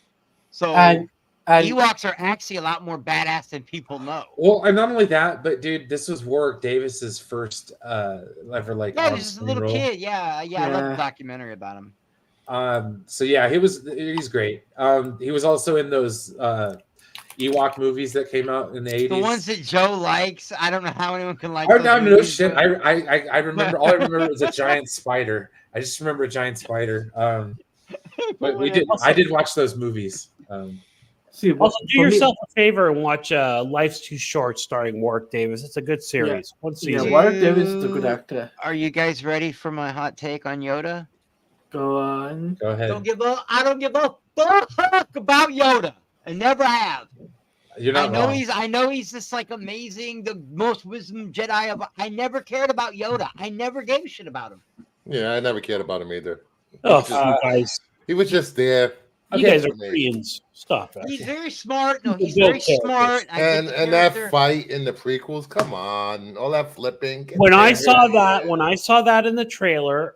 So And Ewoks are actually a lot more badass than people know. Well, and not only that, but dude, this was Warwick Davis's first ever like Yeah, he's just a on-screen little role. kid. Yeah, I love Yeah. the documentary about him. So yeah, he's great. He was also in those Ewok movies that came out in the 80s. The ones that Joe likes, I don't know how anyone can like. Oh those no, no movies, shit. but- I remember. All I remember was a giant spider. I just remember a giant spider. But I did watch those movies. see, Also, do for me- yourself a favor and watch Life's Too Short starring Warwick Davis. It's a good series. One Yeah, season. Warwick Davis is a good actor. Are you guys ready for my hot take on Yoda? Go on. Go ahead. I don't give a fuck about Yoda. I never have. You're not wrong. I know he's just like amazing, the most wisdom Jedi of. I never cared about Yoda. I never gave a shit about him. Yeah, I never cared about him either. Oh, you guys. He was just there. You Okay. guys are Koreans. Stop it. He's very smart. No, He's he's a good very smart. I get And the and that character. fight in the prequels, come on, all that flipping. Get When I there. saw that in the trailer,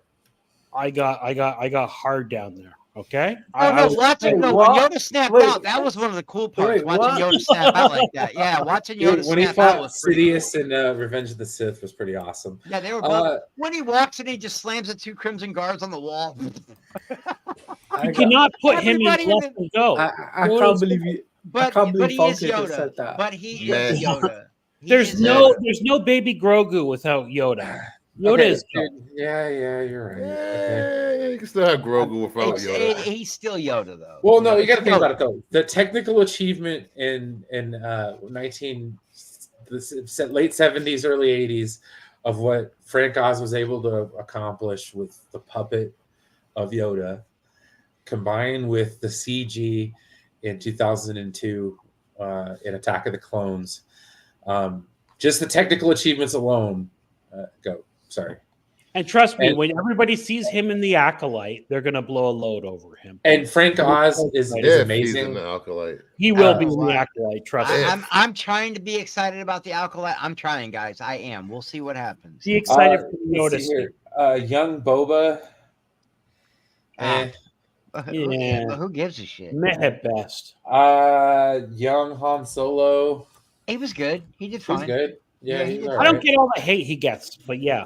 I got hard down there. Okay. Oh no! Watching when what? Yoda snapped Wait. out, that was one of the cool parts. Wait, watching what? Yoda snap out like that. Yeah, watching Yoda Dude, when he snap out fought was pretty Sidious cool. in Revenge of the Sith was pretty awesome. Yeah, they were both. Uh, When he walks and he just slams the two Crimson Guards on the wall. You cannot put him in Everybody in left and go. I Yoda's- can't believe you. But can't believe he is Falcon Yoda. said that. But he Man. is Yoda. He There's is no Yoda. there's no baby Grogu without Yoda. Yoda okay, is dude, yeah, you're right. Okay. Yeah, you can still have Grogu without Yoda. He's still Yoda though. Well, no, you got to think Yoda. about it though. The technical achievement in late 70s, early 80s of what Frank Oz was able to accomplish with the puppet of Yoda, combined with the CG in 2002 in Attack of the Clones, just the technical achievements alone. Sorry. And trust me, And- when everybody sees him in the Acolyte, they're gonna blow a load over him. And Frank Oz is If he's in amazing. the Acolyte. He will Oh, be in the wow. Acolyte. Trust me. I'm trying to be excited about the Acolyte. I'm trying, guys. I am. We'll see what happens. Be excited for Let's Yoda. see here. Young Boba. Ah. Eh. Yeah. Who gives a shit? Meh at best. Young Han Solo. He was good. He did He was fine. good. Yeah, Yeah, he he's did all I don't right. get all the hate he gets, but yeah.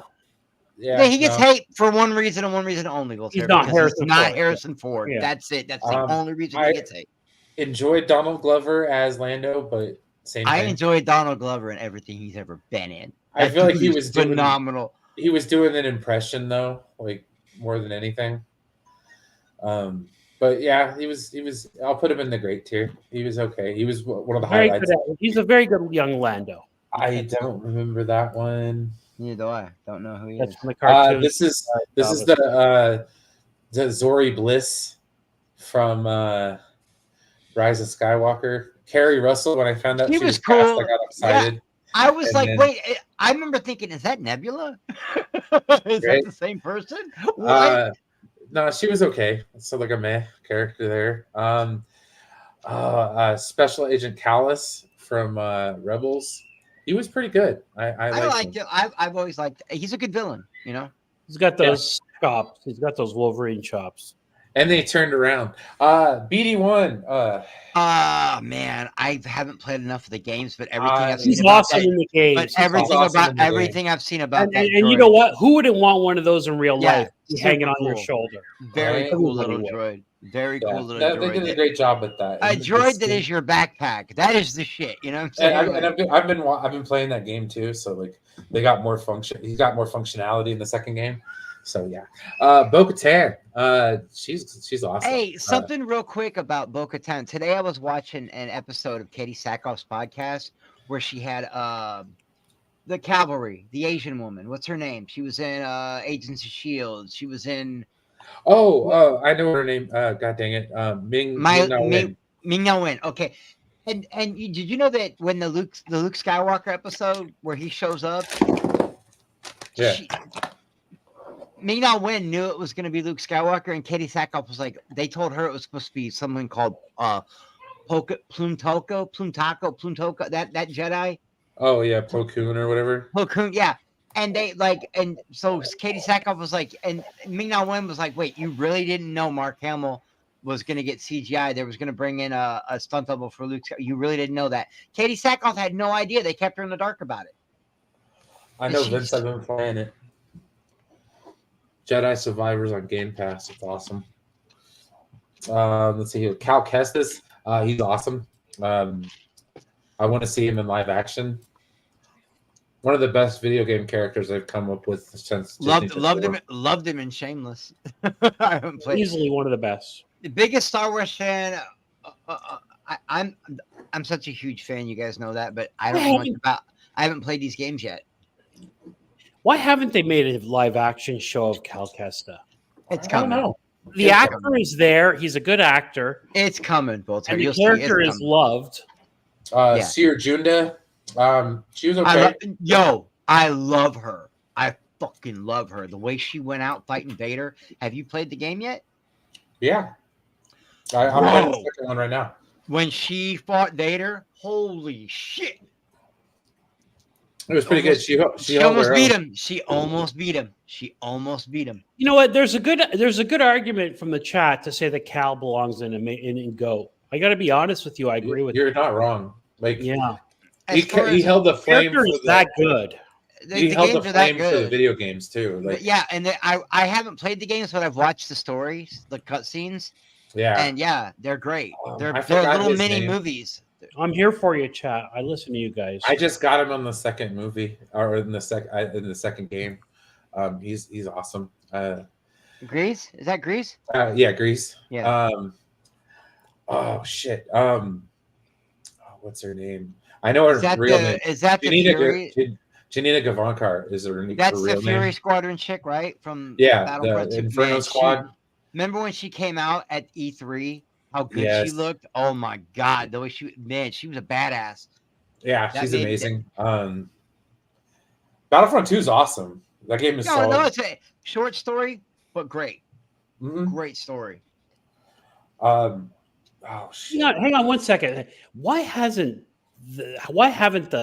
Yeah, Yeah, he gets no. hate for one reason and one reason only. Voltaire, He's not because Harrison not Ford. Harrison Ford. Yeah. That's it. That's the Um, only reason I- he gets hate. Enjoyed Donald Glover as Lando, but same I thing. enjoyed Donald Glover in everything he's ever been in. I That feel like dude he is was doing phenomenal. he was doing an impression though, like more than anything. But yeah, he was. I'll put him in the great tier. He was okay. He was one of the Very highlights. good. He's a very good young Lando. I don't remember that one. Neither do I. Don't know who he That's is. from the cartoon. This is the Zori Bliss from Rise of Skywalker. Carrie Russell. When I found out He she was was cast, cool. I got excited. I was And like, then- wait. I remember thinking, is that Nebula? Is Right. that the same person? What? No, she was okay. So like a meh character there. Special Agent Callus from Rebels. He was pretty good. I I liked liked him. it. I've always liked. He's a good villain. You know. He's got those chops. He's got those Wolverine chops. And they turned around. BD1. Man, I haven't played enough of the games, but everything I've He's seen about awesome that, in the games. but He's everything awesome about in the game. everything I've seen about And, that. and you know what? Who wouldn't want one of those in real Yeah, life hanging super on your cool. shoulder? Very Right? cool Everybody little would. droid. Very Yeah, cool little they did a droid. great job with that. A And droid that is your backpack. That is the shit. You know what I'm saying? I've been playing that game too. So like they got more function. He's got more functionality in the second game. So yeah, Bo-Katan. She's awesome. Hey, something real quick about Bo-Katan. Today I was watching an episode of Katie Sackhoff's podcast where she had the cavalry, the Asian woman. What's her name? She was in Agents of Shield. She was in I know her name. God dang it. Ming-Na Wen. Ming-Na Wen. Okay. And did you know that when the Luke Skywalker episode where he shows up, Yeah. Ming-Na Wen knew it was going to be Luke Skywalker, and Katie Sackhoff was like, they told her it was supposed to be someone called Plumtoko, that Jedi. Oh yeah, Plo Koon or whatever. Plo Koon, yeah. And they and so Katie Sackhoff was like, and Ming-Na Wen was like, wait, you really didn't know Mark Hamill was going to get CGI? There was going to bring in a stunt double for Luke. You really didn't know that? Katie Sackhoff had no idea. They kept her in the dark about it. I know Vince has been playing it. Jedi Survivors on Game Pass. It's awesome. Let's see here. Cal Kestis. He's awesome. I want to see him in live action. One of the best video game characters I've come up with since loved him in Shameless. I haven't played. Easily one of the best. The biggest Star Wars fan. I'm such a huge fan. You guys know that, but I don't know much about. I haven't played these games yet. Why haven't they made a live action show of Cal Kestis? It's I don't coming. know. The actor is there. He's a good actor. It's coming, Bolter. And the character is loved. Seer Junda. She was okay. I love her. I fucking love her. The way she went out fighting Vader. Have you played the game yet? Yeah. I'm playing the second one right now. When she fought Vader, holy shit. It was pretty good. She almost beat him. She almost beat him. You know what? There's a good argument from the chat to say that Cal belongs in Go. I got to be honest with you. I agree with you're not wrong. Like yeah, he held the flame for that good. He held the flame for the video games too. Like yeah, and I haven't played the games, but I've watched the stories, the cutscenes. Yeah, and yeah, they're great. They're little mini movies. I'm here for you, chat. I listen to you guys. I just got him on the second movie or in the second game. He's awesome. Grease? Is that Grease? Yeah, Grease. Yeah. Oh shit. What's her name? I know her real name. Is that the Fury? Janina Gavankar is her name. That's the Fury Squadron chick, right? From the Inferno Squad. Remember when she came out at E3? How good she looked! Oh my god, the way she was a badass. Yeah, she's amazing. Battlefront 2 is awesome. That game is solid. No, it's a short story, but great. Mm-hmm. Great story. Oh shit. Hang on 1 second. Why haven't the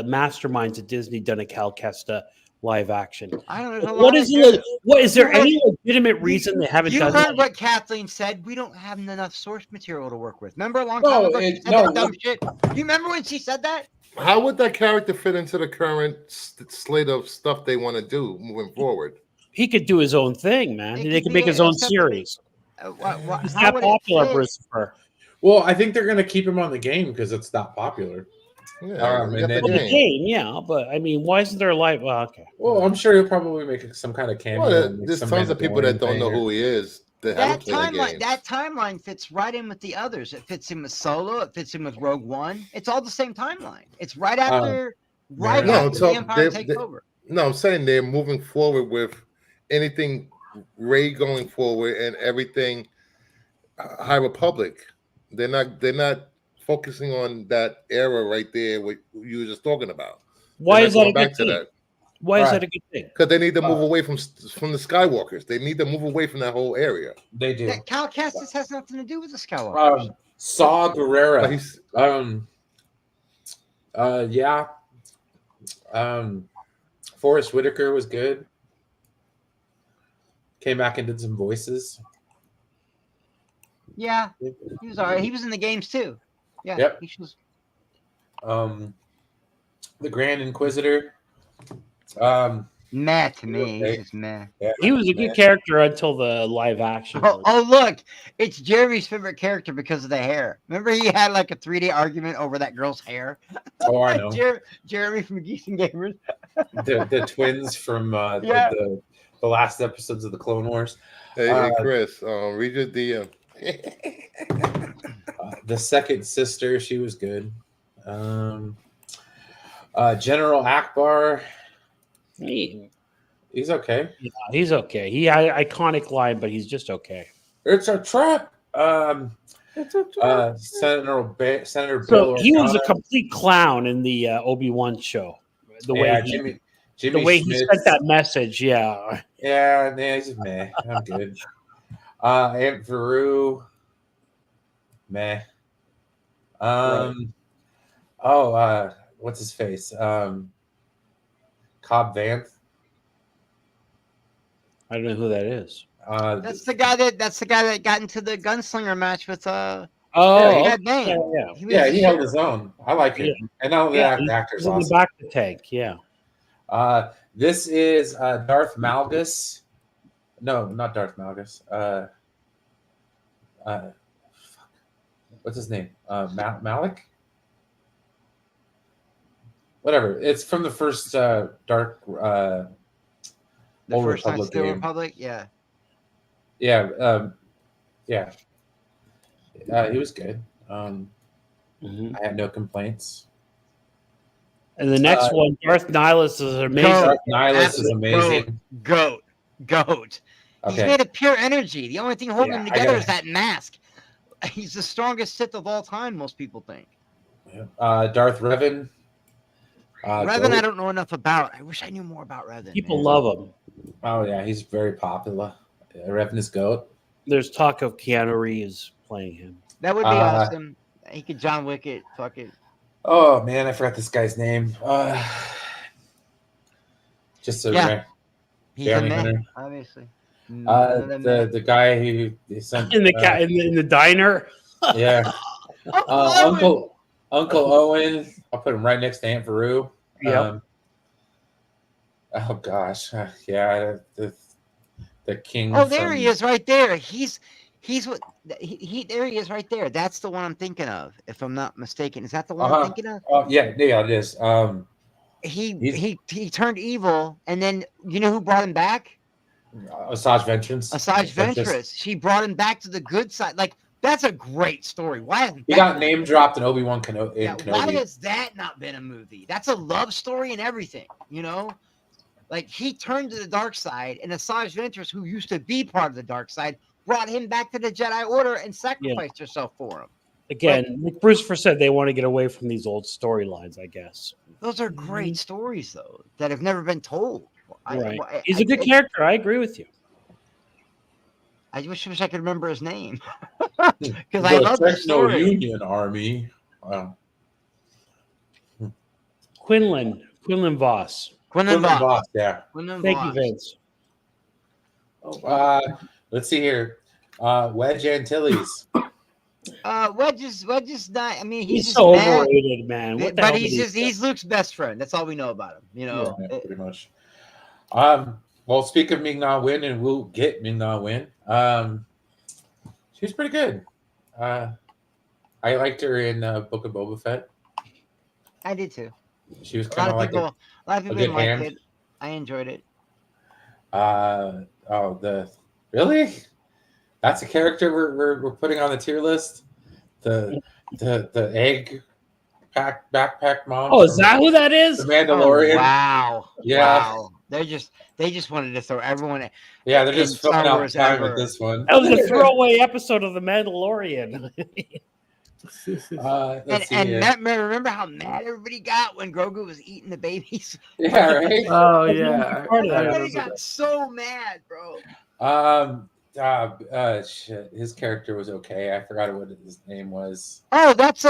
masterminds at Disney done a Cal Kestis live action? I don't know. What is there any legitimate reason they haven't done that? You heard what Kathleen said. We don't have enough source material to work with. Remember a long time ago she said that dumb shit? You remember when she said that? How would that character fit into the current slate of stuff they want to do moving forward? He could do his own thing, man. They could make his own series. He's that popular, Christopher. Well, I think they're going to keep him on the game because it's that popular. Yeah, the game, yeah, but I mean, why isn't there a live? Well, okay. Well, I'm sure he'll probably make some kind of cameo. Well, there's tons of people that don't know who he is. That timeline fits right in with the others. It fits in with Solo. It fits in with Rogue One. It's all the same timeline. It's right after, after the Empire takes over. No, I'm saying they're moving forward with anything Rey going forward and everything High Republic. They're not focusing on that era right there, what you were just talking about. Why is that a good thing? Why is that a good thing? Because they need to move away from the Skywalkers. They need to move away from that whole area. They do. Cal Kestis has nothing to do with the Skywalkers. Saw Gerrera. Forrest Whitaker was good. Came back and did some voices. Yeah, he was all right. He was in the games too. Yeah. Yep. He was. The Grand Inquisitor. Meh to me. Okay. He's just meh. Yeah, He was a good character until the live action. Oh, look, it's Jeremy's favorite character because of the hair. Remember, he had like a 3-day argument over that girl's hair. Oh, I know. Jeremy from Geeks and Gamers. The twins from Yeah. the last episodes of the Clone Wars. Hey, Chris, read your DM. The second sister, she was good. General Akbar, he's okay. He's okay. He had an iconic line, but he's just okay. It's a trap. Senator So Bill. he was a Organa. complete clown in the Obi-Wan show. The way Jimmy the way he Schmitz. sent that message, yeah. Yeah, he's meh. I'm good. Aunt Veru, meh. What's his face? Cobb Vanth. I don't know who that is. That's the guy that got into the gunslinger match with Oh, that name. yeah. He was yeah, the he held sheriff. his own. I like him, and now the actor's He's in the awesome. back of the tank, yeah. This is Darth Malgus. No, not Darth Malgus. What's his name? Malik. Whatever. It's from the first Dark. The Old first Republic Steel game. Republic, yeah. Yeah. Yeah. He was good. Mhm. I had no complaints. And the next one, Darth Nihilus, is amazing. Darth Nihilus is amazing. Goat. He's Okay. made of pure energy. The only thing holding Yeah, him I together gotta- is that mask. He's the strongest Sith of all time, most people think. Darth Revan. Revan, Goat. I don't know enough about. I wish I knew more about Revan. People man. love him. Oh yeah, he's very popular. Revan is goat. There's talk of Keanu Reeves playing him. That would be awesome. He could John Wick it. Fuck it. Oh man, I forgot this guy's name. Just a Yeah. He's Bounty a man, hunter. obviously. None of them men. the guy who they sent In the in the diner. yeah Uncle Owen. I'll put him right next to Aunt Veru. Yep. Oh gosh, yeah, the king. Oh, there from- he is, right there. He's what he there he is, right there. That's the one I'm thinking of, if I'm not mistaken. Is that the one I'm thinking of? Oh yeah, it is. He turned evil, and then you know who brought him back? Asajj Ventress. Asajj Ventress. She brought him back to the good side. Like, that's a great story. Why? He got name dropped in Obi-Wan Kenobi. Yeah, why has that not been a movie? That's a love story and everything, you know? Like, he turned to the dark side, and Asajj Ventress, who used to be part of the dark side, brought him back to the Jedi Order and sacrificed herself for him. Again, like Bruce first said, they want to get away from these old storylines, I guess. Those are great stories, though, that have never been told. Right. He's a good character. I agree with you. I wish I could remember his name. Because I love the Techno story. Union Army. Wow. Quinlan Voss. Quinlan Voss. Yeah. Quinlan Thank you, Voss. Vince. Let's see here. Wedge Antilles. Wedge is not. I mean, He's just so mad, overrated, man. What the but hell he's did he just do? he's Luke's best friend. That's all we know about him. You know. Yeah, pretty much. Well, speak of Ming-Na Wen, and we'll get Ming-Na Wen. She was pretty good. I liked her in Book of Boba Fett. I did too. She was A lot kind of of like people, a lot of people good didn't like hand. it. I enjoyed it. Really? That's a character we're putting on the tier list. The egg backpack mom. Oh, is that who that is? the Mandalorian? Oh, wow. Yeah. Wow. They just wanted to throw everyone. Yeah, they're just in Star filling out Wars time ever. with this one. That was a throwaway episode of The Mandalorian. Let's see And here. remember how mad everybody got when Grogu was eating the babies? Yeah, right. Oh yeah. Part of that. Everybody got so mad, bro. Shit. His character was okay. I forgot what his name was. Oh, that's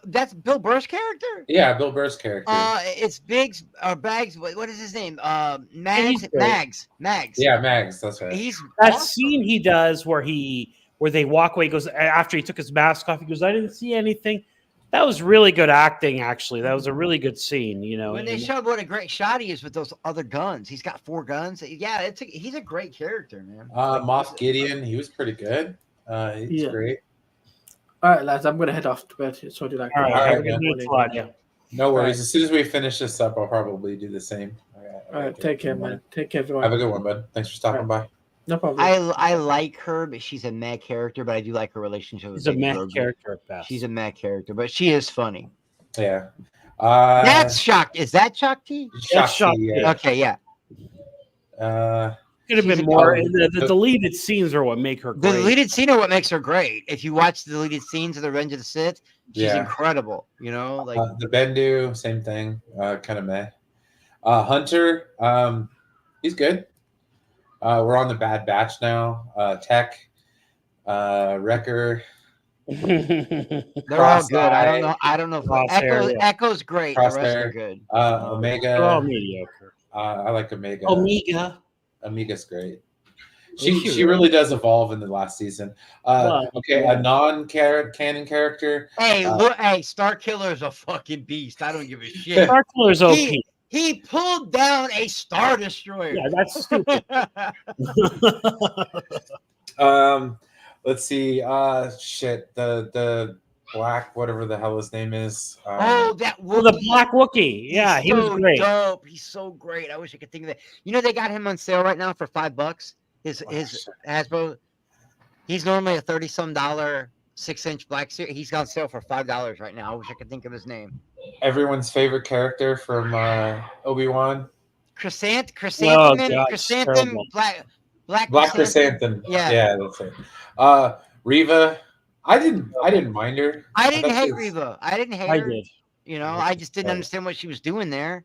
that's Bill Burr's character. Yeah, Bill Burr's character. It's Biggs or Bags. What is his name? he's Mags. great. Mags. yeah, Mags. That's right. He's That awesome. scene he does where where they walk away. He goes after he took his mask off. He goes, "I didn't see anything." That was really good acting. Actually, that was a really good scene. You know, When they showed what a great shot he is with those other guns, he's got 4 guns. Yeah, he's a great character, man. Moff Gideon, he was pretty good. He's Yeah. great. All right, lads, I'm gonna head off to bed. So do like. all right, All have right, a good man. night, Claudia. No worries. As soon as we finish this up, I'll probably do the same. All right, take care, man. Take care, everyone. Have a good one, bud. Thanks for stopping by. No problem. I like her, but she's a mad character. But I do like her relationship with He's a Baby mad Grogu. character at best. She's a mad character, but she is funny. Yeah. That's Shock. Is that Shakti? That's Shakti, yeah. Okay, yeah. Could have she's been a- more. The deleted scenes are what make her The great. deleted scene are what makes her great. If you watch the deleted scenes of the Revenge of the Sith, she's Yeah. incredible. You know, like The Bendu, same thing. Kind of meh. Hunter, he's good. We're on the Bad Batch now. Tech, Wrecker, they're all good. I don't know if Crosshair, yeah. Echo's great. The rest Crosshair, are good. They're all Omega. mediocre. I like Omega. Omega. Omega's great. Is She she really does evolve in the last season. Well, Okay, yeah. a non-canon character. Hey, Uh, look! Hey, Star Killer's a fucking beast. I don't give a shit. Star Killer's OP. He pulled down a Star Destroyer. Yeah, that's stupid. Let's see. Shit. The black, whatever the hell his name is. Oh, that Oh, the Wookiee. Black Wookiee. Yeah, He's he was so great. Dope. He's so great. I wish I could think of that. You know, they got him on sale right now for $5. His shit. Hasbro. He's normally a $30-some 6-inch black series. He's on sale for $5 right now. I wish I could think of his name. Everyone's favorite character from Obi-Wan. Chrysanthemum. God, Chrysanthemum. terrible. Black Chrysanthemum. Yeah. Yeah, that's it. Riva. I didn't mind her. I didn't thought she hate was- Reva. I didn't hate I her. did. You know, I just didn't Right. understand what she was doing there.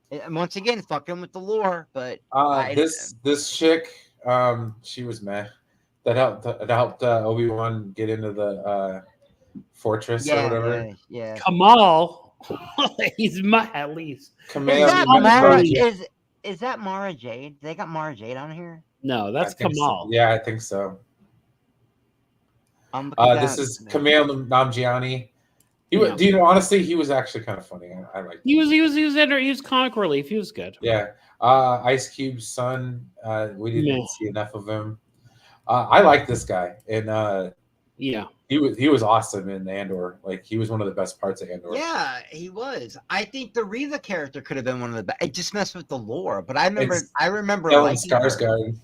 And once again, fucking with the lore. But I- This chick, she was meh. That helped Obi-Wan get into the fortress or whatever. yeah. Kamal. He's my at least. Kameo, Is that you might Mara? be- Is that Mara Jade? They got Mara Jade on here. No, that's I think so. Kamal. Yeah, I think so. I'm looking This down. is Kameo Namjiani. Yeah. Do you know? Honestly, he was actually kind of funny. I like. He was comic relief. He was good. Yeah. Ice Cube's son. We didn't Meh. see enough of him. I like this guy, and Yeah. he was awesome in Andor. Like he was one of the best parts of Andor. Yeah, he was. I think the Reva character could have been one of the best. It just messed with the lore, but I remember Stellan liking her. Skarsgård.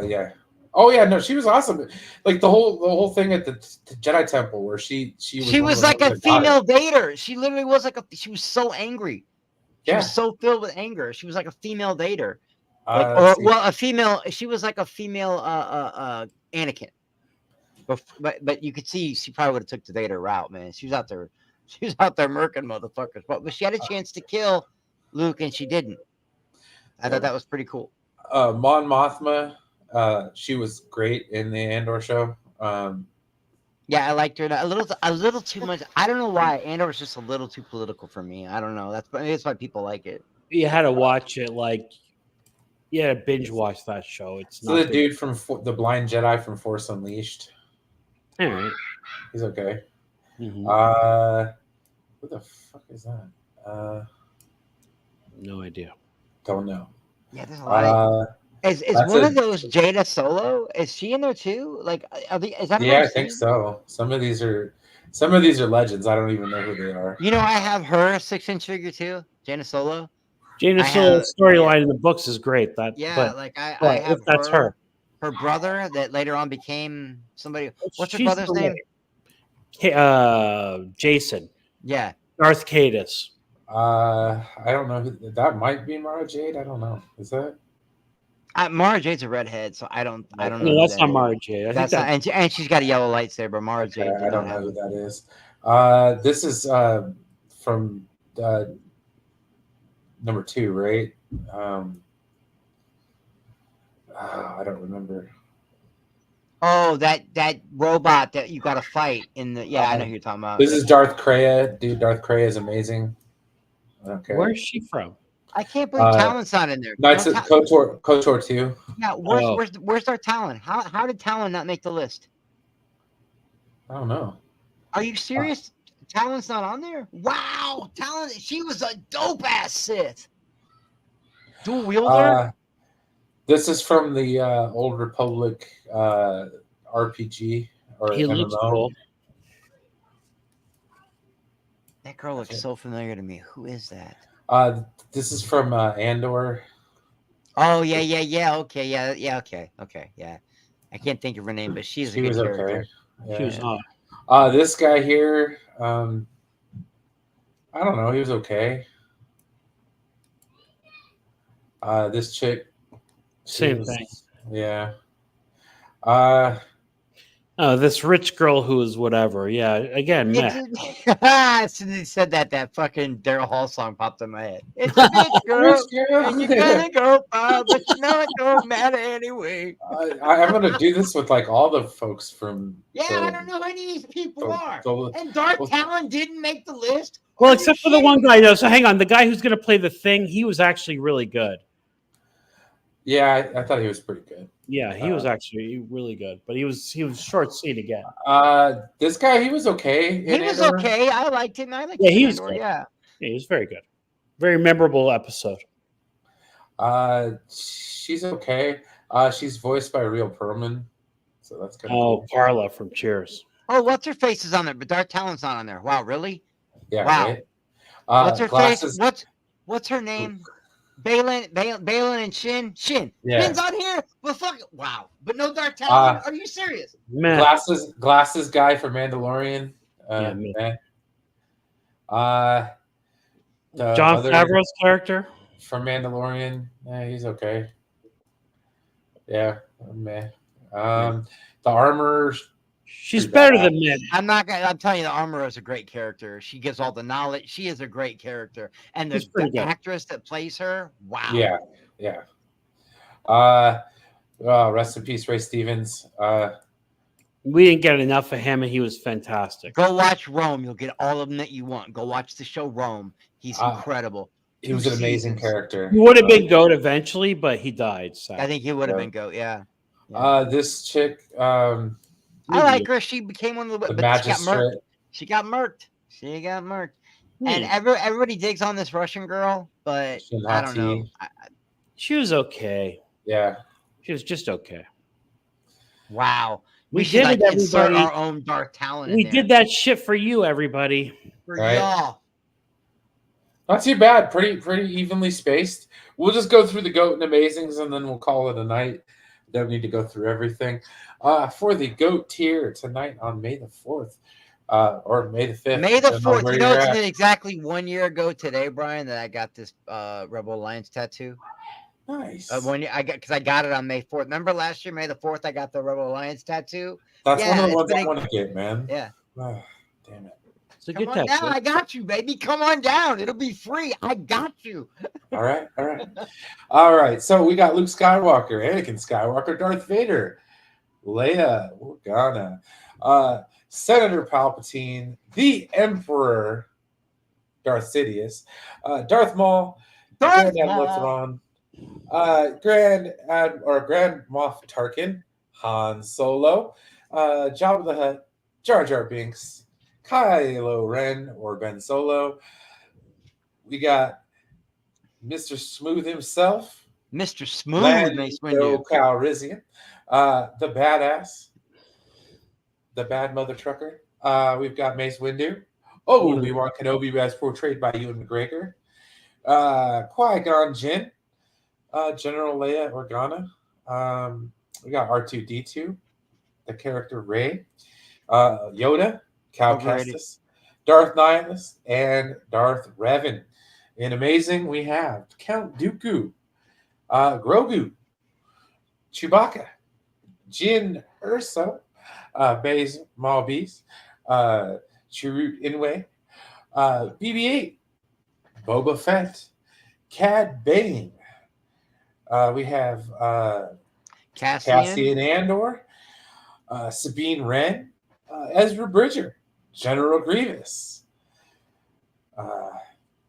Yeah. Oh yeah, no, she was awesome. Like the whole thing at the Jedi Temple where she was. She one of was the like ones a that got it. female Vader. She literally was like she was so angry. She Yeah. was so filled with anger. She was like a female Vader. Let's see. A female. She was like a female Anakin. But you could see she probably would have took the Vader route, man. She was out there murking motherfuckers. But she had a chance to kill Luke, and she didn't. I thought that was pretty cool. Mon Mothma, she was great in the Andor show. Yeah, I liked her a little too much. I don't know why Andor was just a little too political for me. I don't know. That's why people like it. You had to watch it like. Yeah, binge watch that show. It's So not the good. dude from the blind Jedi from Force Unleashed, All right. he's okay. Mhm. What the fuck is that? No idea. Don't know. Yeah, there's a lot. Is that's one a- of those Jada Solo? Is she in there too? Like, is that? Yeah, her I think scene? so. Some of these are legends. I don't even know who they are. You know, I have her 6-inch figure too, Jada Solo. Jaina I Solo's storyline in the books is great. Yeah, but like I but have that's her. Her brother that later on became somebody. What's her She's brother's the name? Jason. Yeah, Darth Cadus. I don't know. That might be Mara Jade. I don't know. Is that? Mara Jade's a redhead, so I don't know. No, who that's that not is. Mara Jade. I think That's not, and she's got a yellow lightsaber. Mara Okay, Jade. I don't know have who it. that is. This is from number 2, right? I don't remember. Oh, that robot that you got to fight in the. Yeah, I know who you're talking about. This is Darth Kreia. Dude, Darth Kreia is amazing. Okay. Where's she from? I can't believe Talon's not in there. Knights of No, KOTOR 2. Yeah, where's our Talon? How did Talon not make the list? I don't know. Are you serious? Talon's not on there? Wow, Talon. She was a dope ass Sith. Dual wielder. This is from the Old Republic RPG or He looks MMO. cool. That girl looks so familiar to me. Who is that? This is from Andor. Oh yeah. Okay, yeah. Okay, yeah. I can't think of her name, but she's a She good was character. okay. Yeah. She was hot. This guy here, I don't know. He was okay. This chick, she Same was- thing. Yeah. Oh, this rich girl who is whatever. Yeah, again, meh. As soon as he said that, that fucking Daryl Hall song popped in my head. It's a bitch girl, and you're gonna go far, but you know it don't matter anyway. I'm gonna do this with like all the folks from. Yeah, the- I don't know who any of these people the- are. the- And Dark well- Talon didn't make the list. Well, Are you except for the shitting one me? guy. No, so hang on. The guy who's going to play the Thing, he was actually really good. Yeah, I thought he was pretty good. Yeah, he was actually really good, but he was short seat again. This guy, he was okay. He in was Andor. okay. I liked him. I liked Yeah, him. he in was Andor, good. yeah. Yeah, he was very good. Very memorable episode. She's okay. She's voiced by Real Perlman, so that's kind of Oh, cool. Carla from Cheers. Oh, what's her face is on there, but Dark Talon's not on there. Wow, really? Yeah. Wow. Right? What's her glasses, face? What's her name? Balin and Shin. Yeah. Shin's on here. Well, fuck it. Wow. But no Dark Talon. Are you serious? Man, Glasses guy for Mandalorian. Yeah, me. The John other- Favreau's character. from Mandalorian. He's okay. Yeah, meh. The armor. She's Pretty better badass. than Mid. I'm telling you, the Armor is a great character. She gives all the knowledge. She is a great character. And She's pretty the good. actress that plays her, wow. Yeah. Rest in peace, Ray Stevens. We didn't get enough of him, and he was fantastic. Go watch Rome. You'll get all of them that you want. Go watch the show Rome. He's incredible. He was an amazing seasons. character. He would have been GOAT eventually, but he died. So. I think he would have Yeah. been GOAT, yeah. This chick, I like her. She became one of the, the but she got murked. magistrate. She got murked. She got murked. Hmm. And everybody digs on this Russian girl, but I don't know. Shinhati. She was okay. Yeah. She was just okay. Wow. We We did should like it, insert everybody. our own Dark Talon. We in did that shit for you, everybody. for Right. y'all. Not too bad. Pretty evenly spaced. We'll just go through the GOAT and Amazings, and then we'll call it a night. Don't need to go through everything. For the GOAT tier tonight on May the 4th, or May the 5th. May the depending on 4th. where You know, you're it's at. been exactly 1 year ago today, Brian, that I got this Rebel Alliance tattoo. Nice. Because I got it on May 4th. Remember last year, May the 4th, I got the Rebel Alliance tattoo. That's yeah, one of the it's ones I been- want to get, man. Yeah. Oh, damn it. It's a Come good on down. tattoo. I got you, baby. Come on down. It'll be free. I got you. All right. So we got Luke Skywalker, Anakin Skywalker, Darth Vader, Leia Organa, Senator Palpatine, the Emperor, Darth Sidious, Darth Maul, Darth Grand Admiral Thrawn, Grand Moff Tarkin, Han Solo, Jabba the Hutt, Jar Jar Binks, Kylo Ren or Ben Solo. We got Mr. Smooth himself, Mr. Smooth, Mace Lando Windu. Calrissian, the badass, the bad mother trucker. We've got Mace Windu. Obi-Wan Kenobi as portrayed by Ewan McGregor. Qui-Gon Jinn, General Leia Organa. We got R2-D2, the character Rey. Yoda, Cal Overrated. Kestis, Darth Nihilus, and Darth Revan. In Amazing, we have Count Dooku, Grogu, Chewbacca, Jin Urso, Baze Malbis, Chirrut Inway, BB-8, Boba Fett, Cad Bane. We have Cassian Andor, Sabine Wren, Ezra Bridger, General Grievous.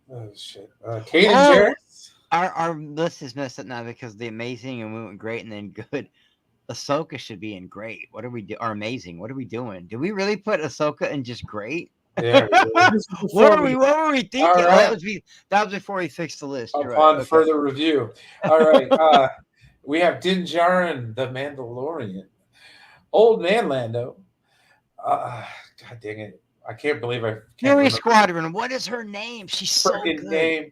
Caden Jarrus. Our list is messed up now because the amazing and we went great and then good. Ahsoka should be in great. What are we do? Or amazing. What are we doing? Did we really put Ahsoka in just great? Yeah. What were we thinking? All Oh, right. that was before we fixed the list. You're Upon right. Okay. further review. All right. We have Din Djarin, the Mandalorian. Old man Lando. God dang it. I can't believe I can't Fury remember Squadron. What is her name? She's her so freaking good. name.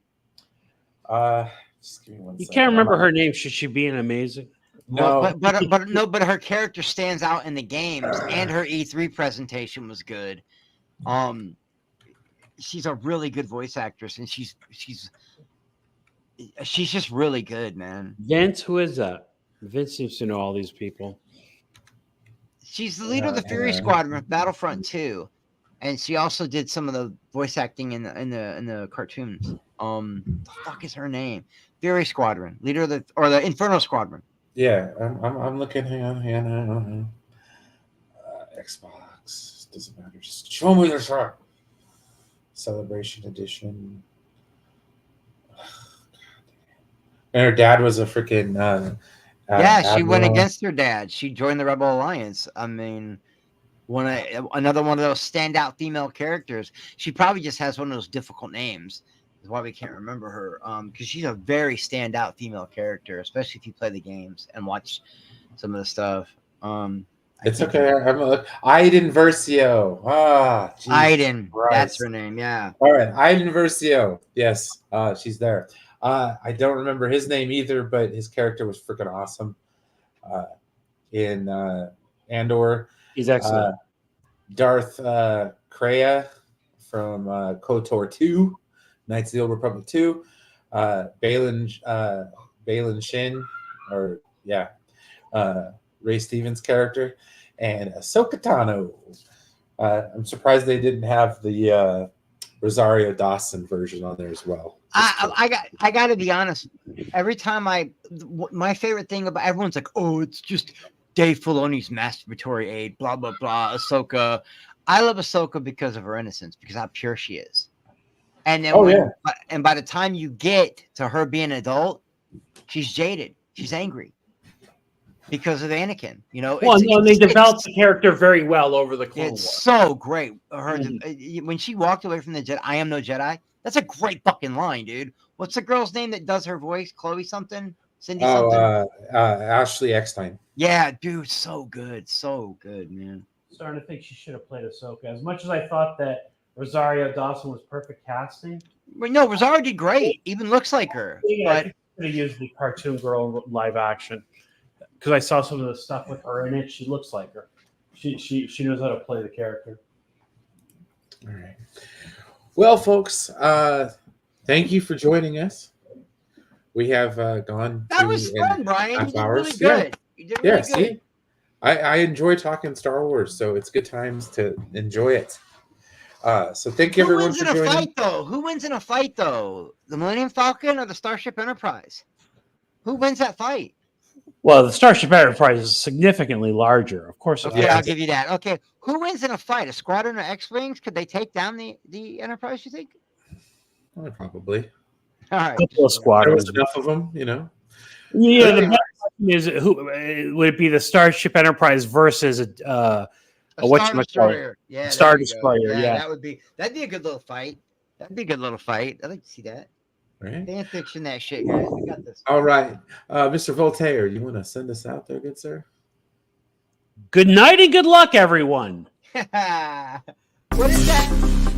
Just give me one You second. can't remember her name. Should she be an amazing? No. But her character stands out in the games, and her E3 presentation was good. She's a really good voice actress, and she's just really good, man. Vince, who is that? Vince seems to know all these people. She's the leader of the Fury Squadron of Battlefront 2, and she also did some of the voice acting in the cartoons. The fuck is her name? Fury Squadron, leader of the Inferno Squadron. Yeah, I'm looking. Hang on. Xbox doesn't matter. Just show me the shot. Celebration Edition. And her dad was a freaking. Yeah, she went admiral. against her dad. She joined the Rebel Alliance. I mean, another one of those standout female characters. She probably just has one of those difficult names. That's why we can't remember her. Because she's a very standout female character, especially if you play the games and watch some of the stuff. It's okay. Iden Versio. Iden. Christ. That's her name. Yeah. All right, Iden Versio. Yes, she's there. I don't remember his name either, but his character was freaking awesome. In Andor, He's excellent. Darth Kreia from KOTOR 2, Knights of the Old Republic 2, Balin Shin, Ray Stevens' character, and Ahsoka Tano. I'm surprised they didn't have the Rosario Dawson version on there as well. I got to be honest. Every time my favorite thing about everyone's like, oh, it's just Dave Filoni's masturbatory aid, blah blah blah. Ahsoka, I love Ahsoka because of her innocence, because how pure she is. And then, and by the time you get to her being an adult, she's jaded, she's angry because of Anakin. You know, they developed the character very well over the Clone Wars. It's so great. When she walked away from the Jedi, I am no Jedi. That's a great fucking line, dude. What's the girl's name that does her voice? Chloe something? Cindy something? Ashley Eckstein. Yeah, dude, so good, man. Starting to think she should have played Ahsoka. As much as I thought that Rosario Dawson was perfect casting. Well, no, Rosario did great. Even looks like her. Yeah, I think I could have used the cartoon girl live action, because I saw some of the stuff with her in it. She looks like her. She knows how to play the character. All right. Well, folks, thank you for joining us. We have gone. That was fun, Brian. You did really good. Yeah. You did really good. See, I enjoy talking Star Wars, so it's good times to enjoy it. So thank you, everyone, for joining. Who wins in a fight, though? The Millennium Falcon or the Starship Enterprise? Who wins that fight? Well, the Starship Enterprise is significantly larger, of course. Okay, I'll give you that. Okay, who wins in a fight? A squadron of X-wings? Could they take down the Enterprise? You think? Probably. All right. Couple of squadrons. There was enough of them, you know. Yeah, the question is, who would it be? The Starship Enterprise versus a Star Destroyer. Yeah, Star Destroyer. Yeah, that'd be a good little fight. That'd be a good little fight. I'd like to see that. Right. Fan fiction that shit, guys. We got this. All right, Mr. Voltaire, you want to send us out there, good sir? Good night and good luck, everyone. What is that?